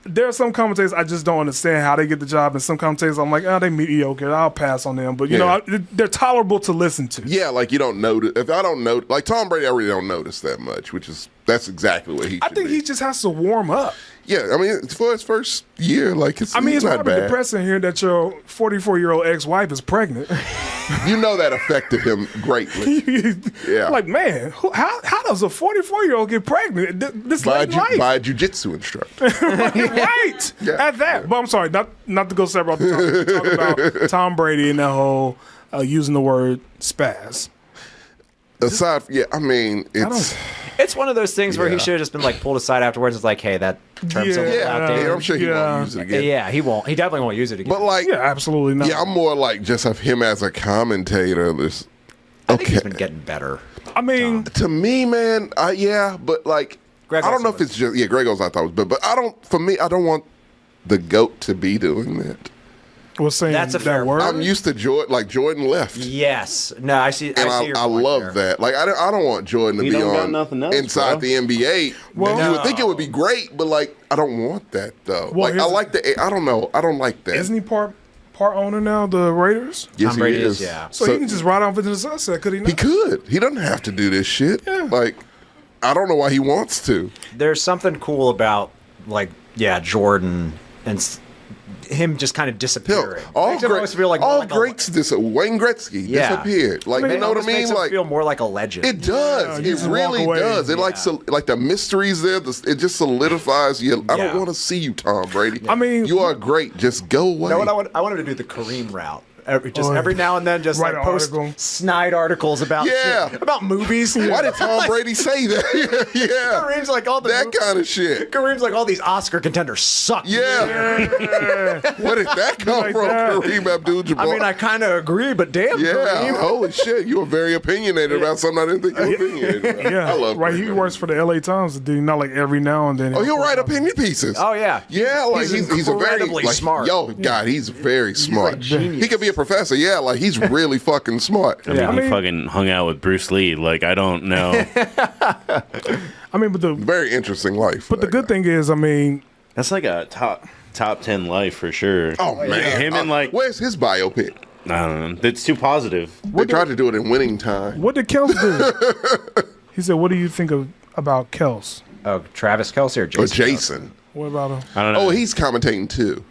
there are some commentators I just don't understand how they get the job, and some commentators I'm like, they mediocre. I'll pass on them. But you know, they're tolerable to listen to. Yeah, like you don't notice. If I don't know, like Tom Brady, I really don't notice that much, which is That's exactly what he should I think be. he just has to warm up. Yeah, I mean, for his first year, like, it's I mean, it's not probably bad. depressing here that your 44-year-old ex-wife is pregnant. You know that affected him greatly. Yeah. Like, man, how does a 44-year-old get pregnant this late in life? By a jiu-jitsu instructor. Right. Yeah. At that. But I'm sorry, not to go separate off the topic, talk about Tom Brady and that whole using the word spaz. Aside, I mean, it's... It's one of those things where he Yeah. should have just been like pulled aside afterwards. It's like, hey, that term's a little Yeah. outdated. I'm sure he won't use it again. Yeah, he won't. He definitely won't use it again. But, like, Yeah, absolutely not. yeah, I'm more like just of him as a commentator. This, I think he's been getting better. I mean, to me, man, but like, Greg I don't know also if it's just Greg Olsen I thought was, but I don't. For me, I don't want the GOAT to be doing that. was saying That's a that fair word. I'm used to Jordan. Like Jordan left, Yes. No, I see. and I see your I point love there. that. Like I don't want Jordan to He be don't got on nothing else, inside bro. the NBA. Well, You would think it would be great, but like I don't want that though. Well, like I here's- like the. I don't know. I don't like that. Isn't he part owner now, the Raiders? Yes, Tom he Brady is. is, yeah. So, he can just ride off into the sunset, could he not? He could. He doesn't have to do this shit. Yeah. Like, I don't know why he wants to. There's something cool about Jordan and him just kind of Hell, disappearing. all Makes him always feel like more all like a- greats Wayne Gretzky Yeah. disappeared. Like, you know what I Almost mean? makes him Like, feel more like a legend. it does. you It just walk really away. does. It like the mysteries there. It just solidifies you. I don't Yeah. want to see you, Tom Brady. I mean- you are great. Just go away. You know what I wanted to do the Kareem route. Every now and then, just Write like an post article. snide articles about Yeah. shit, about movies. Why did Tom Brady say that? Yeah, Kareem's like all the that kind of shit. Kareem's like all these Oscar contenders suck. Yeah. Where did that come Like from, that. Kareem Abdul-Jabbar? I mean, I kind of agree, but damn, Yeah, Kareem. holy shit! You were very opinionated about something I didn't think you were opinionated about. Yeah, I love right. Kareem. He works for the LA Times, dude. Not like every now and then. Oh, he'll write opinion pieces. Oh yeah, Yeah, like he's a very incredibly like, smart. Yo, God, he's very smart. genius. He could be a professor. Yeah, like he's really fucking smart. I mean, I he mean- fucking hung out with Bruce Lee. Like, I don't know. I mean, but the Very interesting life. but the good thing is, I mean, That's like a top 10 life for sure. Oh man, Him and like, where's his biopic? I don't know. It's too positive. They tried to do it in Winning Time. what did Kels do? He said, "What do you think about Kels? Oh, Travis Kelce or Jason? Or Jason. What about him? I don't know. Oh, he's commentating too.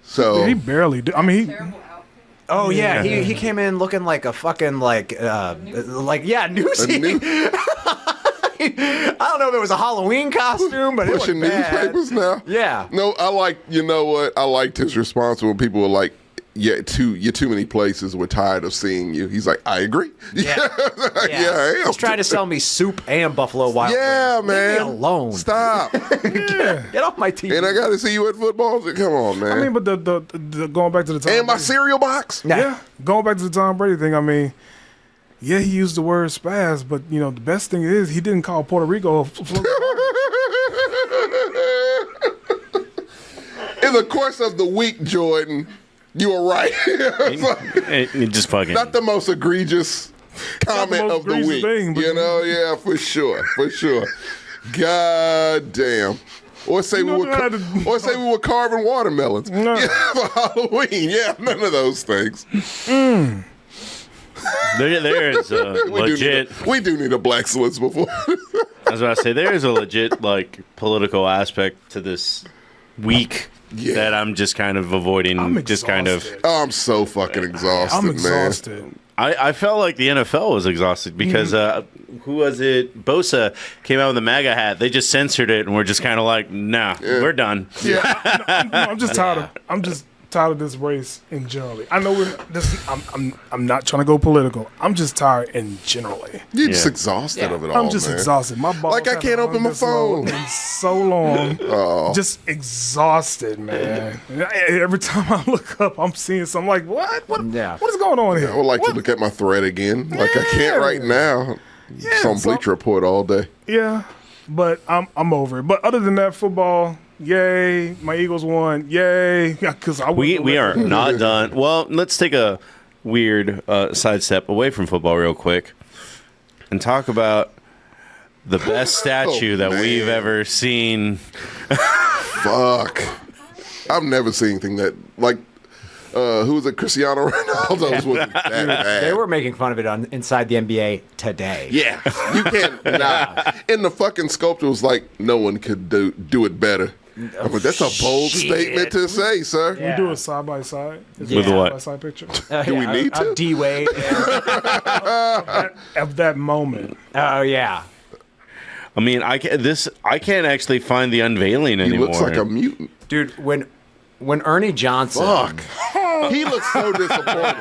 So He barely did. I mean, he, Terrible outfit. Oh yeah, he came in looking like a fucking Newsy. a new, I don't know if it was a Halloween costume, but it was pushing bad. newspapers now. Yeah. No, you know what? I liked his response when people were like, "Yeah, you're too many places. We're tired of seeing you." He's like, "I agree." Yeah. Yeah, I am. He's trying to sell me soup and Buffalo Wild Yeah, Wings. man. Leave me alone. Stop. Get off my TV. And I got to see you at football. Come on, man. I mean, but the going back to the Tom and my Brady- cereal box. yeah, going back to the Tom Brady thing. I mean, yeah, he used the word spaz, but you know, the best thing is he didn't call Puerto Rico. In the course of the week, Jordan, you were right. It just fucking. Not the most egregious comment most of the egregious week. thing, but- you know, yeah, for sure. God damn. Or say know we were carving watermelons. No. Yeah, for Halloween. Yeah, none of those things. There is a legit. We do need a Mexcellence before. I was about to say there is a legit like political aspect to this week Yeah. that I'm just kind of avoiding. I'm Just kind of. exhausted. I'm so fucking exhausted, I'm man. exhausted. I felt like the NFL was exhausted because who was it? Bosa came out with a MAGA hat. They just censored it and we're just kind of like, nah, we're done. I'm just tired of. I'm just tired of this race in generally. I know I'm not trying to go political. I'm just tired in generally. You're just Yeah. exhausted of it all, I'm just man. exhausted. My balls Like I haven't can't open hung my this low phone. in so long. Oh. Just exhausted, man. Every time I look up, I'm seeing something like, what? Yeah. What is going on here? I would like What? to look at my thread again. Like I can't right now. It's on so- Bleacher Report all day. Yeah, but I'm over it. But other than that, football, yay! My Eagles won, yay! Because We are not done. Well, let's take a weird sidestep away from football real quick and talk about the best statue that man. we've ever seen. Fuck. I've never seen anything that like who was it? Cristiano Ronaldo's wasn't that bad. They were making fun of it on Inside the NBA today. Yeah, you can't. Nah. And the fucking sculptor was like, no one could do it better. I mean, that's a bold shit. statement to say, sir. We do a side by side. With what? Side by side picture Do we need to? D Wade. of that moment. Oh yeah. I mean, I can't actually find the unveiling He anymore. looks like a mutant. Dude, when Ernie Johnson. Fuck. He looks so disappointed.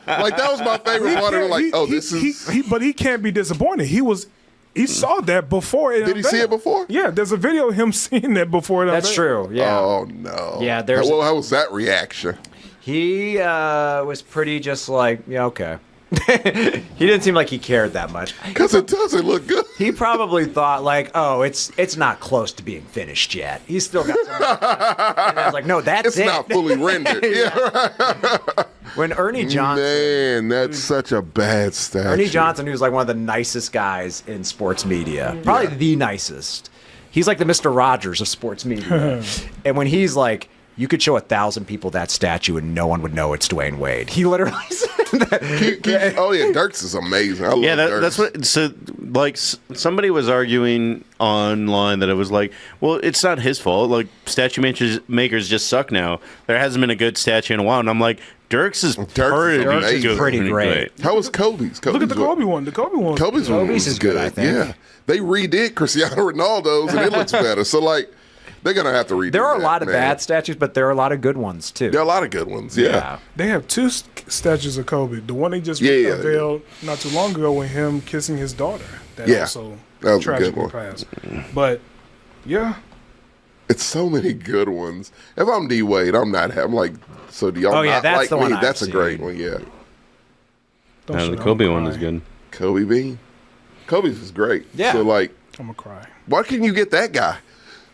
Like, that was my favorite part. Of it. Like, this is. But he can't be disappointed. He saw that before. Did he see it before? Yeah, there's a video of him seeing that before. That's true. Yeah. Oh, no. Yeah, there's- How was that reaction? He was pretty just like, yeah, okay. He didn't seem like he cared that much. Because it doesn't look good. He probably thought like, oh, it's not close to being finished yet. He's still got some. And I was like, no, that's It's it. not fully rendered. Yeah. When Ernie Johnson, Man, that's such a bad statue. Ernie Johnson, who's like one of the nicest guys in sports media, probably the nicest. He's like the Mr. Rodgers of sports media. And when he's like, you could show 1,000 people that statue and no one would know it's Dwayne Wade. He literally said that. Oh, yeah, Dirks is amazing. I love Dirks. That's what. So, like, somebody was arguing online that it was like, well, it's not his fault. Like, statue makers just suck now. There hasn't been a good statue in a while, and I'm like, Dirks is amazing. Pretty great. How was Kobe's? Look at the Kobe one. The Kobe one. Kobe's one was is good, I think. Yeah. They redid Cristiano Ronaldo's, and it looks better. So, like, they're going to have to redo There are a that, lot of man. bad statues, but there are a lot of good ones too. There are a lot of good ones, yeah. They have two statues of Kobe. The one they just Yeah. unveiled not too long ago with him kissing his daughter. That Yeah. also That was a good tragically one. passed. But yeah, It's so many good ones. If I'm D Wade, I'm not. I'm like, so do y'all Oh, yeah, not that's like the me? one I've That's a great seen. one, yeah. don't the shit, Kobe I'ma one cry. is good. Kobe Bean. Kobe's is great. Yeah. So, like, I'm gonna cry. why can't you get that guy?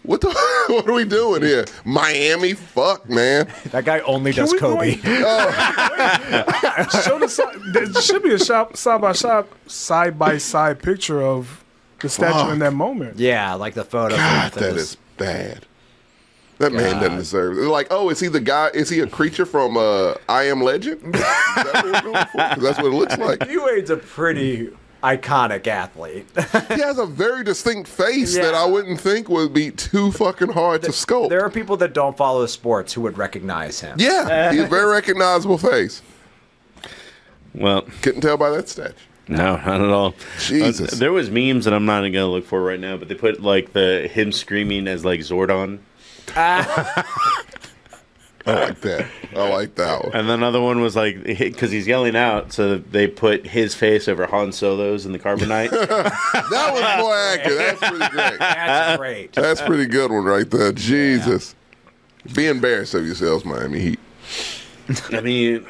What the? What are we doing here? Miami? Fuck, man. That guy only does we Kobe. Show the side. There should be a side by side picture of the statue Fuck. in that moment. Yeah, like the photo. God, that that was- is bad. That man doesn't deserve it. They're like, oh, is he the guy? Is he a creature from I Am Legend? Is that what we're going for? 'Cause that's what it looks like. D Wade's a pretty iconic athlete. He has a very distinct face that Yeah. I wouldn't think would be too fucking hard to sculpt. There are people that don't follow sports who would recognize him. Yeah, he's a very recognizable face. Well, Couldn't tell by that statue. no, not at all. Jesus. There was memes that I'm not gonna look for right now, but they put like him screaming as like Zordon, I like that. I like that one. and then another one was like because he's yelling out, so they put his face over Han Solo's in the Carbonite. That was more accurate. That's pretty great. That's great. That's a pretty good one right there. Jesus. Be embarrassed of yourselves, Miami Heat. I mean,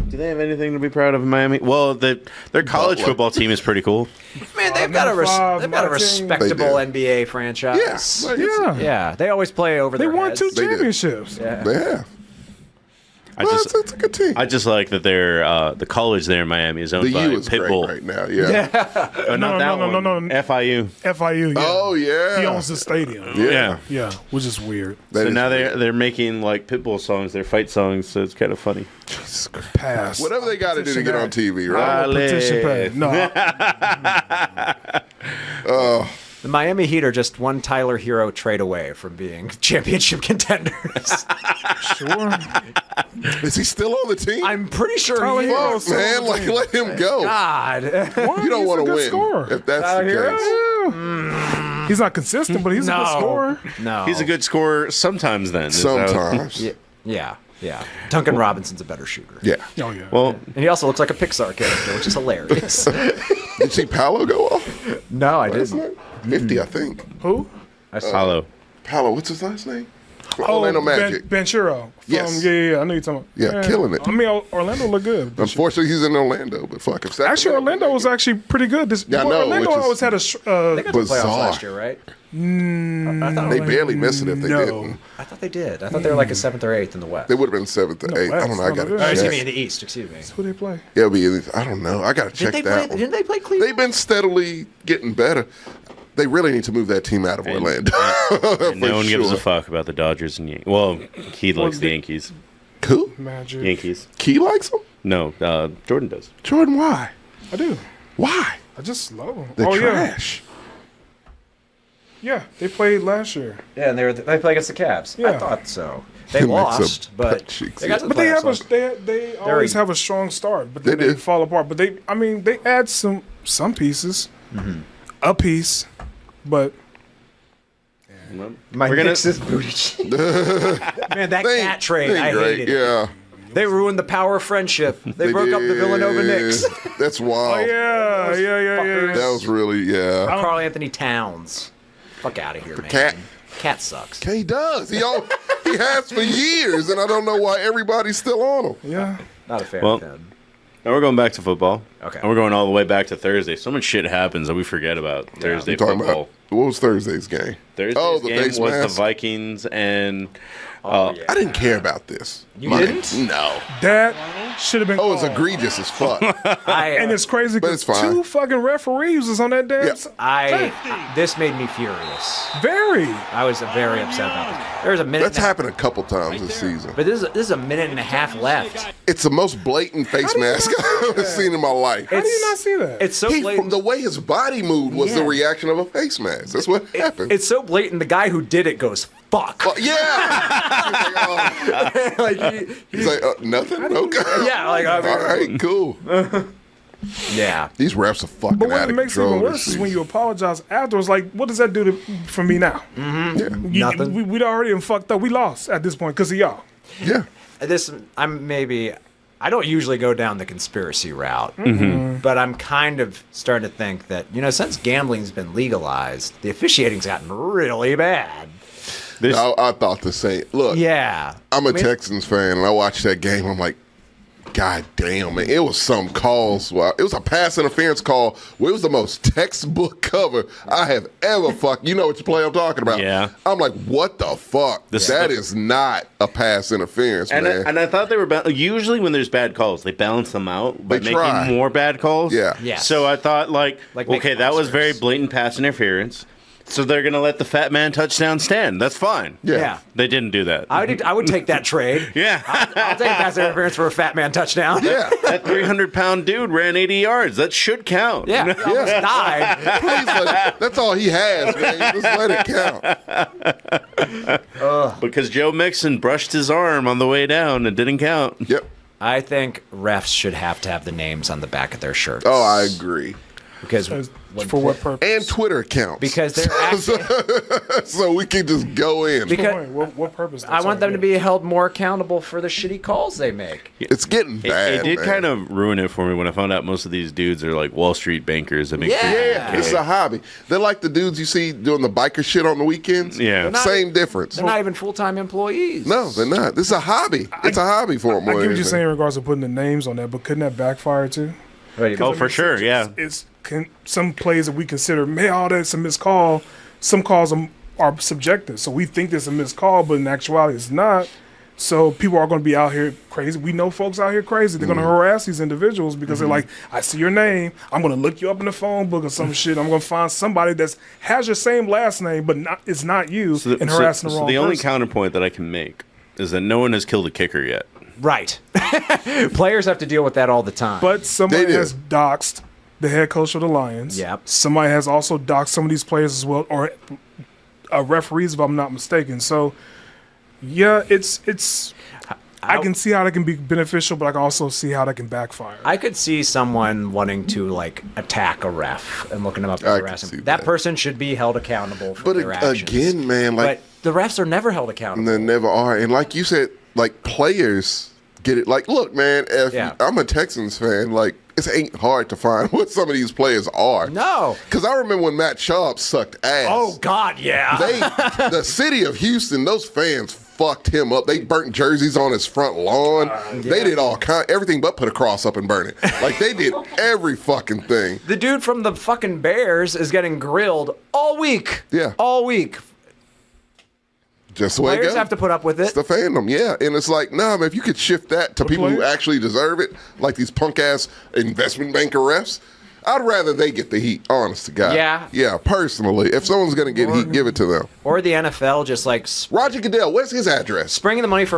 do they have anything to be proud of in Miami? Well, their college Butler. football team is pretty cool. Man, they've got a Five, they've got a my team. respectable They NBA franchise. Yeah. Like, it's- Yeah, Yeah, they always play over they their won heads. 2 They did. championships. Yeah. They have. I Well, just it's a good team. I just like that they're the college there in Miami is owned The by U is great Pitbull. right now. Yeah. Oh, not that one. no. FIU. FIU. Yeah. Oh, yeah. He owns the stadium. Yeah. Yeah, which is weird. That So is now great. they're making like Pitbull songs, they're fight songs, so it's kind of funny. Jesus Christ. Pass. Whatever they got to do to get on TV, I right? will petition pay. No, The Miami Heat are just one Tyler Hero trade away from being championship contenders. sure. Is he still on the team? I'm pretty sure Tyler he Hero is. still Man, like, let him go. God. You don't want to win Scorer. if that's Tyler the Hero? case. He's not consistent, but he's a good scorer. No. He's a good scorer sometimes. Then is how- Sometimes. Yeah. Duncan Robinson's a better shooter. Yeah. Oh yeah. Well, And he also looks like a Pixar character, which is hilarious. Did you see Paolo go off? No, I Last didn't. night? 50, I think. Who? Hollow. Paolo, what's his last name? Orlando Magic. Ben Chiro. Yes. Yeah. I know you're talking about. Yeah, killing it. I mean, Orlando looked good. Unfortunately, he's in Orlando, but fuck. If Actually, Orlando was actually pretty good. Yeah, I know, Orlando which is always had a. They got to the playoffs bizarre. last year, right? They barely missed it if they No. didn't. I thought they did. I thought they were like a 7th or 8th in the West. They would have been 7th or 8th. I don't know. I got No, to no, Excuse me, check. in the East. Excuse me. Who they play? Yeah, it'll be, I don't know. I got to check Didn't they play? that one. Didn't they play Cleveland? They've been steadily getting better. They really need to move that team out of Orlando. And no For one gives a sure. fuck about the Dodgers and Yankees. Well, he likes the Yankees. Who? Magic. Yankees. Key likes them? No, Jordan does. Jordan, why? I do. Why? I just love them. They're oh trash. Yeah, they played last year. Yeah, and they play against the Cavs. I Yeah. thought so. They It makes lost, them but butt cheeks. they got to the But they playoffs have once. they always have a strong start, but then They they do. fall apart. But they add some pieces, a piece, but My We're gonna- Knicks is booty. Man, that They cat trade, they I great. hated it. Yeah. They ruined the power of friendship. They broke up the Villanova did. Knicks. That's wild. oh yeah. That was really, yeah. Carl Anthony Towns. Fuck out of here, man. Cat. Cat sucks. He does. He has for years, and I don't know why everybody's still on him. Yeah. Not a fan Well, of him. Now we're going back to football. Okay. And we're going all the way back to Thursday. So much shit happens that we forget about Thursday I'm talking football. about what was Thursday's game? Thursday's Oh, the game face was mask. the Vikings and Oh, yeah. I didn't care about this. You didn't? No. That should have been. Oh, it's called. egregious as fuck. And it's crazy But because it's fine. 2 fucking referees was on that damn. Yeah. This made me furious. Very. I was very upset about this. There was a minute. That's happened a couple times this season. But this is a minute and a half left. It's the most blatant face mask I've ever seen in my life. How do you not see that? It's so From blatant. the way his body moved was the Yeah. reaction of a face mask. That's what happened. It's so blatant. The guy who did it goes, fuck. Oh, yeah. Like, He's like, nothing? Okay. yeah, like, I mean, All right, cool. yeah. These refs are fucking But out what of makes it control. even this worse is when season. you apologize afterwards. Like, what does that do for me now? Nothing. We'd already fucked up. We lost at this point because of y'all. Yeah. I don't usually go down the conspiracy route, but I'm kind of starting to think that, since gambling's been legalized, the officiating's gotten really bad. I thought the same. Look, Yeah. I'm a Texans fan, and I watched that game. I'm like, God damn, man. It was some calls. Well, it was a pass interference call where it was the most textbook cover I have ever fucked. You know what play I'm talking about. Yeah. I'm like, what the fuck? That is not a pass interference, And man. I thought they were usually when there's bad calls, they balance them out by They try. making more bad calls. Yeah. Yes. So I thought, Like okay, that was monsters. very blatant pass interference. So they're gonna let the fat man touchdown stand. That's fine. Yeah. They didn't do that. I would take that trade. Yeah. I'll take a pass interference for a fat man touchdown. Yeah. That 300-pound dude ran 80 yards. That should count. Yeah. He almost died. Please that's all he has, man. Just let it count. Because Joe Mixon brushed his arm on the way down and didn't count. Yep. I think refs should have to have the names on the back of their shirts. Oh, I agree. Because For what purpose? And Twitter accounts. Because they're actually, so we can just go in. because What purpose? I want them to be held more accountable for the shitty calls they make. It's getting bad. It did man. kind of ruin it for me when I found out most of these dudes are like Wall Street bankers that make Yeah. Yeah, it's a hobby. They're like the dudes you see doing the biker shit on the weekends. Yeah. They're not- Same difference. They're not even full-time employees. No, they're not. This is a hobby. It's a hobby for them. I more get what than you're anything. saying in regards to putting the names on that, but couldn't that backfire too? Oh, for sure, yeah. Some plays that we consider, man, that's a missed call. Some calls are subjective, so we think there's a missed call, but in actuality, it's not. So people are going to be out here crazy. We know folks out here crazy. They're going to harass these individuals because they're like, I see your name. I'm going to look you up in the phone book or some shit. I'm going to find somebody that has your same last name, but it's not you, and harassing the wrong the only person. counterpoint that I can make is that no one has killed a kicker yet. Right. Players have to deal with that all the time. But somebody They do. has doxed the head coach of the Lions. Yep. Somebody has also doxed some of these players as well, or referees, if I'm not mistaken. So, yeah, it's. I can see how that can be beneficial, but I can also see how that can backfire. I could see someone wanting to like attack a ref and looking him up and I could harass see him. That that. person should be held accountable for But their actions. again, man, like but the refs are never held accountable. they never are. And like you said, like players get it. Like, look, man, if Yeah. I'm a Texans fan, like it ain't hard to find what some of these players are. No. Because I remember when Matt Schaub sucked ass. Oh God, yeah. The city of Houston, those fans fucked him up. They burnt jerseys on his front lawn. They did everything but put a cross up and burn it. Like they did every fucking thing. The dude from the fucking Bears is getting grilled all week. Yeah. All week. Just the way it Players goes. have to put up with it. It's the fandom, yeah. And it's like, nah, man, if you could shift that to people who players? actually deserve it, like these punk ass investment banker refs, I'd rather they get the heat, honest to God. Yeah. Yeah, personally. If someone's going to get heat, give it to them. Or the NFL just like Roger Goodell, where's his address? springing the money for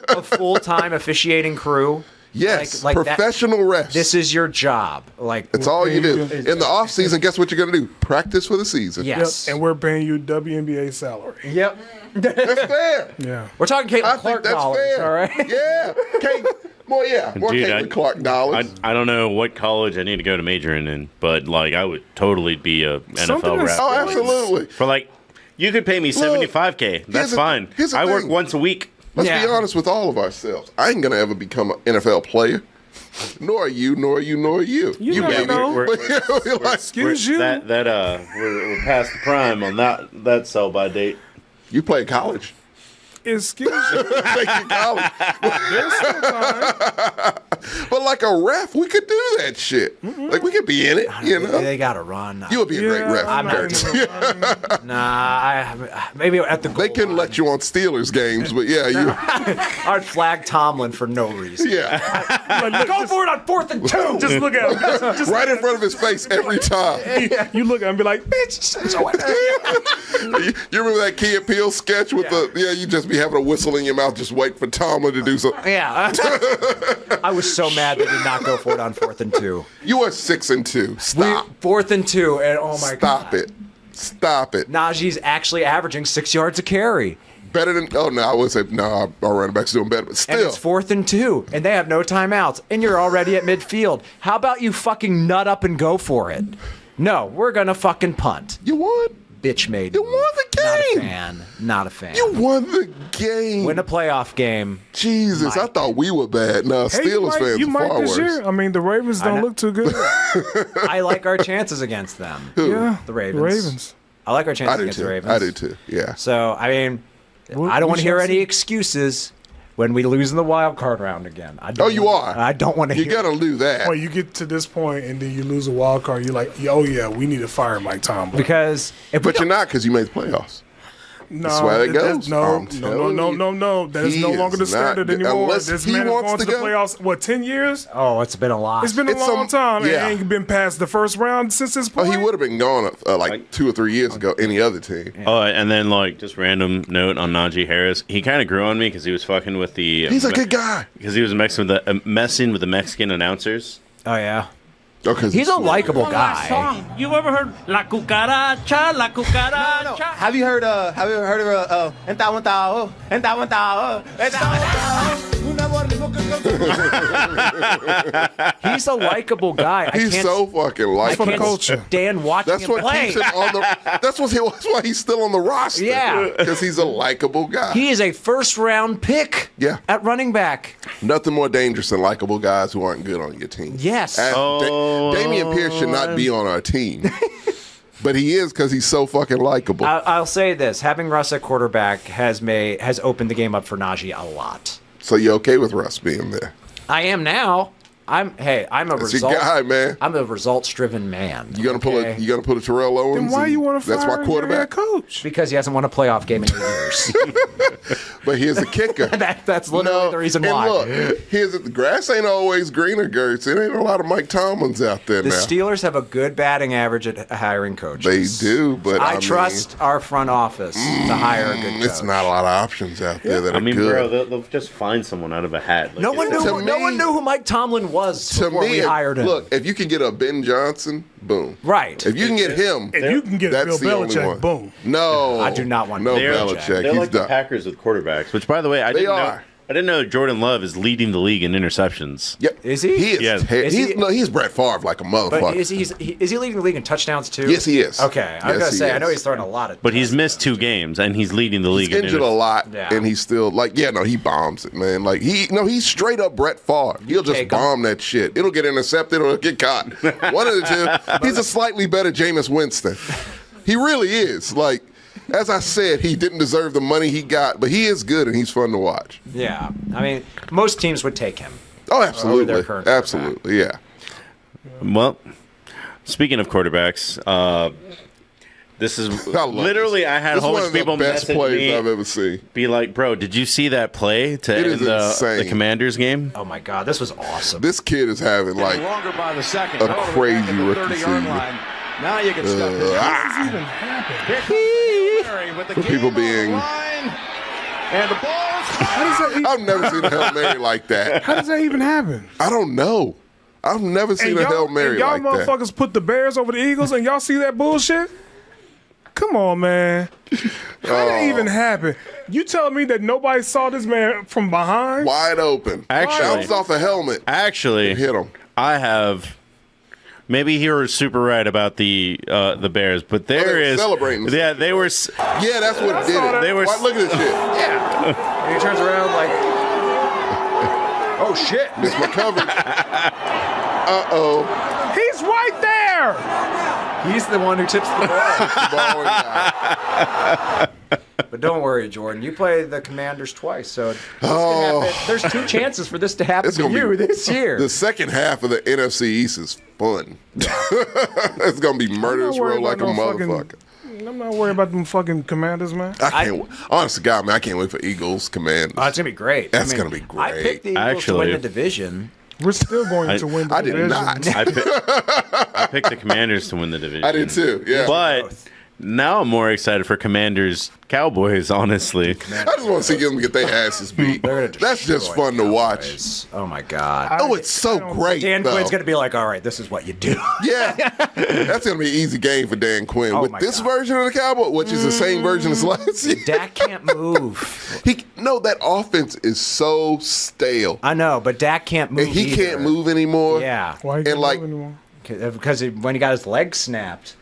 a full-time officiating crew. Yes, Like that- professional refs. This is your job. Like That's all you do. It's- In the off season, guess what you're going to do? Practice for the season. yes. Yep, and we're paying you WNBA salary. Yep. That's fair. Yeah. We're talking Caitlin I Clark think that's dollars, fair. all right? Yeah. More Dude, Caitlin Clark dollars. I don't know what college I need to go to majoring in, but like I would totally be a Something NFL is- rep. Oh, absolutely. For like, you could pay me $75K. That's fine. here's the I work thing. once a week. Let's Yeah. be honest with all of ourselves. I ain't gonna ever become an NFL player. Nor are you, nor are you, nor are you. You never maybe. know. But, you're like, Excuse you. We're past the prime on that sell by date. you play college. Excuse you. Take you college. There's some time. But like a ref, we could do that shit. Like we could be in it, you know. They got to run. You would be a great ref. I'm not Kurt. even running. Maybe at the goal They couldn't let you on Steelers games, but yeah, you. I'd flag Tomlin for no reason. Yeah, Go for it on 4th and 2. Just look at him. Just right in front of his face every time. you look at him and be like, bitch. You remember that Key and Peele sketch with you just be having a whistle in your mouth, just wait for Tomlin to do something. Yeah. I was so mad they did not go for it on 4th and 2. You are 6-2. Stop. 4th and 2, and oh my god. Stop it. Najee's actually averaging 6 yards a carry. Better than I would say our running back's doing better, but And still. it's 4th and 2, and they have no timeouts, and you're already at midfield. How about you fucking nut up and go for it? No, we're gonna fucking punt. You won. Bitch made. You won the game. Not a fan. You won the game. Win a playoff game. Jesus, I thought we were bad. No, Hey, Steelers fans you are might far this worse. year. I mean, the Ravens don't look too good. I like our chances against them. Yeah, The Ravens. The Ravens. I like our I chances do against too. the Ravens. I do too. Yeah. So, I mean, Well, I don't we want to hear shall any see. excuses when we lose in the wild card round again. I don't Oh, you are. I don't want to You hear gotta do that. When you get to this point and then you lose a wild card, you're like, oh yeah, we need to fire Mike Tomlin. because if we But you're don't, not because you made the playoffs. No, That's why it that's- goes. No, I'm no, telling you. no. That is He no is longer the not standard good. anymore. Unless This he man has wants gone to to the go. playoffs, what, 10 years? oh, it's been a lot. It's been a It's long time. yeah. It ain't been past the first round since this Oh, point. he would have been gone like 2 or 3 years ago. Any other team? Oh, and then like just random note on Najee Harris. He kind of grew on me because he was fucking with the. He's a good guy. Because he was messing with the Mexican announcers. Oh yeah, Oh, 'cause he's a likable guy. You ever heard La Cucaracha, La Cucaracha? Have you heard of Entawantao? He's a likable guy. I He's can't, so fucking for likable. the can't culture. stand watching That's him what play. keeps him on the. That's why he's still on the roster. Yeah. because he's a likable guy. He is a first-round pick. Yeah. At running back. Nothing more dangerous than likable guys who aren't good on your team. Yes. Damian Pierce should not be on our team, but he is because he's so fucking likable. I'll say this: having Russ at quarterback has opened the game up for Najee a lot. So you okay with Russ being there? I am now. I'm a That's result. your guy, man. I'm a results-driven man. You gonna pull a Terrell Owens? Then why and you want to fire That's my your quarterback. head coach? Because he hasn't won a playoff game in 8 years. But here's the kicker. That's literally the reason why. And look, the grass ain't always greener, Gertz. It ain't a lot of Mike Tomlins out there The now. Steelers have a good batting average at hiring coaches. They do, but I mean, trust our front office to hire a good coach. it's not a lot of options out there that are I mean, good. bro, they'll just find someone out of a hat. Like, No one To knew who Mike Tomlin was to before me, we hired him. look, if you can get a Ben Johnson, boom. Right. If you can get him, If you can get that's Bill the only one. Belichick, boom. No, I do not want no Bill Belichick. They're He's like the done. Packers with quarterbacks, which, by the way, I didn't know Jordan Love is leading the league in interceptions. Yep. Is he? He is. Yeah. Is he? He's Brett Favre like a motherfucker. But is he leading the league in touchdowns too? Yes, he is. Okay, I was Yes, gonna he say I is. know he's throwing a lot of. But he's missed 2 games, and he's leading the league He's injured a lot, Yeah. and he's still he bombs it, man. Like he's straight up Brett Favre. He'll just take him. bomb that shit. It'll get intercepted or it'll get caught. One of the two. He's a slightly better Jameis Winston. He really is. Like, as I said, he didn't deserve the money he got, but he is good and he's fun to watch. Yeah, I mean, most teams would take him. Oh, Over absolutely, their current absolutely, yeah. Well, speaking of quarterbacks, This is I love literally. this. I had This a whole is bunch one of people of the best message plays me, I've ever seen. be like, "Bro, did you see that play to It end is the insane. Commanders game?" Oh my God, this was awesome. This kid is having like Longer by the second. a All the way crazy back at the rookie 30-yard season. line. Now you can stop this. even happen? Here comes the Hail Mary with the For game people on the being- line. And the ball is How does that? I've never seen a Hail Mary like that. How does that even happen? I don't know. I've never seen a Hail Mary y'all like that. motherfuckers put the Bears over the Eagles, and y'all see that bullshit? Come on, man. How did that even happen? You telling me that nobody saw this man from behind? Wide open. Actually- Bounced off a helmet. Actually, Hit him. I have. Maybe he was super right about the Bears, but they there were is. celebrating. Yeah, they were. Yeah, that's what did it. They were- Why, look at this shit. And he turns around like, oh shit. Missed my coverage. Uh-oh. He's right there. He's the one who tips the ball. Ball and out. But don't worry, Jordan. You play the Commanders twice, so this Oh. can happen. There's 2 chances for this to happen It's to gonna you be- this year. The second half of the NFC East is fun. It's going to be murderous row like a motherfucker. I'm not worried about them fucking Commanders, man. I can't. Honest to God, man, I can't wait for Eagles Commanders. Oh, it's gonna be great. That's gonna be great. I picked the Eagles to Actually- win the division. We're still going to win the I did division. not. I picked the Commanders to win the division. I did too. Yeah. But now I'm more excited for Commanders Cowboys. Honestly, I just want to see them get their asses beat. They're gonna That's just destroy fun the to watch. Cowboys. Oh my God. Oh, it's so great. Dan though. Quinn's gonna be like, all right, this is what you do. Yeah, that's gonna be an easy game for Dan Quinn Oh with my this God. version of the Cowboy, which is the same version as last year. Dak can't move. That offense is so stale. I know, but Dak can't move. And he either. can't move anymore. Yeah, Why And like, anymore? because when he got his leg snapped,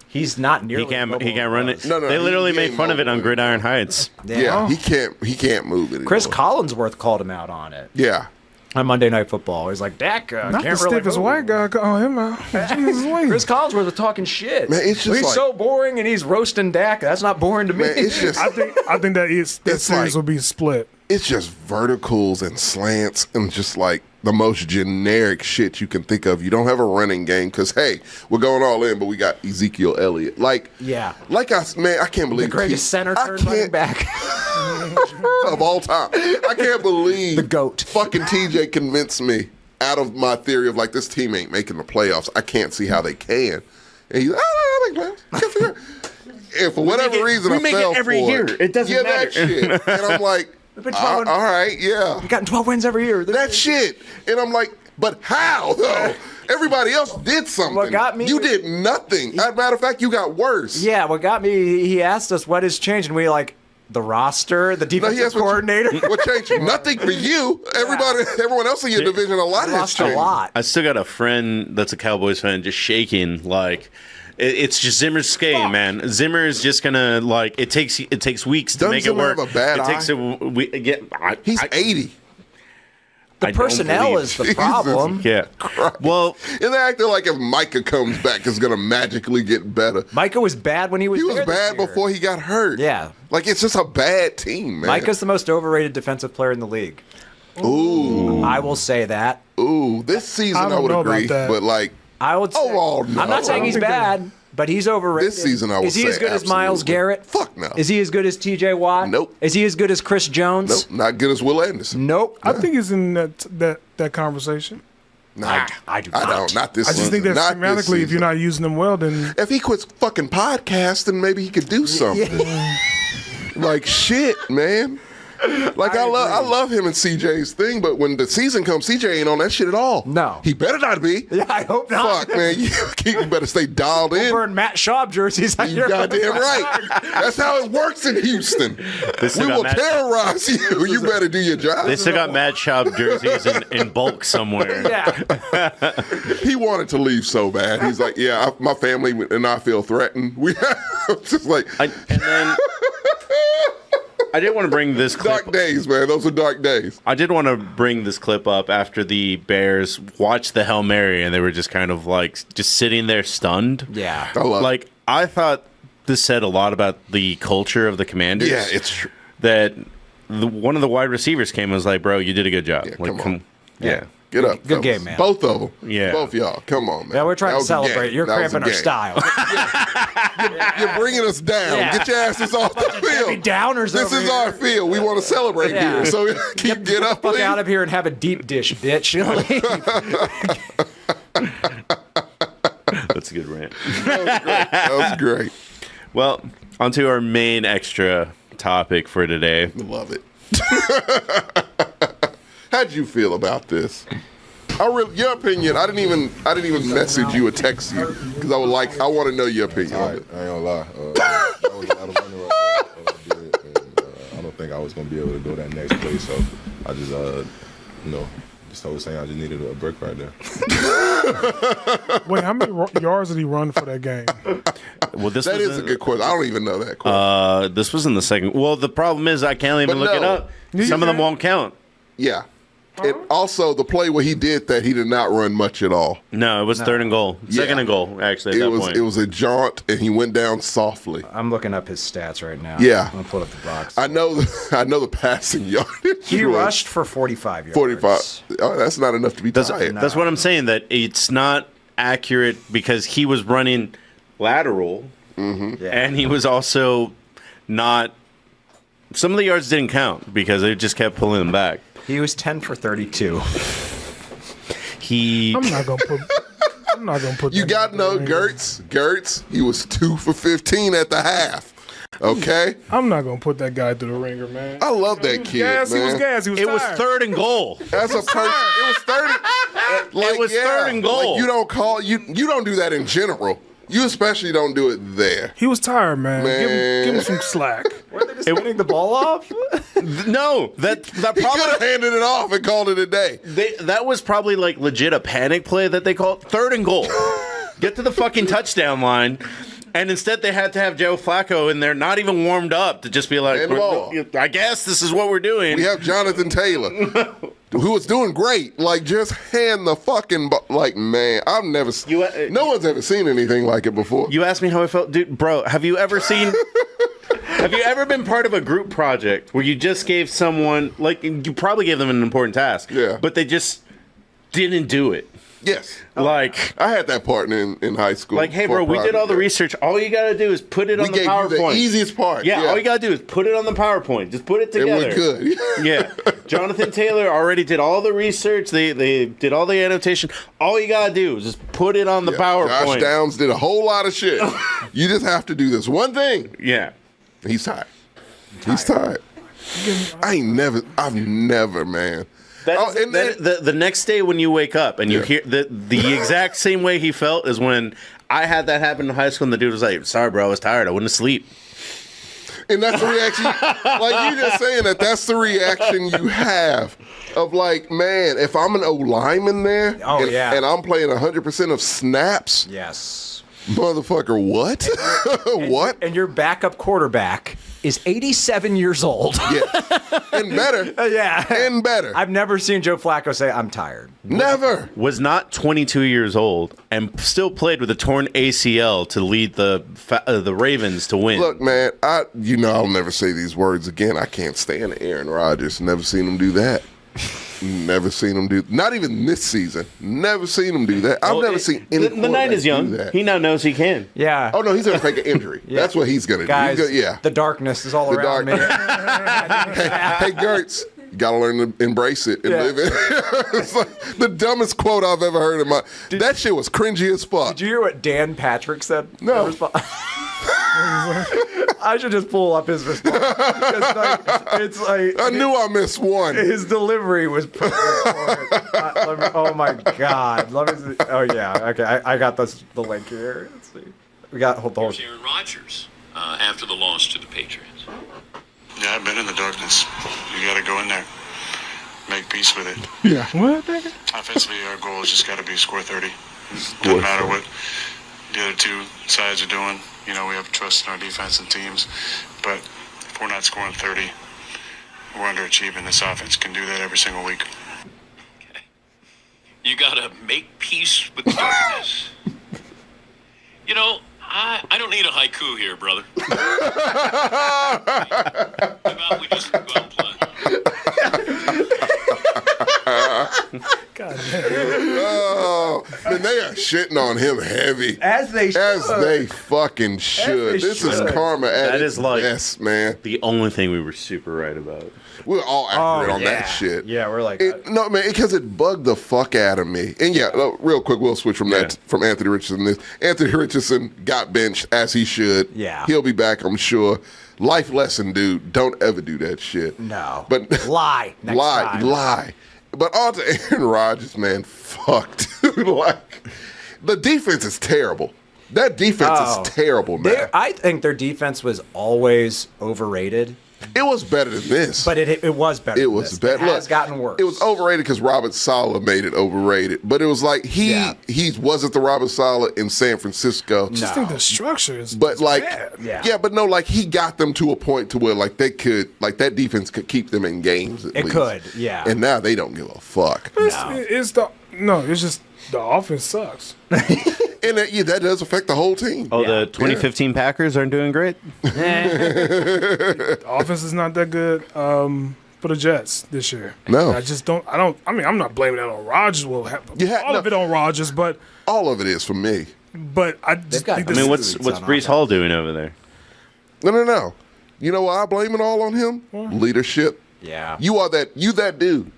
he's not nearly. he can't mobile run as it. was. No, They literally he make ain't fun of it on mobile. Gridiron Heights. yeah, he can't move anymore. Chris Collinsworth called him out on it Yeah, on Monday Night Football. He's like, Dak Not can't the really stiffest move. white guy. Oh, him out. Jesus, wait. Chris Collinsworth was talking shit. Man, it's just he's like- so boring and he's roasting Dak. That's not boring to me. man, it's just I think that It's series like- will be split. it's just verticals and slants and just like the most generic shit you can think of. You don't have a running game because hey, we're going all in, but we got Ezekiel Elliott. Like Yeah. I can't believe the greatest center turned running back. of all time. I can't believe The GOAT. Fucking TJ convinced me out of my theory of like this team ain't making the playoffs. I can't see how they can. And he's like, I make playoffs. I can't figure it. And for whatever reason, we I make it fell every for year. It doesn't yeah, matter. that shit. And I'm like, been all 12 right, yeah. We've gotten 12 wins every year. That shit. And I'm like, but how though? Everybody else did something. What got me You was- did nothing. As a matter of fact, you got worse. Yeah, what got me, he asked us what has changed, and we like, the roster, the No, defensive he asked coordinator. What changed? Nothing for you. Everyone else in your division, a lot has lost a changed. lot. I still got a friend that's a Cowboys fan just shaking like it's just Zimmer's game, man. Zimmer is just gonna like it takes weeks to Doesn't make Zimmer it work. have a bad it takes He's 80. The personnel is the Jesus. problem. Yeah. Well, And they acting like if Micah comes back, it's going to magically get better. Micah was bad when he was He was there this bad year. before he got hurt. Yeah. Like, it's just a bad team, man. Micah's the most overrated defensive player in the league. Ooh. I will say that. Ooh. This season, I I don't would know about agree. that. But, like, I would say, Overall, no. I'm not saying I he's don't think bad, but he's overrated. this season, I would Is he say as good as Miles absolutely. Garrett? Fuck no. Is he as good as TJ Watt? Nope. Is he as good as Chris Jones? Nope. Not good as Will Anderson. Nope. I think he's in that conversation. Nah. I do I not. don't. Not this I just season. think that Not this schematically, if season. you're not using them well, then If he quits fucking podcasting, maybe he could do something. Like shit, man. Like I love him and CJ's thing, but when the season comes, CJ ain't on that shit at all. No. He better not be. Yeah, I hope not. Fuck, man. You better stay dialed in. Burn Matt Schaub jerseys. on You your- goddamn right. That's how it works in Houston. We still got will Matt- terrorize you. You better do your job. they still got Mad Schaub jerseys in bulk somewhere. Yeah. He wanted to leave so bad. He's like, yeah, my family and I feel threatened. We just like And then I did want to bring this clip. dark days, man. Those are dark days. I did want to bring this clip up after the Bears watched the Hail Mary and they were just kind of like just sitting there stunned. Yeah. I love it. Like I thought this said a lot about the culture of the Commanders. Yeah, it's true. That one of the wide receivers came and was like, "Bro, you did a good job." Yeah, like, come on. Yeah. Get up. Good fellas. game, man. Both of them. Yeah. Both y'all. Come on, man. Yeah, we're trying That to was a game. celebrate. You're That was a cramping our game. style. You're bringing us down. Yeah. Get your asses off the Heavy field. downers This over is here. our field. We want to celebrate Yeah. here. So get up, Fuck please. out of here and have a deep dish, bitch. That's a good rant. That was great. Well, on to our main extra topic for today. Love it. How'd you feel about this? Your opinion. I didn't even message you or text you because I want to know your opinion. I ain't gonna lie. That was a lot of running right there. I don't think I was gonna be able to go that next play, so I just just told Sam I just needed a break right there. Wait, how many yards did he run for that game? Well, this That was is a good question. I don't even know that question. This was in the second. Well, the problem is I can't even But look it no. up. Some of them won't count. Yeah. And also, the play where he did that, he did not run much at all. No, it was third and goal. Second Yeah. and goal, actually, at that point. It was a jaunt, and he went down softly. I'm looking up his stats right now. Yeah. I'm gonna pull up the box. I know the passing yardage. He was rushed for 45 yards. 45. Oh, that's not enough to be tired. That's what I'm saying, that it's not accurate because he was running lateral, and he was also not... Some of the yards didn't count because they just kept pulling them back. He was 10 for 32. He... I'm not gonna put. You that got in no the ring. Gertz. He was 2 for 15 at the half. Okay, I'm not gonna put that guy through the ringer, man. I love that kid. Gas, man. he was gas. He was It was tired. third and goal. As a person, it was 30. It was third and goal. Like, you don't call you don't do that in general. You especially don't do it there. He was tired, man. Man. Give him some slack. Were they just winning the ball off? No, that He could have probably... handed it off and called it a day. That was probably like legit a panic play that they called. Third and goal. Get to the fucking touchdown line. And instead they had to have Joe Flacco in there, not even warmed up, to just be like, And ball. I guess this is what we're doing. We have Jonathan Taylor, who was doing great. Like, just hand the fucking man. I've never. No one's ever seen anything like it before. You asked me how I felt, dude, bro. Have you ever seen? Have you ever been part of a group project where you just gave someone, like, you probably gave them an important task, Yeah. but they just didn't do it? Yes, Like, I had that partner in high school. like, hey, for bro, a we did all the project. research. All you gotta do is put it We on the gave you PowerPoint. the easiest part. Yeah, all you gotta do is put it on the PowerPoint. Just put it And together. we're good. Yeah, Jonathan Taylor already did all the research. They did all the annotation. All you gotta do is just put it on the PowerPoint. Josh Downs did a whole lot of shit. You just have to do this one thing. Yeah, He's tired. He's tired. I've never, man. The next day when you wake up and you Yeah. hear the exact same way he felt is when I had that happen in high school and the dude was like, "Sorry, bro, I was tired. I wouldn't sleep." And that's the reaction. Like, you just saying that's the reaction you have of like, man, if I'm an O lineman there, and I'm playing 100% of snaps, Yes. motherfucker, what? What? And your backup quarterback is 87 years old. Yeah, and better. Yeah. And better. I've never seen Joe Flacco say, I'm tired. Never. Was not 22 years old and still played with a torn ACL to lead the Ravens to win. Look, man, I'll never say these words again. I can't stand Aaron Rodgers. Never seen him do that. Never seen him do. Not even this season. Never seen him do that. I've never seen any. The night is young. Do that. He now knows he can. Yeah. Oh no, he's gonna fake an injury. Yeah. That's what he's gonna Guys, do. Yeah. the darkness is all around me. Hey, Gertz, you gotta learn to embrace it and live it. It's like the dumbest quote I've ever heard in my. That shit was cringy as fuck. Did you hear what Dan Patrick said? No. I should just pull up his response. It's like I knew I missed one. His delivery was perfect for it. Oh my god! Let me see. Oh yeah. Okay, I got the link here. Let's see. We got hold on. Aaron Rodgers after the loss to the Patriots. Yeah, I've been in the darkness. You got to go in there, make peace with it. Yeah. What? Nigga? Offensively, our goal has just got to be score 30. Doesn't matter what the other two sides are doing. You know, we have trust in our defense and teams, but if we're not scoring 30, we're underachieving. This offense can do that every single week. Okay. You got to make peace with the darkness. You know, I don't need a haiku here, brother. How about we just go out and play? God damn. Oh, man, they are shitting on him heavy. As they fucking should. they This should. is karma at That its is like best, man. the only thing we were super right about. We're all accurate on yeah. that shit. Yeah, we're like, No, man, because it bugged the fuck out of me. And yeah, real quick, we'll switch from that from Anthony Richardson. Anthony Richardson got benched as he should. Yeah. He'll be back, I'm sure. Life lesson, dude. Don't ever do that shit. no. But lie. Next time. lie. But on to Aaron Rodgers, man. Fuck, dude. Like, the defense is terrible. That defense is terrible, man. I think their defense was always overrated. It was better than this. But it was better. It was better. It has gotten worse. It was overrated because Robert Saleh made it overrated. But it was like he wasn't the Robert Saleh in San Francisco. I just think the structure is But like, bad. but no, like he got them to a point to where like they could, like that defense could keep them in games. At least. could, yeah. And now they don't give a fuck. It's just the offense sucks. And that does affect the whole team. Oh, the 2015 Packers aren't doing great? The offense is not that good for the Jets this year. No. I'm not blaming that on Rodgers. Well, all of it on Rodgers, but all of it is for me. But I just think what's Brees Hall doing over there? No. You know why I blame it all on him? Leadership. Yeah. You that dude.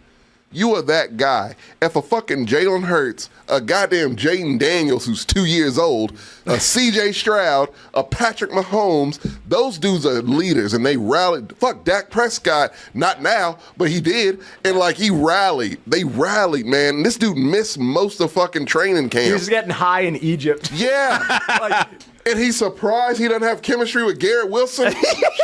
You are that guy. If a fucking Jalen Hurts, a goddamn Jaden Daniels who's 2 years old, a CJ Stroud, a Patrick Mahomes, those dudes are leaders and they rallied. Fuck Dak Prescott, not now, but he did. And like he rallied. They rallied, man. This dude missed most of fucking training camp. He was getting high in Egypt. Yeah. And he's surprised he doesn't have chemistry with Garrett Wilson?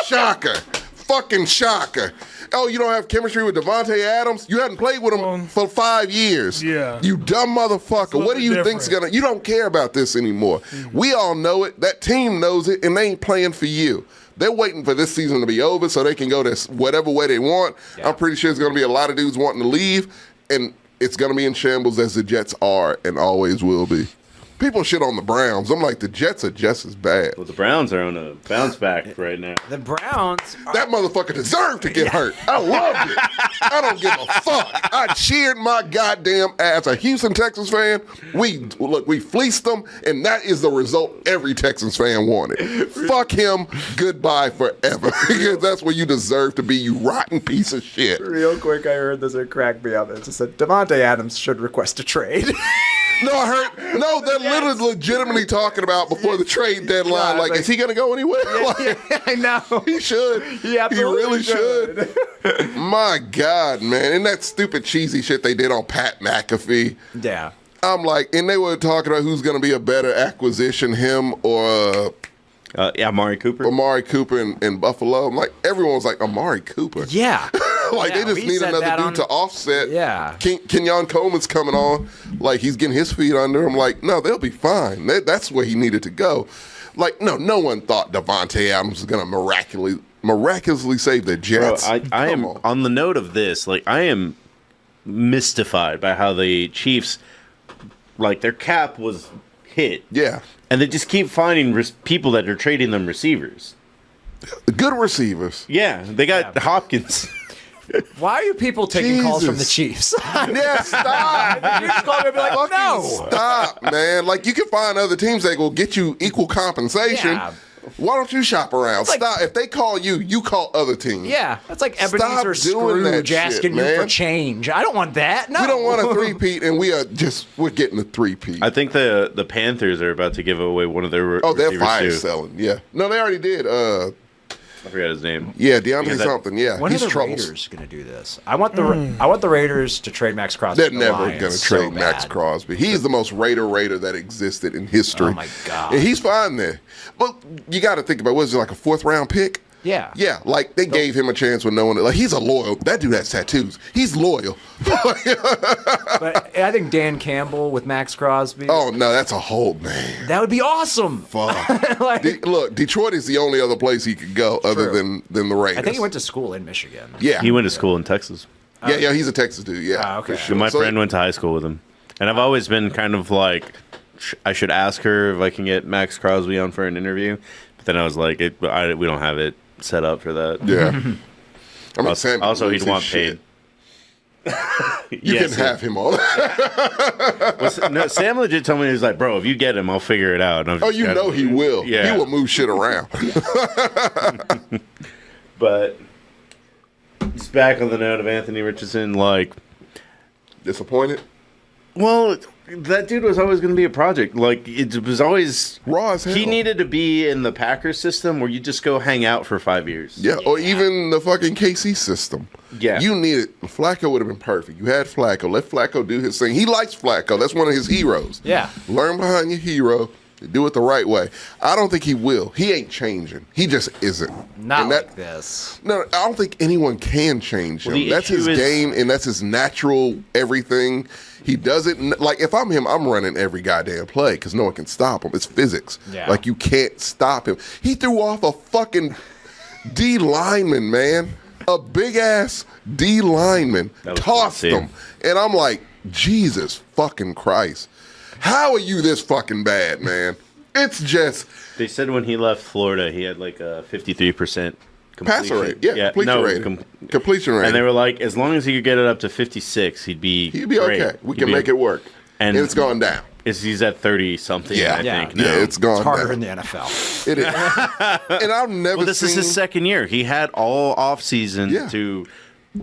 Shocker. Fucking shocker. Oh, you don't have chemistry with Devontae Adams? You hadn't played with him for 5 years. Yeah. You dumb motherfucker. What do you think's gonna... You don't care about this anymore. We all know it. That team knows it, and they ain't playing for you. They're waiting for this season to be over so they can go to whatever way they want. Yeah. I'm pretty sure there's going to be a lot of dudes wanting to leave, and it's going to be in shambles as the Jets are and always will be. People shit on the Browns. I'm like, the Jets are just as bad. Well, the Browns are on a bounce back right now. The Browns... That motherfucker deserved to get hurt. I loved it. I don't give a fuck. I cheered my goddamn ass. A Houston Texans fan, we fleeced them, and that is the result every Texans fan wanted. Fuck him. Goodbye forever. Because that's where you deserve to be, you rotten piece of shit. Real quick, I heard this. It cracked me up. It just said, Devontae Adams should request a trade. No, I heard. No, they're literally legitimately talking about before the trade deadline. Like, is he going to go anywhere? I know. He should. He really should. My God, man. And that stupid cheesy shit they did on Pat McAfee. Yeah. I'm like, and they were talking about who's going to be a better acquisition, him or... Amari Cooper. Amari Cooper in Buffalo. I'm like, everyone's like, Amari Cooper. Yeah. Like, they just need another dude to offset. Yeah. Kenyon Coleman's coming on. Like, he's getting his feet under him. Like, no, they'll be fine. That's where he needed to go. Like, no one thought Devontae Adams was going to miraculously save the Jets. Bro, I am, on the note of this, like, I am mystified by how the Chiefs, like, their cap was hit. Yeah. And they just keep finding people that are trading them receivers. Good receivers. Yeah, they got Hopkins. Why are you people taking calls from the Chiefs? Yeah, stop. You just call me and be like, no. Stop, man. Like, you can find other teams that will get you equal compensation. Yeah. Why don't you shop around? Stop. If they call you, you call other teams. Yeah, that's like Ebenezer Scrooge asking you for change. I don't want that. No. We don't want a three-peat, and we're getting a three-peat. I think the Panthers are about to give away one of their receivers they're fire too. selling. Yeah. No, they already did. I forgot his name. Yeah, DeAndre something. Yeah, when he's are the troubles. Raiders going to do this? I want the Raiders to trade Max Crosby. They're never going to trade Max Crosby. He's the most Raider that existed in history. Oh my God! And he's fine there. But you got to think about, what is it, like a 4th round pick? Yeah. Yeah, like they gave him a chance with no one. Like, he's a loyal. That dude has tattoos. He's loyal. But I think Dan Campbell with Max Crosby. Oh no, that's a whole man. That would be awesome. Fuck. Look, Detroit is the only other place he could go other than the Raiders. I think he went to school in Michigan. Yeah, he went to school in Texas. Yeah, he's a Texas dude. Yeah, okay. Sure. My friend went to high school with him, and I've always been kind of like, I should ask her if I can get Max Crosby on for an interview. But then I was like, we don't have it set up for that. Yeah. I mean, also he'd want paid. You can have him all. No, Sam legit told me, he was like, bro, if you get him, I'll figure it out. And You know he will. Yeah. He will move shit around. But it's back on the note of Anthony Richardson, like... Disappointed? Well, that dude was always going to be a project. Like, it was always... Raw as hell. He needed to be in the Packers system where you just go hang out for 5 years. Yeah, or even the fucking KC system. Yeah. You needed... Flacco would have been perfect. You had Flacco. Let Flacco do his thing. He likes Flacco. That's one of his heroes. Yeah. Learn behind your hero. Do it the right way. I don't think he will. He ain't changing. He just isn't. Not like this. No, I don't think anyone can change him. Well, That's his game, and that's his natural everything. He doesn't... Like, if I'm him, I'm running every goddamn play because no one can stop him. It's physics. Yeah. Like, you can't stop him. He threw off a fucking D lineman, man. A big-ass D lineman. Tossed him. And I'm like, Jesus fucking Christ. How are you this fucking bad, man? It's just... They said when he left Florida, he had like a 53% passer rate. Yeah, completion rate. Completion rate. And they were like, as long as he could get it up to 56, he'd be great. Okay. We can make it work. And it's gone down. He's at 30-something, I think. Yeah, it's gone It's harder down. in the NFL. It is. And I've never Well, this is his second year. He had all offseason to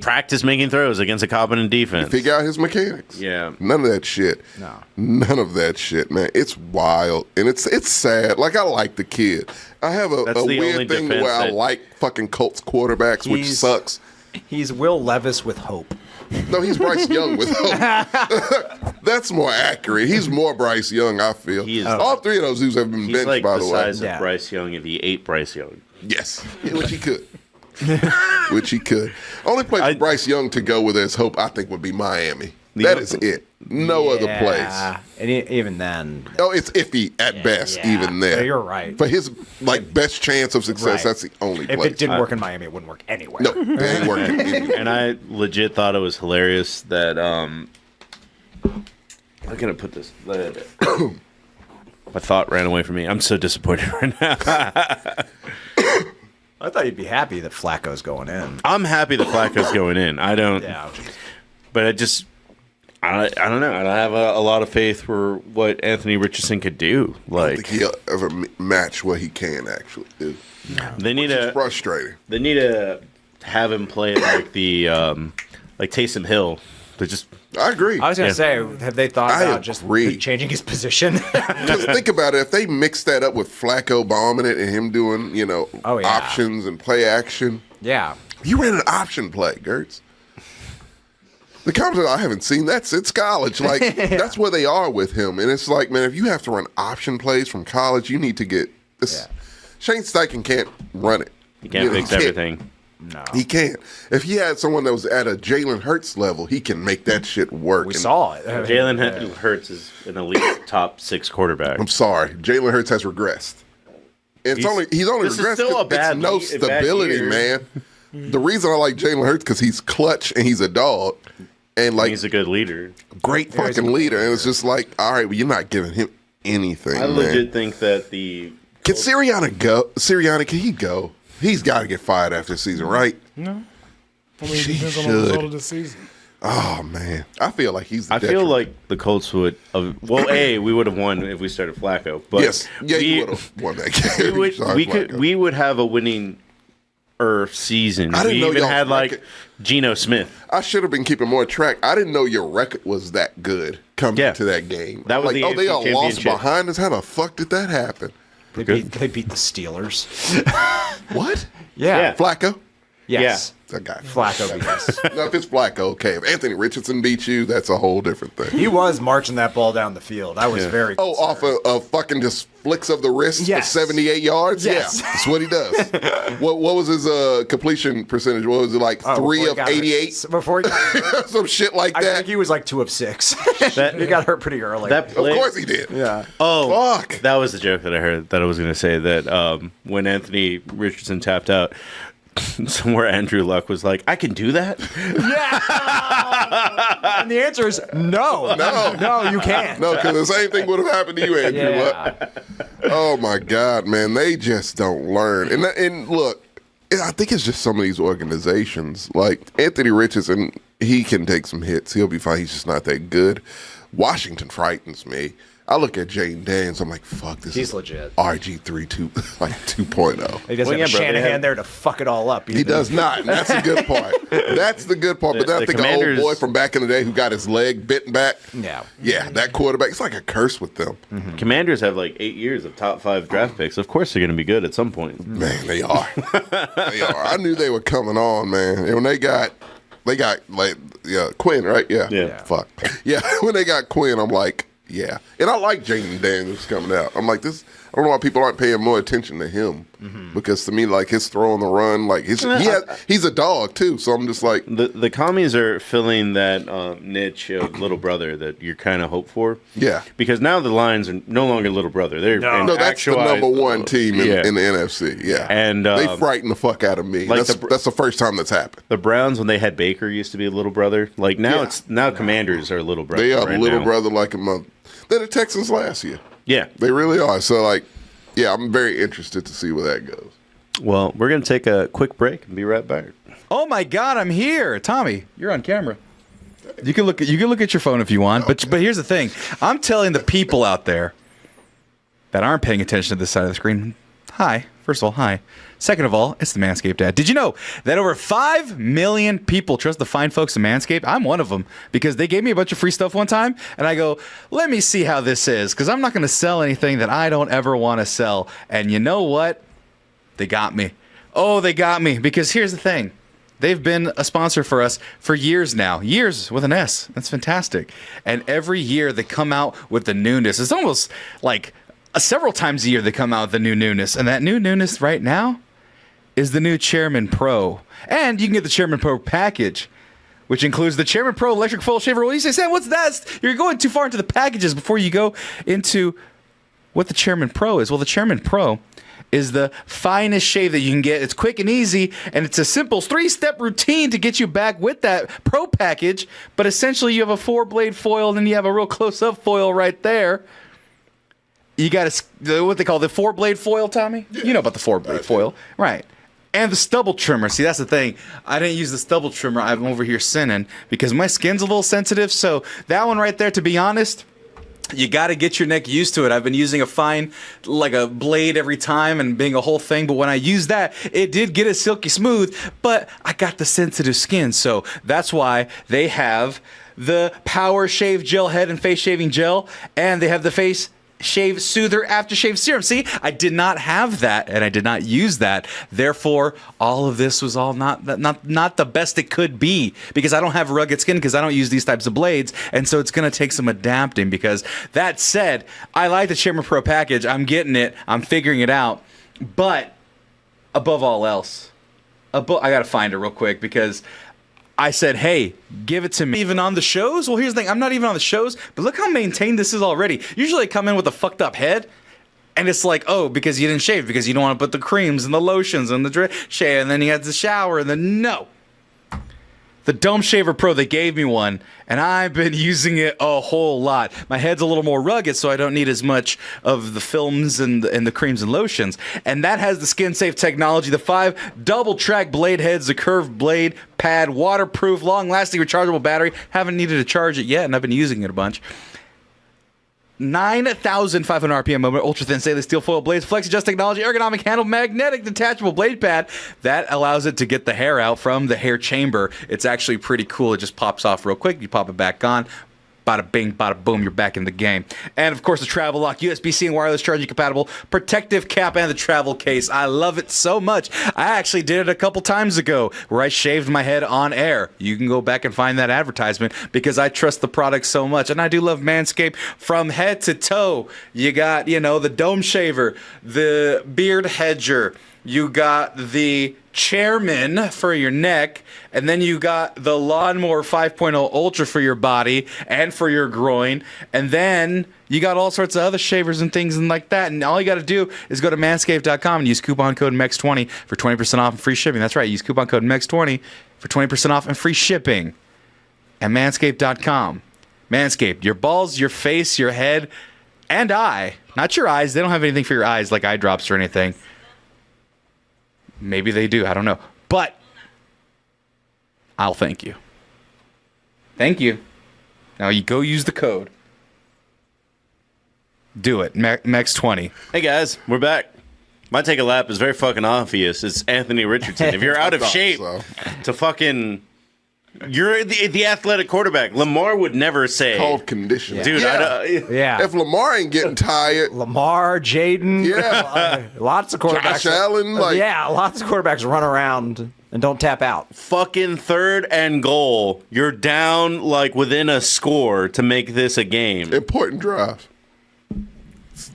practice making throws against a competent defense. Figure out his mechanics. Yeah. None of that shit. No. None of that shit, man. It's wild. And it's sad. Like, I like the kid. I have a weird thing where I like fucking Colts quarterbacks, which sucks. He's Will Levis with hope. No, he's Bryce Young with hope. That's more accurate. He's more Bryce Young, I feel. He is all three of those dudes have been benched, like by the way. size of Bryce Young if he ate Bryce Young. Yes, which he could. Which he could. Only place for Bryce Young to go where there's hope, I think, would be Miami. That is it. No other place. And even then... Oh, it's iffy at best, even there. No, you're right. For his best chance of success, that's the only place. If it didn't work in Miami, it wouldn't work anywhere. No, it ain't working anywhere. And I legit thought it was hilarious that... how can I put this? My thought ran away from me. I'm so disappointed right now. I thought you'd be happy that Flacco's going in. I'm happy that Flacco's going in. I don't... Yeah. But I just... I don't know. I don't have a lot of faith for what Anthony Richardson could do. Like, I don't think he'll ever match what he can actually do. They need It's frustrating. They need to have him play like the like Taysom Hill. They just... I agree. I was going to say, have they thought about just changing his position? Because think about it. If they mix that up with Flacco bombing it and him doing, options and play action. Yeah. You ran an option play, Gertz. The commentator, I haven't seen that since college. Like, that's where they are with him. And it's like, man, if you have to run option plays from college, you need to get this. Shane Steichen can't run it. He can't fix everything. No. He can't. If he had someone that was at a Jalen Hurts level, he can make that shit work. We saw it. Jalen Hurts is an elite top 6 quarterback. I'm sorry. Jalen Hurts has regressed. He's only this is regressed still because it's no stability, year. man. The reason I like Jalen Hurts because he's clutch and he's a dog. And like he's a good leader. Great fucking leader. And it's just like, all right, well, you're not giving him anything. I legit think that the Can Sirianni go? Sirianni, can he go? He's got to get fired after the season, right? No. I mean, it He depends on the result should. of the season. Oh man, I feel like he's. I feel like the Colts would. We would have won if we started Flacco. But yes, yeah, you would have won that game. We would have a winning season. I didn't know we even y'all's had like record. Geno Smith. I should have been keeping more track. I didn't know your record was that good coming into that game. That was like, the they AFC all lost championship. behind us. How the fuck did that happen? They beat the Steelers. What? Yeah. Flacco? Yes. That guy. Flacco beat us. No, if it's Flacco, okay. If Anthony Richardson beat you, that's a whole different thing. He was marching that ball down the field. I was very concerned. off of fucking just flicks of the wrist for 78 yards? Yes. Yeah, that's what he does. What was his completion percentage? What was it, like 3 of 88? Before he got hurt. Some shit like that. I think he was like 2 of 6. He got hurt pretty early. Of course he did. Yeah. Oh, fuck. That was the joke that I heard that I was going to say that when Anthony Richardson tapped out, somewhere Andrew Luck was like, I can do that? Yeah. And the answer is no. No, you can't. No, because the same thing would have happened to you, Andrew Luck. Oh, my God, man. They just don't learn. And look, I think it's just some of these organizations. Like, Anthony Richardson, he can take some hits. He'll be fine. He's just not that good. Washington frightens me. I look at Jaden Daniels. I'm like, fuck, this He's is legit. RG3 2.0. He doesn't have Shanahan there to fuck it all up. He does not. And that's the good part. That's the good part. But then I think an old boy from back in the day who got his leg bitten back. Yeah, that quarterback. It's like a curse with them. Mm-hmm. Commanders have like 8 years of top 5 draft picks. Of course, they're going to be good at some point. Man, they are. They are. I knew they were coming on, man. And when they got like Quinn, right? Yeah. Fuck. Yeah. When they got Quinn, I'm like, yeah. And I like Jaden Daniels coming out. I'm like, this. I don't know why people aren't paying more attention to him. Because to me, like, his throw on the run, like, he's a dog, too. So I'm just like. The commies are filling that niche of little brother that you're kind of hope for. Yeah. Because now the Lions are no longer little brother. They're no, that's the number one team in the NFC. Yeah. And they frighten the fuck out of me. Like that's the first time that's happened. The Browns, when they had Baker, used to be a little brother. Like, now Commanders are little brother. They are right little now. brother like a mother. They're the Texans last year. Yeah. They really are. So, like, yeah, I'm very interested to see where that goes. Well, we're going to take a quick break and be right back. Oh my God, I'm here, Tommy. You're on camera. You can look at your phone if you want, but here's the thing. I'm telling the people out there that aren't paying attention to this side of the screen. Hi. First of all, hi. Second of all, it's the Manscaped ad. Did you know that over 5 million people trust the fine folks at Manscaped? I'm one of them because they gave me a bunch of free stuff one time, and I go, let me see how this is, because I'm not going to sell anything that I don't ever want to sell. And you know what? They got me. Oh, they got me, because here's the thing. They've been a sponsor for us for years now. Years with an S. That's fantastic. And every year they come out with the newness. It's almost like several times a year they come out with the new newness. And that new newness right now is the new Chairman Pro. And you can get the Chairman Pro package, which includes the Chairman Pro electric foil shaver. Well, you say, Sam, what's that? You're going too far into the packages before you go into what the Chairman Pro is. Well, the Chairman Pro is the finest shave that you can get. It's quick and easy, and it's a simple 3-step routine to get you back with that Pro package. But essentially, you have a 4-blade foil, and then you have a real close-up foil right there. You got what they call the 4-blade foil, Tommy? Yeah. You know about the 4-blade foil, right? And the stubble trimmer. See, that's the thing. I didn't use the stubble trimmer. I'm over here sinning because my skin's a little sensitive. So that one right there, to be honest, you got to get your neck used to it. I've been using a fine, like a blade every time and being a whole thing. But when I used that, it did get it silky smooth. But I got the sensitive skin. So that's why they have the Power Shave Gel Head and Face Shaving Gel. And they have the Face Shave Soother Aftershave Serum. See, I did not have that, and I did not use that. Therefore, all of this was all not the best it could be, because I don't have rugged skin, because I don't use these types of blades, and so it's going to take some adapting. Because that said, I like the Chairman Pro package. I'm getting it. I'm figuring it out. But above all else, I got to find it real quick, because I said, hey, give it to me. Even on the shows? Well, here's the thing. I'm not even on the shows, but look how maintained this is already. Usually I come in with a fucked up head, and it's like, oh, because you didn't shave, because you don't want to put the creams and the lotions and the shave, and then you had the shower, and then no. The Dome Shaver Pro, they gave me one, and I've been using it a whole lot. My head's a little more rugged, so I don't need as much of the films and the creams and lotions. And that has the skin-safe technology, the 5 double-track blade heads, the curved blade pad, waterproof, long-lasting, rechargeable battery. Haven't needed to charge it yet, and I've been using it a bunch. 9,500 RPM moment, ultra-thin stainless steel foil blades, flex-adjust technology, ergonomic handle, magnetic detachable blade pad. That allows it to get the hair out from the hair chamber. It's actually pretty cool. It just pops off real quick. You pop it back on. Bada bing, bada boom, you're back in the game. And of course, the Travel Lock, USB-C and wireless charging compatible, protective cap, and the travel case. I love it so much. I actually did it a couple times ago where I shaved my head on air. You can go back and find that advertisement because I trust the product so much. And I do love Manscaped from head to toe. You got, the Dome Shaver, the Beard Hedger. You got the Chairman for your neck, and then you got the Lawnmower 5.0 Ultra for your body and for your groin, and then you got all sorts of other shavers and things and like that. And all you got to do is go to manscaped.com and use coupon code MEX20 for 20% off and free shipping. That's right, use coupon code MEX20 for 20% off and free shipping at manscaped.com. Manscaped, your balls, your face, your head, and eye. Not your eyes. They don't have anything for your eyes like eye drops or anything. Maybe they do. I don't know. But I'll thank you. Thank you. Now you go use the code. Do it. Mex20. Hey guys, we're back. My take a lap is very fucking obvious. It's Anthony Richardson. If you're out of shape to fucking... You're the athletic quarterback. Lamar would never say... Called conditioning. Dude, Yeah. If Lamar ain't getting tired... Lamar, Jaden. Yeah. Lots of quarterbacks. Josh Allen. Lots of quarterbacks run around and don't tap out. Fucking 3rd and goal. You're down like within a score to make this a game. Important drive.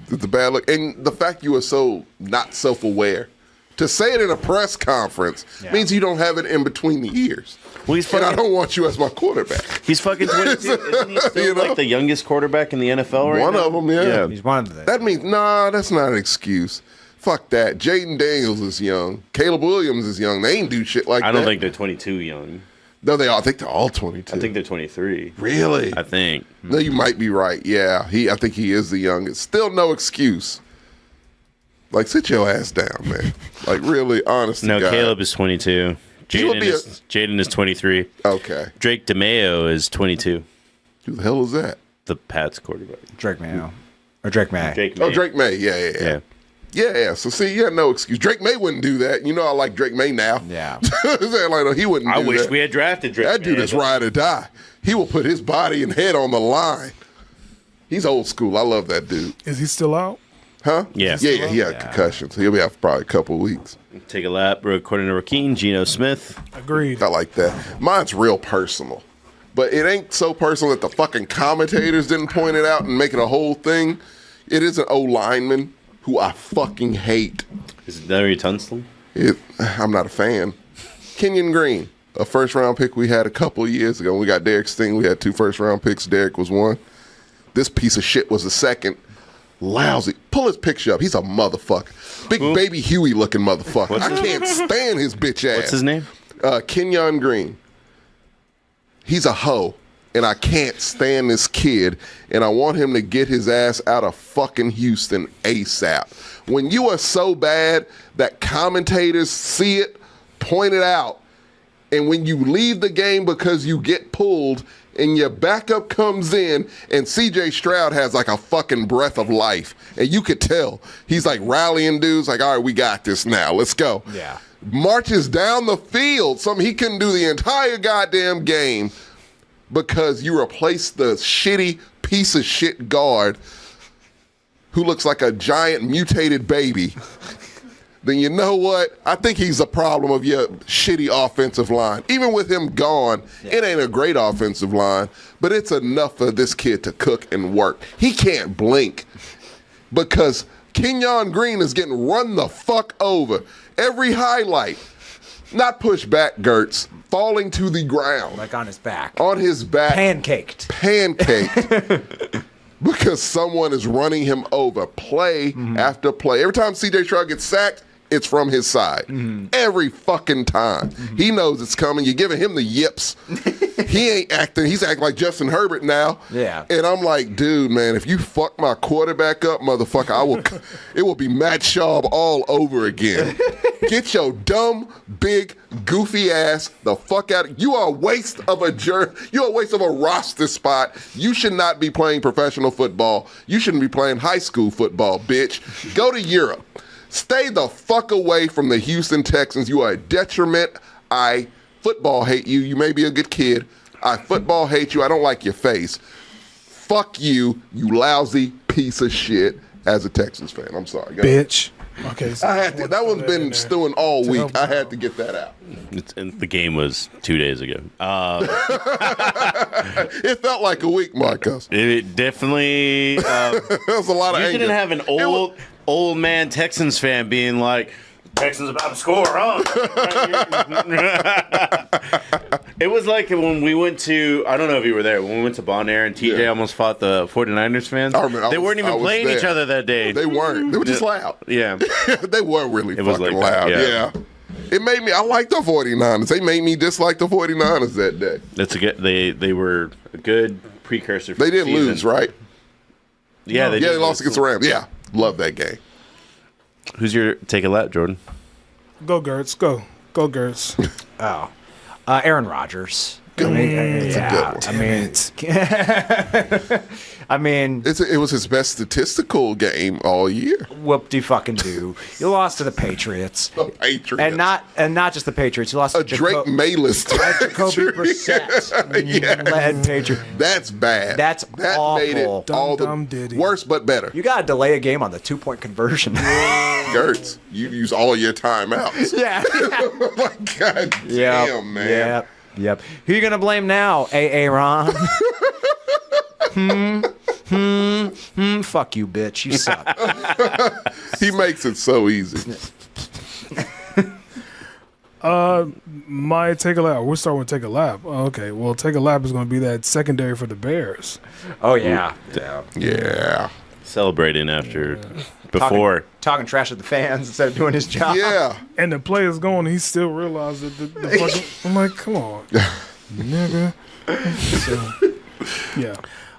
It's a bad look. And the fact you are so not self-aware. To say it in a press conference means you don't have it in between the ears. Well, and I don't want you as my quarterback. He's fucking 22. Isn't he still like the youngest quarterback in the NFL right now? One of them, yeah. He's one of them. That means, that's not an excuse. Fuck that. Jaden Daniels is young. Caleb Williams is young. They ain't do shit like that. I don't think they're 22 young. No, they are. I think they're all 22. I think they're 23. Really? I think. No, you might be right. Yeah, I think he is the youngest. Still no excuse. Like, sit your ass down, man. Like, really, honest to God. Caleb is 22. Jaden is 23. Okay. Drake DeMayo is 22. Who the hell is that? The Pats quarterback. Drake Mayo. Or Drake May. Drake May. Oh, Drake May. Yeah. Yeah. So, see, no excuse. Drake May wouldn't do that. You know I like Drake May now. Yeah. He wouldn't do that. I wish we had drafted Drake May. That dude is ride or die. He will put his body and head on the line. He's old school. I love that dude. Is he still out? Huh? Yeah. Yeah, he had concussions. He'll be out for probably a couple of weeks. Take a lap. According to Rakeen, Geno Smith. Agreed. I like that. Mine's real personal. But it ain't so personal that the fucking commentators didn't point it out and make it a whole thing. It is an O-lineman who I fucking hate. Is it Larry Tunstall? I'm not a fan. Kenyon Green, a first-round pick we had a couple of years ago. We got Derek Sting. We had 2 first-round picks. Derek was one. This piece of shit was the second. Lousy. Pull his picture up. He's a motherfucker. Big baby Huey looking motherfucker. I can't stand his bitch ass. What's his name? Kenyon Green. He's a hoe. And I can't stand this kid. And I want him to get his ass out of fucking Houston ASAP. When you are so bad that commentators see it, point it out. And when you leave the game because you get pulled and your backup comes in and C.J. Stroud has like a fucking breath of life. And you could tell. He's like rallying dudes like, all right, we got this now. Let's go. Yeah. Marches down the field. Something he couldn't do the entire goddamn game because you replaced the shitty piece of shit guard who looks like a giant mutated baby. Then you know what? I think he's a problem of your shitty offensive line. Even with him gone, it ain't a great offensive line, but it's enough for this kid to cook and work. He can't blink because Kenyon Green is getting run the fuck over. Every highlight, not pushed back, Gertz, falling to the ground. Like on his back. On his back. Pancaked. Because someone is running him over play after play. Every time C.J. Stroud gets sacked, it's from his side. Every fucking time. He knows it's coming. You're giving him the yips. He ain't acting. He's acting like Justin Herbert now. Yeah. And I'm like, dude, man, if you fuck my quarterback up, motherfucker, it will be Matt Schaub all over again. Get your dumb, big, goofy ass the fuck out. You are a waste of you're a waste of a roster spot. You should not be playing professional football. You shouldn't be playing high school football, bitch. Go to Europe. Stay the fuck away from the Houston Texans. You are a detriment. I football hate you. You may be a good kid. I football hate you. I don't like your face. Fuck you, you lousy piece of shit as a Texans fan. I'm sorry. Bitch. Okay. So I had to, that one's been stewing all week. I had to get that out. And the game was 2 days ago. It felt like a week, Marcos. It definitely. There was a lot of you anger. didn't have an old man Texans fan being like, Texans about to score, huh? It was like when we went to, I don't know if you were there, when we went to Bon Air and TJ almost fought the 49ers fans. They weren't even playing each other that day. They weren't. They were just loud. Yeah. They were really It was fucking like loud. that, Yeah. It made me, I like the 49ers. They made me dislike the 49ers that day. That's a good, they were a good precursor for They the did season. lose, right? Yeah, they they did lost lose. against the Rams. Yeah. Love that game. Who's your take a lap, Jordan? Go Gertz. Go Gertz. Aaron Rodgers. good one. It's a good one. I mean, it was his best statistical game all year. Whoop-de-fucking-do. You lost to the Patriots. The Patriots. And not just the Patriots. You lost to Drake May-less Jacoby Brissett. Led Patriot. That's bad. That awful. Made it all the worse but better. You got to delay a game on the 2-point conversion. Gertz, you use all your timeouts. Yeah. Oh my God damn, man. Yep. Who you gonna blame now? Ron? Fuck you, bitch. You suck. He makes it so easy. My take a lap. We're starting with take a lap. Okay, well, take a lap is going to be that secondary for the Bears. Oh yeah. Yeah. Celebrating before talking trash at the fans instead of doing his job. Yeah. And the play is going. He still realized that the fucking. I'm like, come on, nigga. So, yeah.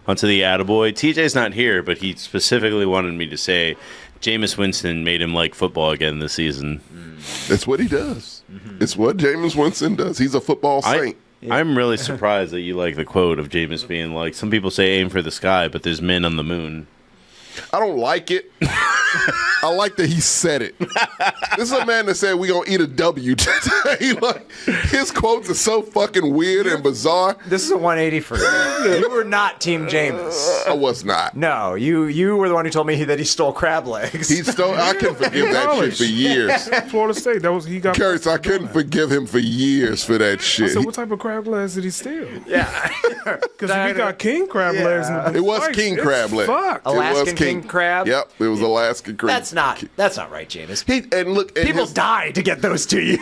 Onto the attaboy. TJ's not here, but he specifically wanted me to say Jameis Winston made him like football again this season. That's what he does. It's what Jameis Winston does. He's a football saint. I'm really surprised that you like the quote of Jameis being like, some people say aim for the sky, but there's men on the moon. I don't like it. I like that he said it. This is a man that said we gonna eat a W today. Like, his quotes are so fucking weird and bizarre. This is a 180 for you. You were not Team Jameis. I was not. No, you were the one who told me that he stole crab legs. He stole. I can forgive that shit for years. Florida State. He got. Curtis, I couldn't forgive him for years for that shit. So what type of crab legs did he steal? Yeah, because if he got king crab legs, it was king crab legs. Alaskan king crab. Yep, it was Alaskan crab. That's not right, Jameis. People died to get those to you.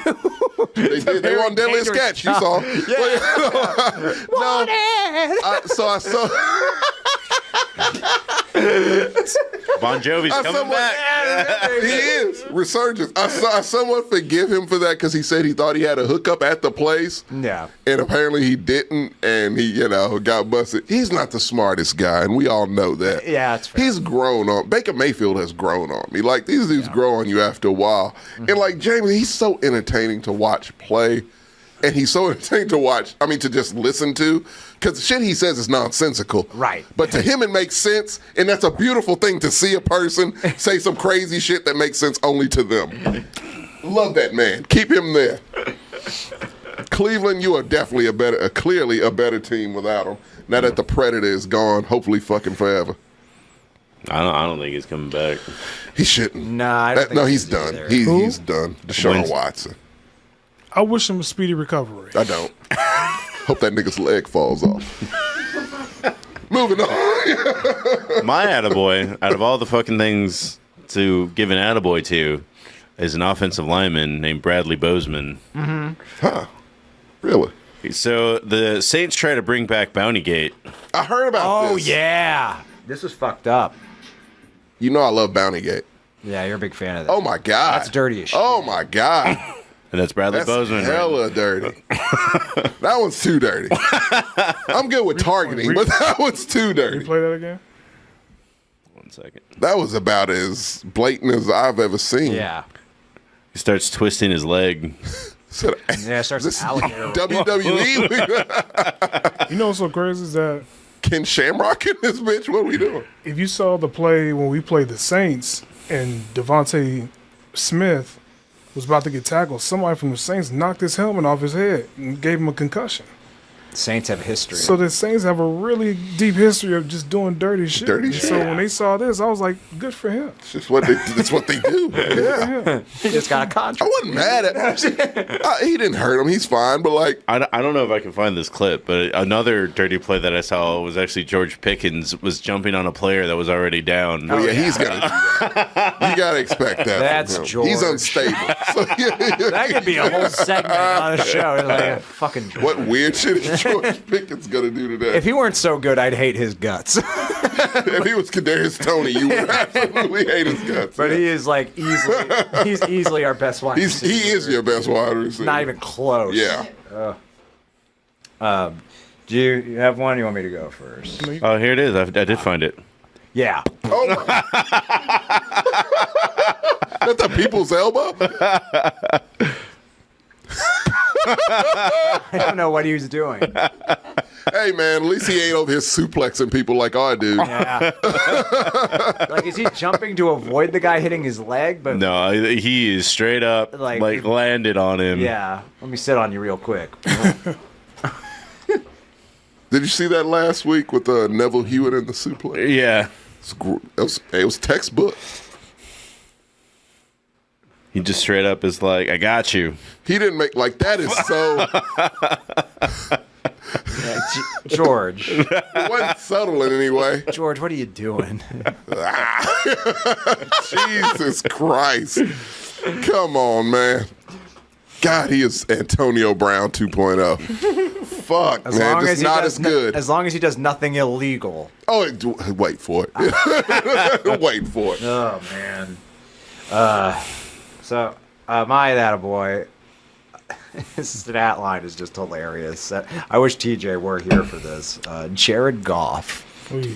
They did. They were on Deadly Sketch. You saw. I saw. Bon Jovi's coming back. He is. Resurgence. I somewhat forgive him for that because he said he thought he had a hookup at the place. Yeah. And apparently he didn't, and he, got busted. He's not the smartest guy, and we all know that. Yeah, that's fair. He's grown on. Baker Mayfield has grown on me. Like, these dudes grow on you after a while. And, like, James, he's so entertaining to watch play. And he's so entertaining to just listen to. Because the shit he says is nonsensical. Right. But to him, it makes sense. And that's a beautiful thing to see a person say some crazy shit that makes sense only to them. Love that man. Keep him there. Cleveland, you are definitely clearly a better team without him. Now that the Predator is gone, hopefully fucking forever. I don't think he's coming back. He shouldn't. Nah, I don't think he's done. He's done. Deshaun Watson. I wish him a speedy recovery. I don't. Hope that nigga's leg falls off. Moving on. My attaboy, out of all the fucking things to give an attaboy to, is an offensive lineman named Bradley Bozeman. Mm-hmm. Huh. Really? So the Saints try to bring back Bountygate. I heard about this. Oh, yeah. This was fucked up. You know I love Bountygate. Yeah, you're a big fan of that. Oh, my God. That's dirty as shit. Oh, my God. And that's Bradley Bozeman. Hella dirty. That one's too dirty. I'm good with targeting, but that one's too dirty. Play that again? 1 second. That was about as blatant as I've ever seen. Yeah. He starts twisting his leg. Yeah, it starts alligator. WWE. You know what's so crazy is that Ken Shamrock in this bitch? What are we doing? if you saw the play when we played the Saints and Devontae Smith was about to get tackled, somebody from the Saints knocked his helmet off his head and gave him a concussion. Saints have history. So the Saints have a really deep history of just doing dirty shit. Dirty And shit. So when they saw this, I was like, good for him. It's just what they do. Yeah. He just got a contract. I wasn't mad at him. He didn't hurt him. He's fine. But like, I don't know if I can find this clip, but another dirty play that I saw was actually George Pickens was jumping on a player that was already down. oh yeah, he's gonna do that. You gotta expect that. That's from him. George. He's unstable. So, That could be a whole segment on a show. Like, fucking George. what weird shit is George Pickens gonna do today? If he weren't so good, I'd hate his guts. If he was Kadarius Toney, you would absolutely hate his guts. But yeah. he is like he's easily our best wide receiver. He is your best wide receiver. Not even close. Yeah. Do you have one? You want me to go first? Oh, here it is. I did find it. Yeah. Oh my. That's the people's elbow. I don't know what he was doing. Hey, man, at least he ain't over here suplexing people like I do. Yeah. Like, is he jumping to avoid the guy hitting his leg? But No, he is straight up like landed on him. yeah, let me sit on you real quick. Did you see that last week with Neville Hewitt in the suplex? Yeah. It was textbook. He just straight up is like, I got you. He didn't make, like, that is so... Yeah, George. It wasn't subtle in any way. George, what are you doing? Jesus Christ. Come on, man. God, he is Antonio Brown 2.0. Fuck, man. Just not as good. As long as he does nothing illegal. Oh, wait for it. Wait for it. Oh, man. So, my attaboy, his stat line is just hilarious. I wish TJ were here for this. Jared Goff.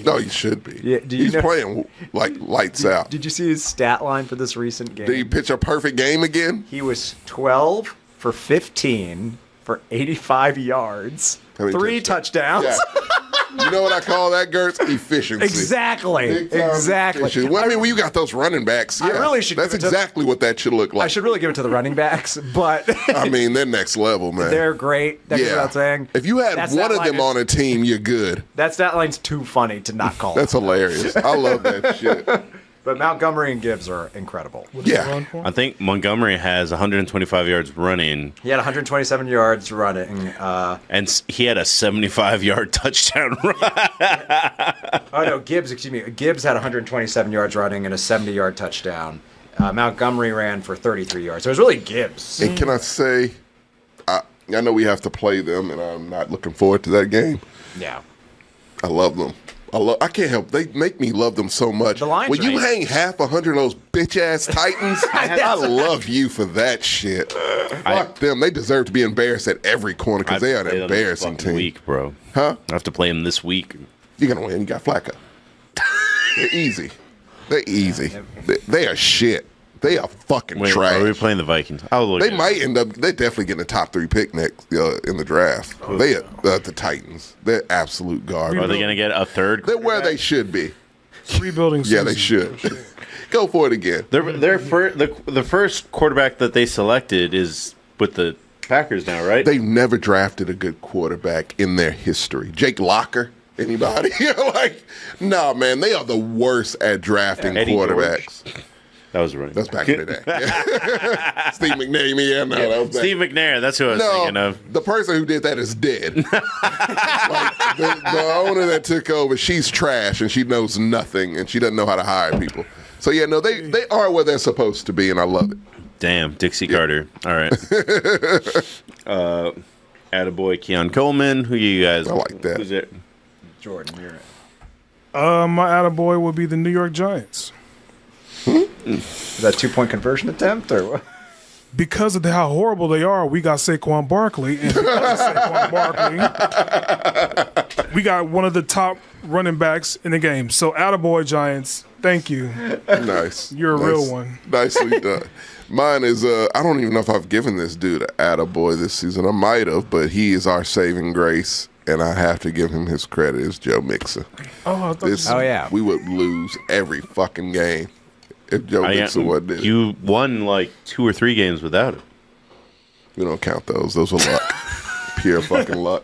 No, he should be. Yeah, He's playing like lights out. Did you see his stat line for this recent game? Did he pitch a perfect game again? He was 12 for 15 for 85 yards, 3 touchdowns. Yeah. You know what I call that, Gertz? Efficiency. Exactly. Efficiency. Well, I mean, when you got those running backs, yeah, I really should. That's exactly what that should look like. I should really give it to the running backs, but I mean, they're next level, man. They're great. That's what I'm saying. If you had That one stat of them line on a team, you're good. That stat line's too funny to not call. That's hilarious. I love that shit. But Montgomery and Gibbs are incredible. Yeah. I think Montgomery has 125 yards running. He had 127 yards running. And he had a 75-yard touchdown run. Oh, no, Gibbs had 127 yards running and a 70-yard touchdown. Montgomery ran for 33 yards. So it was really Gibbs. And can I say, I know we have to play them, and I'm not looking forward to that game. Yeah. I love them. I can't help. They make me love them so much. The Lions when you are hang half 100 of those bitch-ass Titans, I love you for that shit. Fuck them. They deserve to be embarrassed at every corner because they are an embarrassing team. Week, bro. Huh? I have to play him this week. You're going to win. You got Flacco. They're easy. They're easy. They are shit. They are fucking trash. Are we playing the Vikings? They might end up. They're definitely getting a top 3 pick next in the draft. They are the Titans. They're absolute garbage. Are they going to get a third? They're where they should be. Rebuilding season. Yeah, they should. Go for it again. The first quarterback that they selected is with the Packers now, right? They've never drafted a good quarterback in their history. Jake Locker. Anybody? Nah, man. They are the worst at drafting quarterbacks. George. That was right. That's back in the day. Steve McNair. Yeah, no, that was Steve McNair. That's who I was thinking of. The person who did that is dead. The owner that took over, she's trash and she knows nothing and she doesn't know how to hire people. So yeah, no, they are where they're supposed to be, and I love it. Damn, Dixie Carter. All right. Attaboy Keon Coleman. Who you guys? I like that. Who's it? Jordan, you're it. My attaboy would be the New York Giants. Is that 2-point conversion attempt or what? Because of how horrible they are, we got Saquon Barkley. And because of Saquon Barkley, we got one of the top running backs in the game. So, attaboy, Giants. Thank you. Nice. You're a real one. Nicely done. Mine is, I don't even know if I've given this dude an attaboy this season. I might have, but he is our saving grace, and I have to give him his credit. It's Joe Mixon. Oh, I thought yeah. We would lose every fucking game if Joe Mixon wasn't there. You won like 2 or 3 games without it. We don't count those. Those are luck. Pure fucking luck.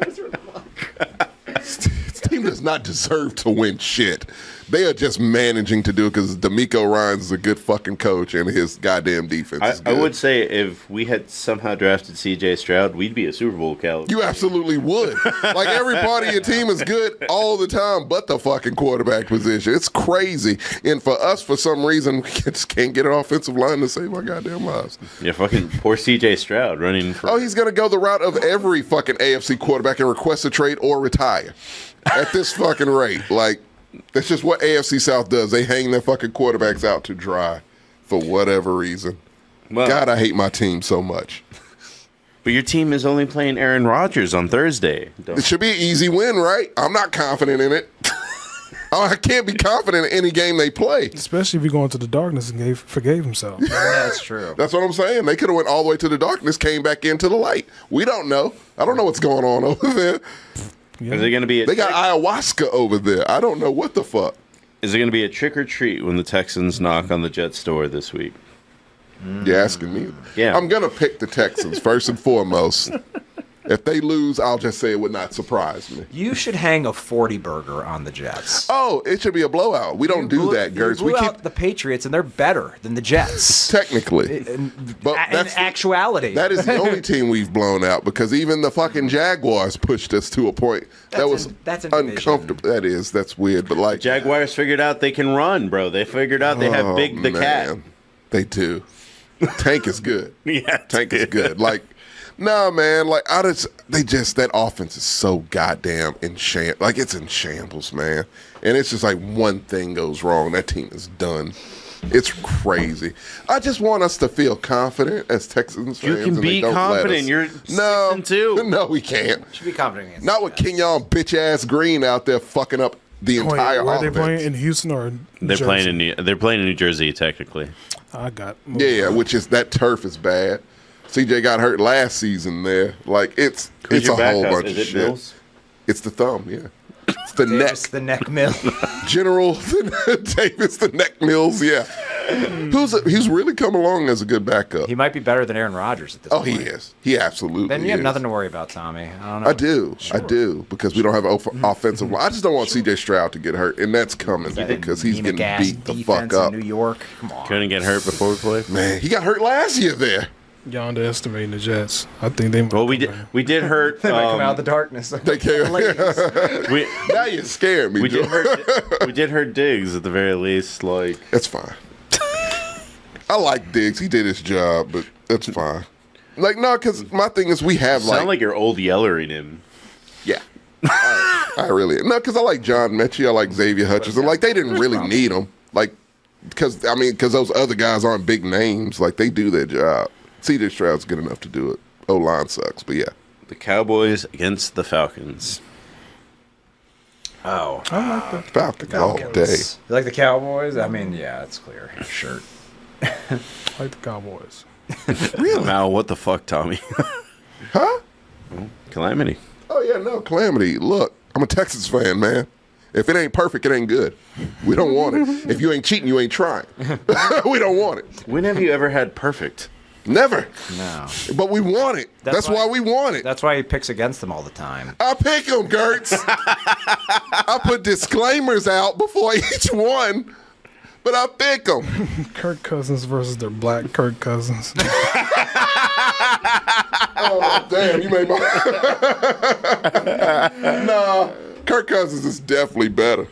This team does not deserve to win shit. They are just managing to do it because D'Amico Ryans is a good fucking coach and his goddamn defense is good. I would say if we had somehow drafted C.J. Stroud, we'd be a Super Bowl caliber. You absolutely would. Like, every part of your team is good all the time but the fucking quarterback position. It's crazy. And for us, for some reason, we just can't get an offensive line to save our goddamn lives. Yeah, fucking poor C.J. Stroud running for... Oh, he's going to go the route of every fucking AFC quarterback and request a trade or retire at this fucking rate. Like, that's just what AFC South does. They hang their fucking quarterbacks out to dry for whatever reason. Well, God, I hate my team so much. But your team is only playing Aaron Rodgers on Thursday. It should be an easy win, right? I'm not confident in it. I can't be confident in any game they play. Especially if you go into the darkness and forgave himself. That's true. That's what I'm saying. They could have went all the way to the darkness, came back into the light. We don't know. I don't know what's going on over there. Yeah. Is it going to be? They got ayahuasca over there. I don't know what the fuck. Is it going to be a trick or treat when the Texans knock on the Jets' door this week? You're asking me. Yeah. I'm gonna pick the Texans first and foremost. If they lose, I'll just say it would not surprise me. You should hang a 40 burger on the Jets. Oh, it should be a blowout. We don't do that, Gertz. We keep the Patriots, and they're better than the Jets. Technically. But in actuality. That is the only team we've blown out because even the fucking Jaguars pushed us to a point that was uncomfortable. That is. That's weird. But like Jaguars figured out they can run, bro. They figured out they have Big the Cat. They do. Tank is good. Yeah, Tank is good. Like, nah, man. Like, that offense is so goddamn like it's in shambles, man. And it's just like one thing goes wrong, that team is done. It's crazy. I just want us to feel confident as Texans fans. You can be confident. You're 6-2. No, we can't. Should be confident against Not with Kenyon bitch ass Green out there fucking up the entire where offense. are they playing in Houston or they're Jersey? playing in New Jersey technically. I got Yeah, which is that turf is bad. CJ got hurt last season there. Like it's Who's your a whole backup? bunch Is of it shit. Mills? It's the thumb, yeah. It's the neck. Davis the neck mill. General Davis the neck mills, yeah. He's really come along as a good backup. He might be better than Aaron Rodgers at this point. He is. He absolutely Then you have is. nothing to worry about, Tommy. I don't know. I do, because we don't have offensive line. I just don't want CJ Stroud to get hurt, and that's coming because he's getting beat the fuck up. In New York, come on. Couldn't get hurt before we played. Man, he got hurt last year there. You're underestimating the Jets. I think they. Well, we did hurt. They might come out of the darkness. They came. Now you scared me. We did hurt Diggs at the very least. Like that's fine. I like Diggs. He did his job, but that's fine. Like no, because my thing is we have sound like you're old yellering him. Yeah. I really no, because I like John Mechie. I like Xavier Hutchinson. Like they didn't really need him. Like because those other guys aren't big names. Like they do their job. CJ Stroud's good enough to do it. O-line sucks, but yeah. The Cowboys against the Falcons. Oh. I like the Falcons all day. You like the Cowboys? I mean, yeah, it's clear. Shirt. I like the Cowboys. Really? Now, what the fuck, Tommy? Huh? Calamity. Oh, yeah, no, Calamity. Look, I'm a Texas fan, man. If it ain't perfect, it ain't good. We don't want it. If you ain't cheating, you ain't trying. We don't want it. When have you ever had perfect? Never. No. But we want it. That's why we want it. That's why he picks against them all the time. I pick them, Gertz. I put disclaimers out before each one, but I pick them. Kirk Cousins versus their black Kirk Cousins. Oh, damn, you made my... Nah, Kirk Cousins is definitely better.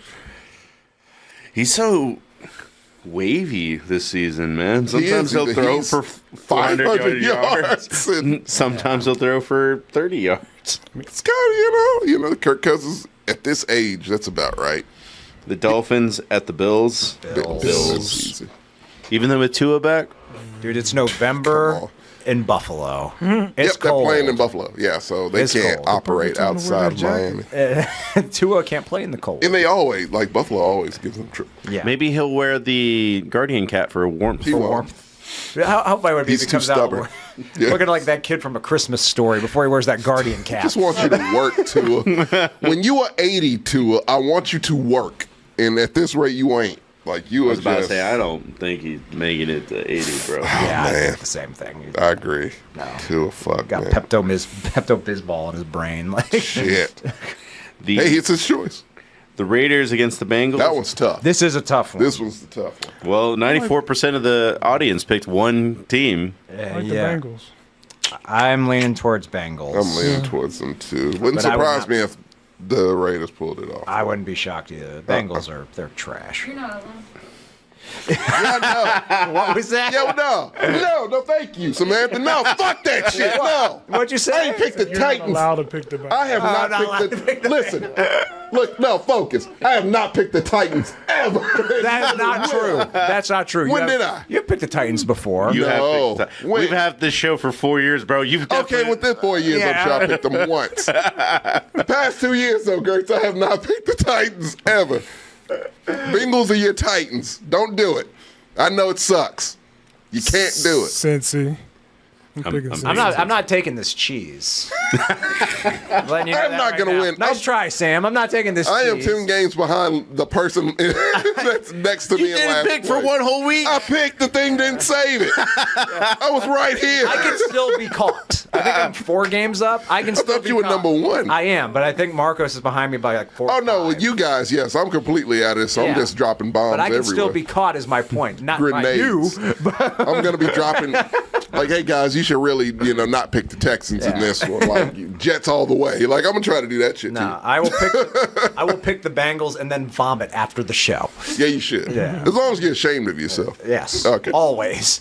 He's so wavy this season, man. Sometimes he'll throw for 500 yards. And sometimes he'll throw for 30 yards. It's kind of, you know, Kirk Cousins at this age, that's about right. The Dolphins at the Bills. Bills. Even though with Tua back? Dude, it's November in Buffalo. It's they're cold. playing in Buffalo. Yeah, so they can't operate outside of Miami. Tua can't play in the cold. And they always, like Buffalo always gives them trouble. Yeah. Maybe he'll wear the Guardian cap for warmth. He won't. How funny would it be if He's he too comes out stubborn. Yeah. looking like that kid from A Christmas Story before he wears that Guardian cap? Just want you to work, Tua. When you are 80, Tua, I want you to work. And at this rate, you ain't. Like, you I was are about just... to say, I don't think he's making it to 80, bro. Yeah, I man. think the same thing. I agree. No. Tua, fuck, Got man. Pepto-Bismol in his brain. Like Shit. Hey, it's his choice. The Raiders against the Bengals. That one's tough. This is a tough one. This one's the tough one. Well, 94% of the audience picked one team. I like the yeah. Bengals. I'm leaning towards Bengals. I'm leaning towards them, too. Wouldn't But I would surprise not- me if the Raiders pulled it off. I wouldn't be shocked either. The Bengals they're trash. You're not alone. Yeah, What was that? no. No, thank you, Samantha. No, fuck that shit. No. What'd you say? I ain't picked the You're not Titans. allowed to pick the Bengals. I have not picked the... Listen. Look, no, focus. I have not picked the Titans ever. That is not true. That's not true. When did I? You've picked the Titans before. You No. have picked, When? we've had this show for 4 years, bro. You've Okay, within 4 years, I'm sure I picked them once. The past 2 years, though, Gertz, I have not picked the Titans ever. Bengals are your Titans. Don't do it. I know it sucks. You can't do it. Cincy. I'm not taking this cheese. I'm letting you know I'm that not right going to now. win. Nice try, Sam. I'm not taking this I am cheese. 10 games behind the person that's next to me in last pick for place. one whole week. I picked the thing, didn't save it. I was right here. I can still be caught. I think I'm 4 games up. I can still thought be you were caught. number 1. I am, but I think Marcos is behind me by like 4. Oh, no, with you guys, yes. I'm completely out of this, so I'm Yeah. just dropping bombs But I can everywhere. still be caught is my point. Not by you. Grenades. I'm going to be dropping, like, hey, guys, you should really, not pick the Texans in this one. Like, Jets all the way. Like, I'm going to try to do that shit, No, too. I will pick the Bengals and then vomit after the show. Yeah, you should. Yeah. As long as you're ashamed of yourself. Yes. Okay. Always.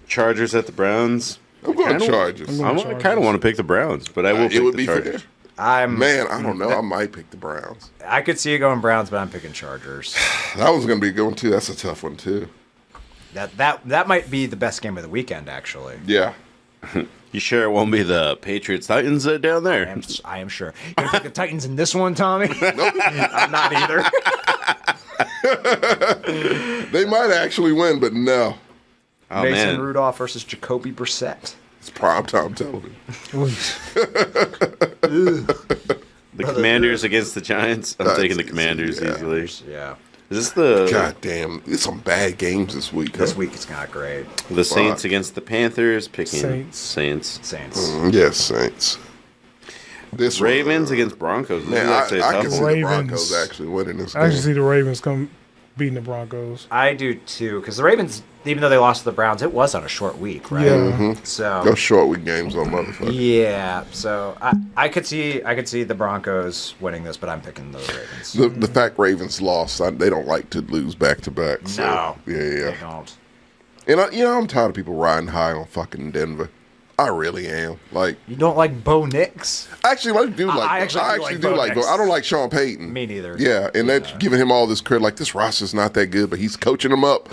Chargers at the Browns. I'm going Chargers. I kind of want to pick the Browns, but I will pick it would the be Chargers. fair. Man, I don't know. I might pick the Browns. I could see you going Browns, but I'm picking Chargers. That was going to be a good one, too. That's a tough one, too. That might be the best game of the weekend, actually. Yeah. You sure it won't be the Patriots Titans down there? I am sure. You gonna pick the Titans in this one, Tommy? Nope. I'm not either. They might actually win, but no. Oh, Mason man. Rudolph versus Jacoby Brissett. It's primetime television. The Commanders against the Giants. I'm taking the Commanders easily. Yeah. Is this the God damn, there's some bad games this week. This week it's not great. the Saints against the Panthers? Picking Saints. Saints. Yes, Saints. This one, Ravens against Broncos. Man, This is actually a I tough can see one. the Ravens. Broncos actually winning this I game. actually see the Ravens come beating the Broncos. I do too, because the Ravens, even though they lost to the Browns, it was on a short week, right? Yeah. So Those short week games on motherfucker. yeah, so I could see the Broncos winning this, but I'm picking the Ravens. The fact Ravens lost, they don't like to lose back to back. So, No, yeah. they don't. And I'm tired of people riding high on fucking Denver. I really am. Like, You don't like Bo Nix? actually, I do like. I Bo. actually do do like Bo. Nix. I don't like Sean Payton. Me neither. Yeah, and they're giving him all this credit. Like, this roster's not that good, but he's coaching them up.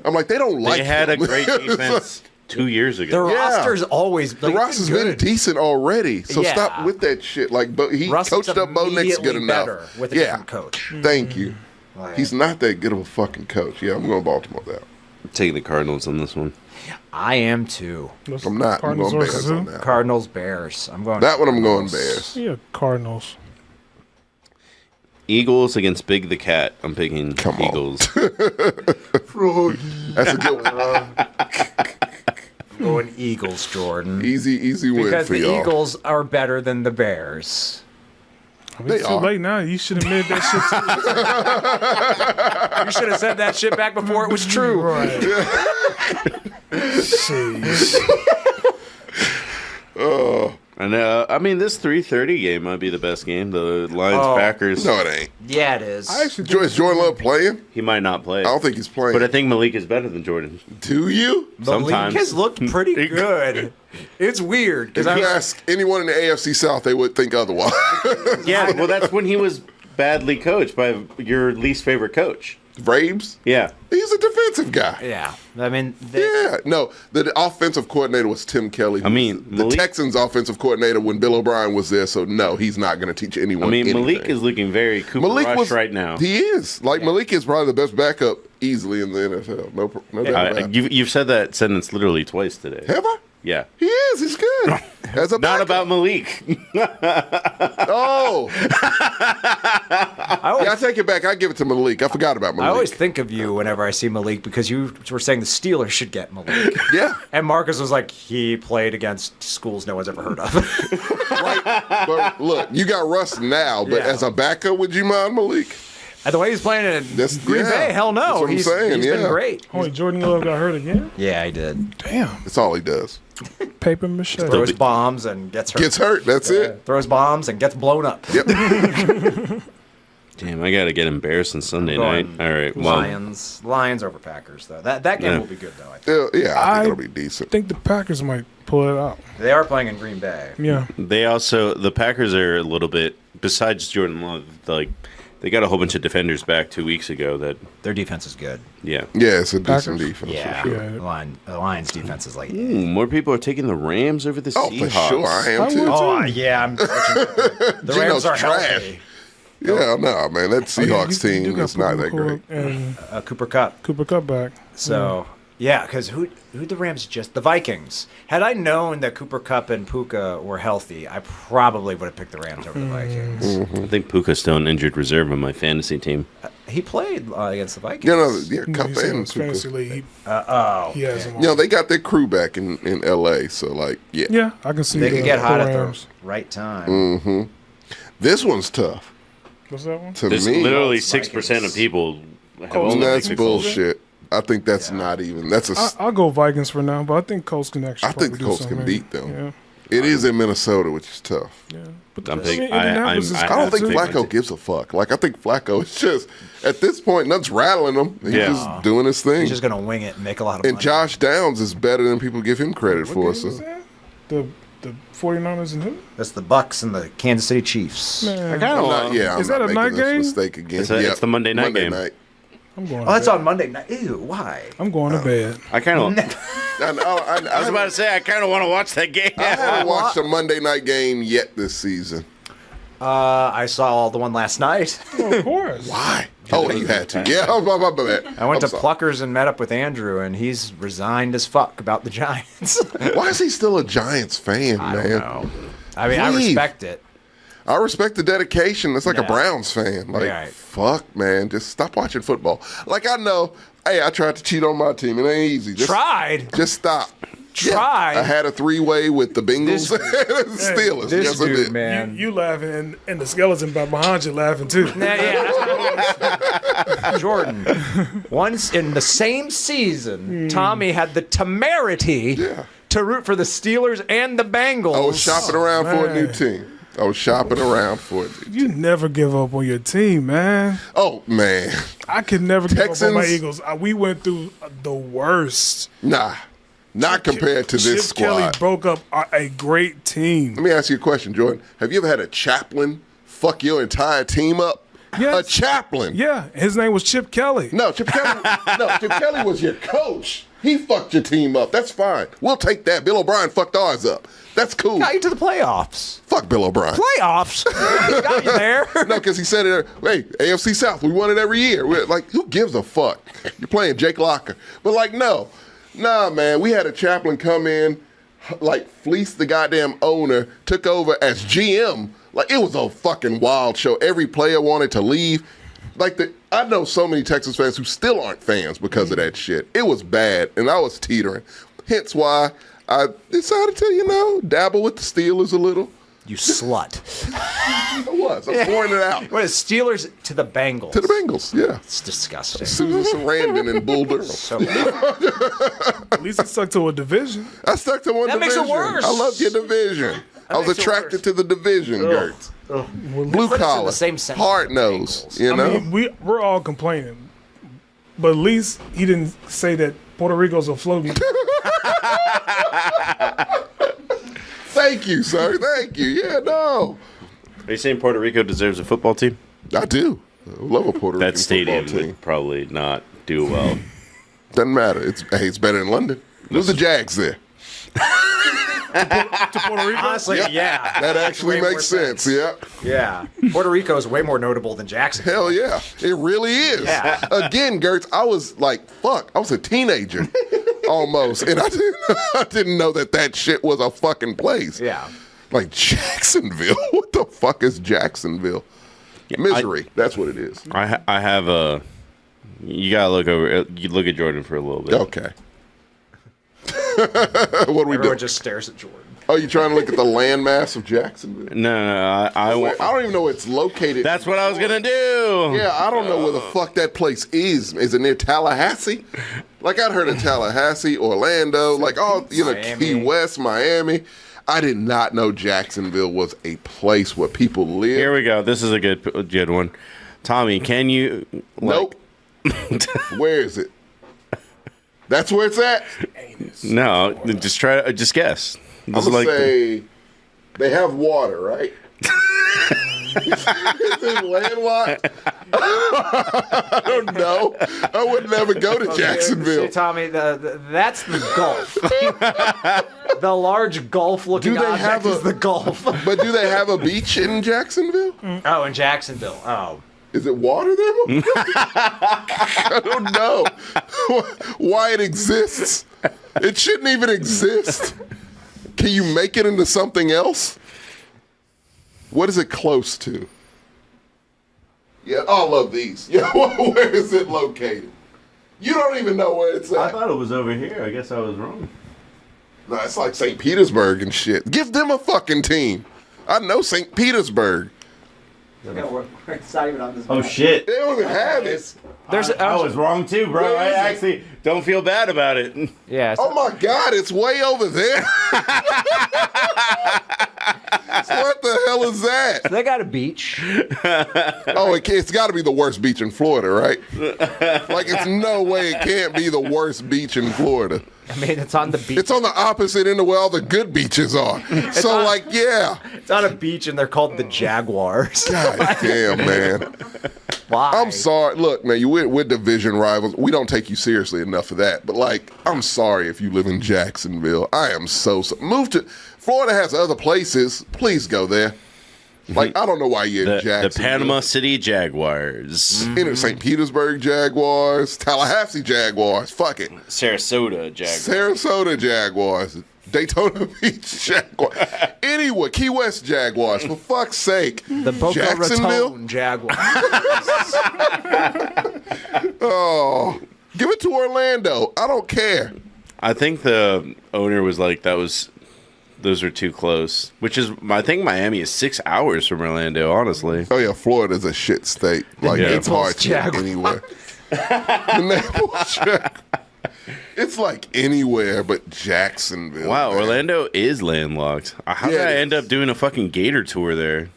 I'm like, they don't like. They had a him. great defense 2 years The ago. roster's always The roster's been decent already, so Yeah. stop with that shit. Like, he Russ coached looks up Bo Nix good immediately enough. better with a Yeah, different coach. thank you. Like- He's not that good of a fucking coach. Yeah, I'm going Baltimore now. I'm taking the Cardinals on this one. I am too. I'm not. I'm Cardinals going versus Bears on who? that. Cardinals, Bears. I'm going. That one I'm going Cardinals. Bears. Yeah, Cardinals. Eagles against Big the Cat. I'm picking Come on. Eagles. That's a good one. I'm going Eagles, Jordan. Easy win Because for the y'all. Eagles are better than the Bears. I mean, They it's too are. late now. You should have made that shit. You should have said that shit back before it was true. Right. Jeez. And I mean, this 3:30 game might be the best game. The Lions Packers. No, it ain't. Yeah, it is. I actually think Is Jordan Love playing? He might not play. I don't think he's playing. But I think Malik is better than Jordan. Do you? Malik sometimes. has looked pretty good. It's weird If because you ask anyone in the AFC South, they would think otherwise. Yeah, well, that's when he was badly coached by your least favorite coach. Braves? Yeah. He's a defensive guy. yeah, I mean, Yeah, no. The offensive coordinator was Tim Kelly. I mean, the Malik- Texans' offensive coordinator when Bill O'Brien was there. So no, he's not going to teach anyone. I mean, anything. Malik is looking very Cooper Rush right now. He is Malik is probably the best backup easily in the NFL. No doubt about it. You've said that sentence literally twice today. Have I? Yeah. He is. He's good. As a Not backup. about Malik. Oh. I take it back. I give it to Malik. I forgot about Malik. I always think of you whenever I see Malik because you were saying the Steelers should get Malik. Yeah. And Marcus was like, he played against schools no one's ever heard of. But look, you got Russ now, but Yeah. as a backup, would you mind Malik? And the way he's playing in Green yeah, Bay, hell no. that's what I'm He's saying, been yeah. great. Oh, wait, Jordan Love got hurt again? Yeah, he did. Damn. That's all he does. Paper mache. Throws bombs and gets hurt. Gets hurt. That's it. Throws bombs and gets blown up. Yep. Damn, I got to get embarrassed on Sunday night. Going All right. Well, Lions over Packers, though. That game Yeah. will be good, though, I think. Yeah, I think it'll be decent. I think the Packers might pull it out. They are playing in Green Bay. Yeah. the Packers are a little bit, besides Jordan Love, they got a whole bunch of defenders back 2 weeks ago that. Their defense is good. Yeah. Yeah, it's a decent Packers? defense. Yeah. For sure. The Lions defense is like, Ooh, more people are taking the Rams over the Oh, Seahawks. for sure. I am too. oh, yeah. I'm the Gino's Rams are trash. healthy. Yeah, no, man. That Seahawks You team got is not that Puka great. And Cooper Kupp. Cooper Kupp back. So yeah, because who the Rams just the Vikings. Had I known that Cooper Kupp and Puka were healthy, I probably would have picked the Rams over the Vikings. I think Puka's still an injured reserve on my fantasy team. He played against the Vikings. Kupp He's in and his fantasy league. He has him on. You know, they got their crew back in L.A., so, like, yeah. Yeah, I can see they could get hot at the Rams. right time. Mm-hmm. This one's tough. What's that one? To There's me, literally 6% of people have only that's picked bullshit. I think that's not even. That's a. I'll go Vikings for now, but I think Colts can actually. I think the probably do Colts can something. beat them. Yeah. It is in Minnesota, which is tough. Yeah. I'm I taking. mean, Indianapolis is I don't think too. Flacco gives a fuck. Like, I think Flacco is just, at this point, nothing's rattling him. He's just doing his thing. He's just gonna wing it and make a lot of And money. Josh Downs is better than people give him credit for. What So game is that? The 49ers and who? That's the Bucks and the Kansas City Chiefs. Man. I kind of want. Is that a night game? Mistake again. It's the Monday night game. I'm going. Oh, to that's bed. on Monday night. Ew, why? I'm going to bed. I kind of. I was about to say I kind of want to watch that game. I haven't watched a Monday night game yet this season. I saw the one last night. Of course. Why? Oh, you had to. Yeah, my bad. I went I'm to sorry. Pluckers and met up with Andrew, and he's resigned as fuck about the Giants. Why is he still a Giants fan, I man? don't know. I mean, I Leave. respect it. I respect the dedication. It's like a Yeah. Browns fan. Like, Right. fuck, man. Just stop watching football. Like, I know, hey, I tried to cheat on my team. It ain't easy. Tried? Just stop. Tried? Yeah, I had a three-way with the Bengals and the Steelers. This Yes, I dude, did. man. You laughing, and the skeleton behind you laughing too. Yeah. Jordan, once in the same season, Tommy had the temerity to root for the Steelers and the Bengals. I was shopping around for a new man. team. I was shopping around for it. You never give up on your team, man. Oh, man. I could never give up on my Texans? Eagles. We went through the worst. Nah. Not compared to Chip this Kelly squad. broke up a great team. Let me ask you a question, Jordan. Have you ever had a chaplain fuck your entire team up? Yes. A chaplain. Yeah, his name was Chip Kelly. No, Chip Kelly. Chip Kelly was your coach. He fucked your team up. That's fine. We'll take that. Bill O'Brien fucked ours up. That's cool. Got you to the playoffs. Fuck Bill O'Brien. Playoffs? Got you there. No, because he said it. Hey, AFC South, we won it every year. We're like, who gives a fuck? You're playing Jake Locker. But like, no. Nah, man. We had a chaplain come in, like, fleece the goddamn owner, took over as GM. Like, it was a fucking wild show. Every player wanted to leave. Like, I know so many Texas fans who still aren't fans because of that shit. It was bad, and I was teetering. Hence why I decided to, dabble with the Steelers a little. You slut. I was. I'm pouring it out. What is Steelers to the Bengals? To the Bengals, yeah. It's disgusting. Susan Sarandon and Bull Durham. So At least it stuck to a division. I stuck to one That makes division. it worse. I loved your division. I was makes it attracted worse. to the division, Gertz. Blue Put us in collar, the same sentence hard with the nose. Bengals. You know. I mean, we're all complaining, but at least he didn't say that Puerto Rico's a floating. Thank you, sir. Thank you. Yeah, no. Are you saying Puerto Rico deserves a football team? I do. I love a Puerto Rican That stadium football team. would probably not do well. Doesn't matter. It's better than London. There's the Jags there. to Puerto Rico. Honestly, yeah. That actually Way more makes sense. Yeah. Yeah. Puerto Rico is way more notable than Jacksonville. Hell yeah. It really is. Yeah. Again, Gertz, I was like, fuck. I was a teenager almost. And I didn't know that shit was a fucking place. Yeah. Like Jacksonville. What the fuck is Jacksonville? Misery. That's what it is. I have a. You gotta look over. You look at Jordan for a little bit. Okay. What do we Everyone do? just stares at Jordan. Oh, you trying to look at the landmass of Jacksonville? No. I don't even know where it's located. That's what I was gonna do. Yeah, I don't know where the fuck that place is. Is it near Tallahassee? Like, I'd heard of Tallahassee, Orlando, like all, Miami. Key West, Miami. I did not know Jacksonville was a place where people live. Here we go. This is a good one. Tommy, can you? Nope. Where is it? That's where it's at? No, just guess. I'm going to say they have water, right? Is it landlocked? I don't know. I would never go to Jacksonville. See, Tommy, that's the Gulf. The large Gulf-looking object is the Gulf. But do they have a beach in Jacksonville? Oh, in Jacksonville. Oh. Is it water there? I don't know why it exists. It shouldn't even exist. Can you make it into something else? What is it close to? Yeah, I love these. Yeah, where is it located? You don't even know where it's at. I thought it was over here. I guess I was wrong. No, it's like St. Petersburg and shit. Give them a fucking team. I know St. Petersburg. It's not even on this Oh, shit. They don't even have it. I was wrong too, bro. Where I is it? actually don't feel bad about it. Yeah. Oh my God, it's way over there. What the hell is that? They got a beach. Oh, it's got to be the worst beach in Florida, right? Like, it's no way it can't be the worst beach in Florida. I mean, it's on the beach. It's on the opposite end of where all the good beaches are. So, yeah. It's on a beach, and they're called the Jaguars. God damn, man. Why? I'm sorry. Look, man, we're division rivals. We don't take you seriously enough for that. But, like, I'm sorry if you live in Jacksonville. I am so move to Florida has other places. Please go there. Like, I don't know why you're in The Jacksonville. Panama City Jaguars. In St. Petersburg Jaguars, Tallahassee Jaguars, fuck it. Sarasota Jaguars. Sarasota Jaguars, Daytona Beach Jaguars. Anyway, Key West Jaguars, for fuck's sake. The Boca Raton Jaguars. Oh, give it to Orlando. I don't care. I think the owner was like, those are too close. Which is, I think Miami is 6 hours from Orlando, honestly. Oh, yeah, Florida's a shit state. Like, Yeah. it's hard to get Jaguars. anywhere. The Naples Jaguars. It's like anywhere but Jacksonville. Wow, man. Orlando is landlocked. How did Yeah, I it end up doing a fucking gator tour there?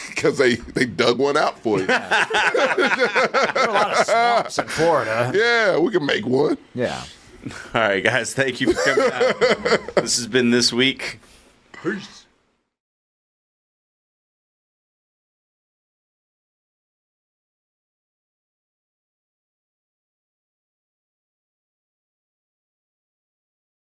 Because they dug one out for you. There are a lot of swamps in Florida. Yeah, we can make one. Yeah. All right, guys, thank you for coming out. This has been This Week. Peace.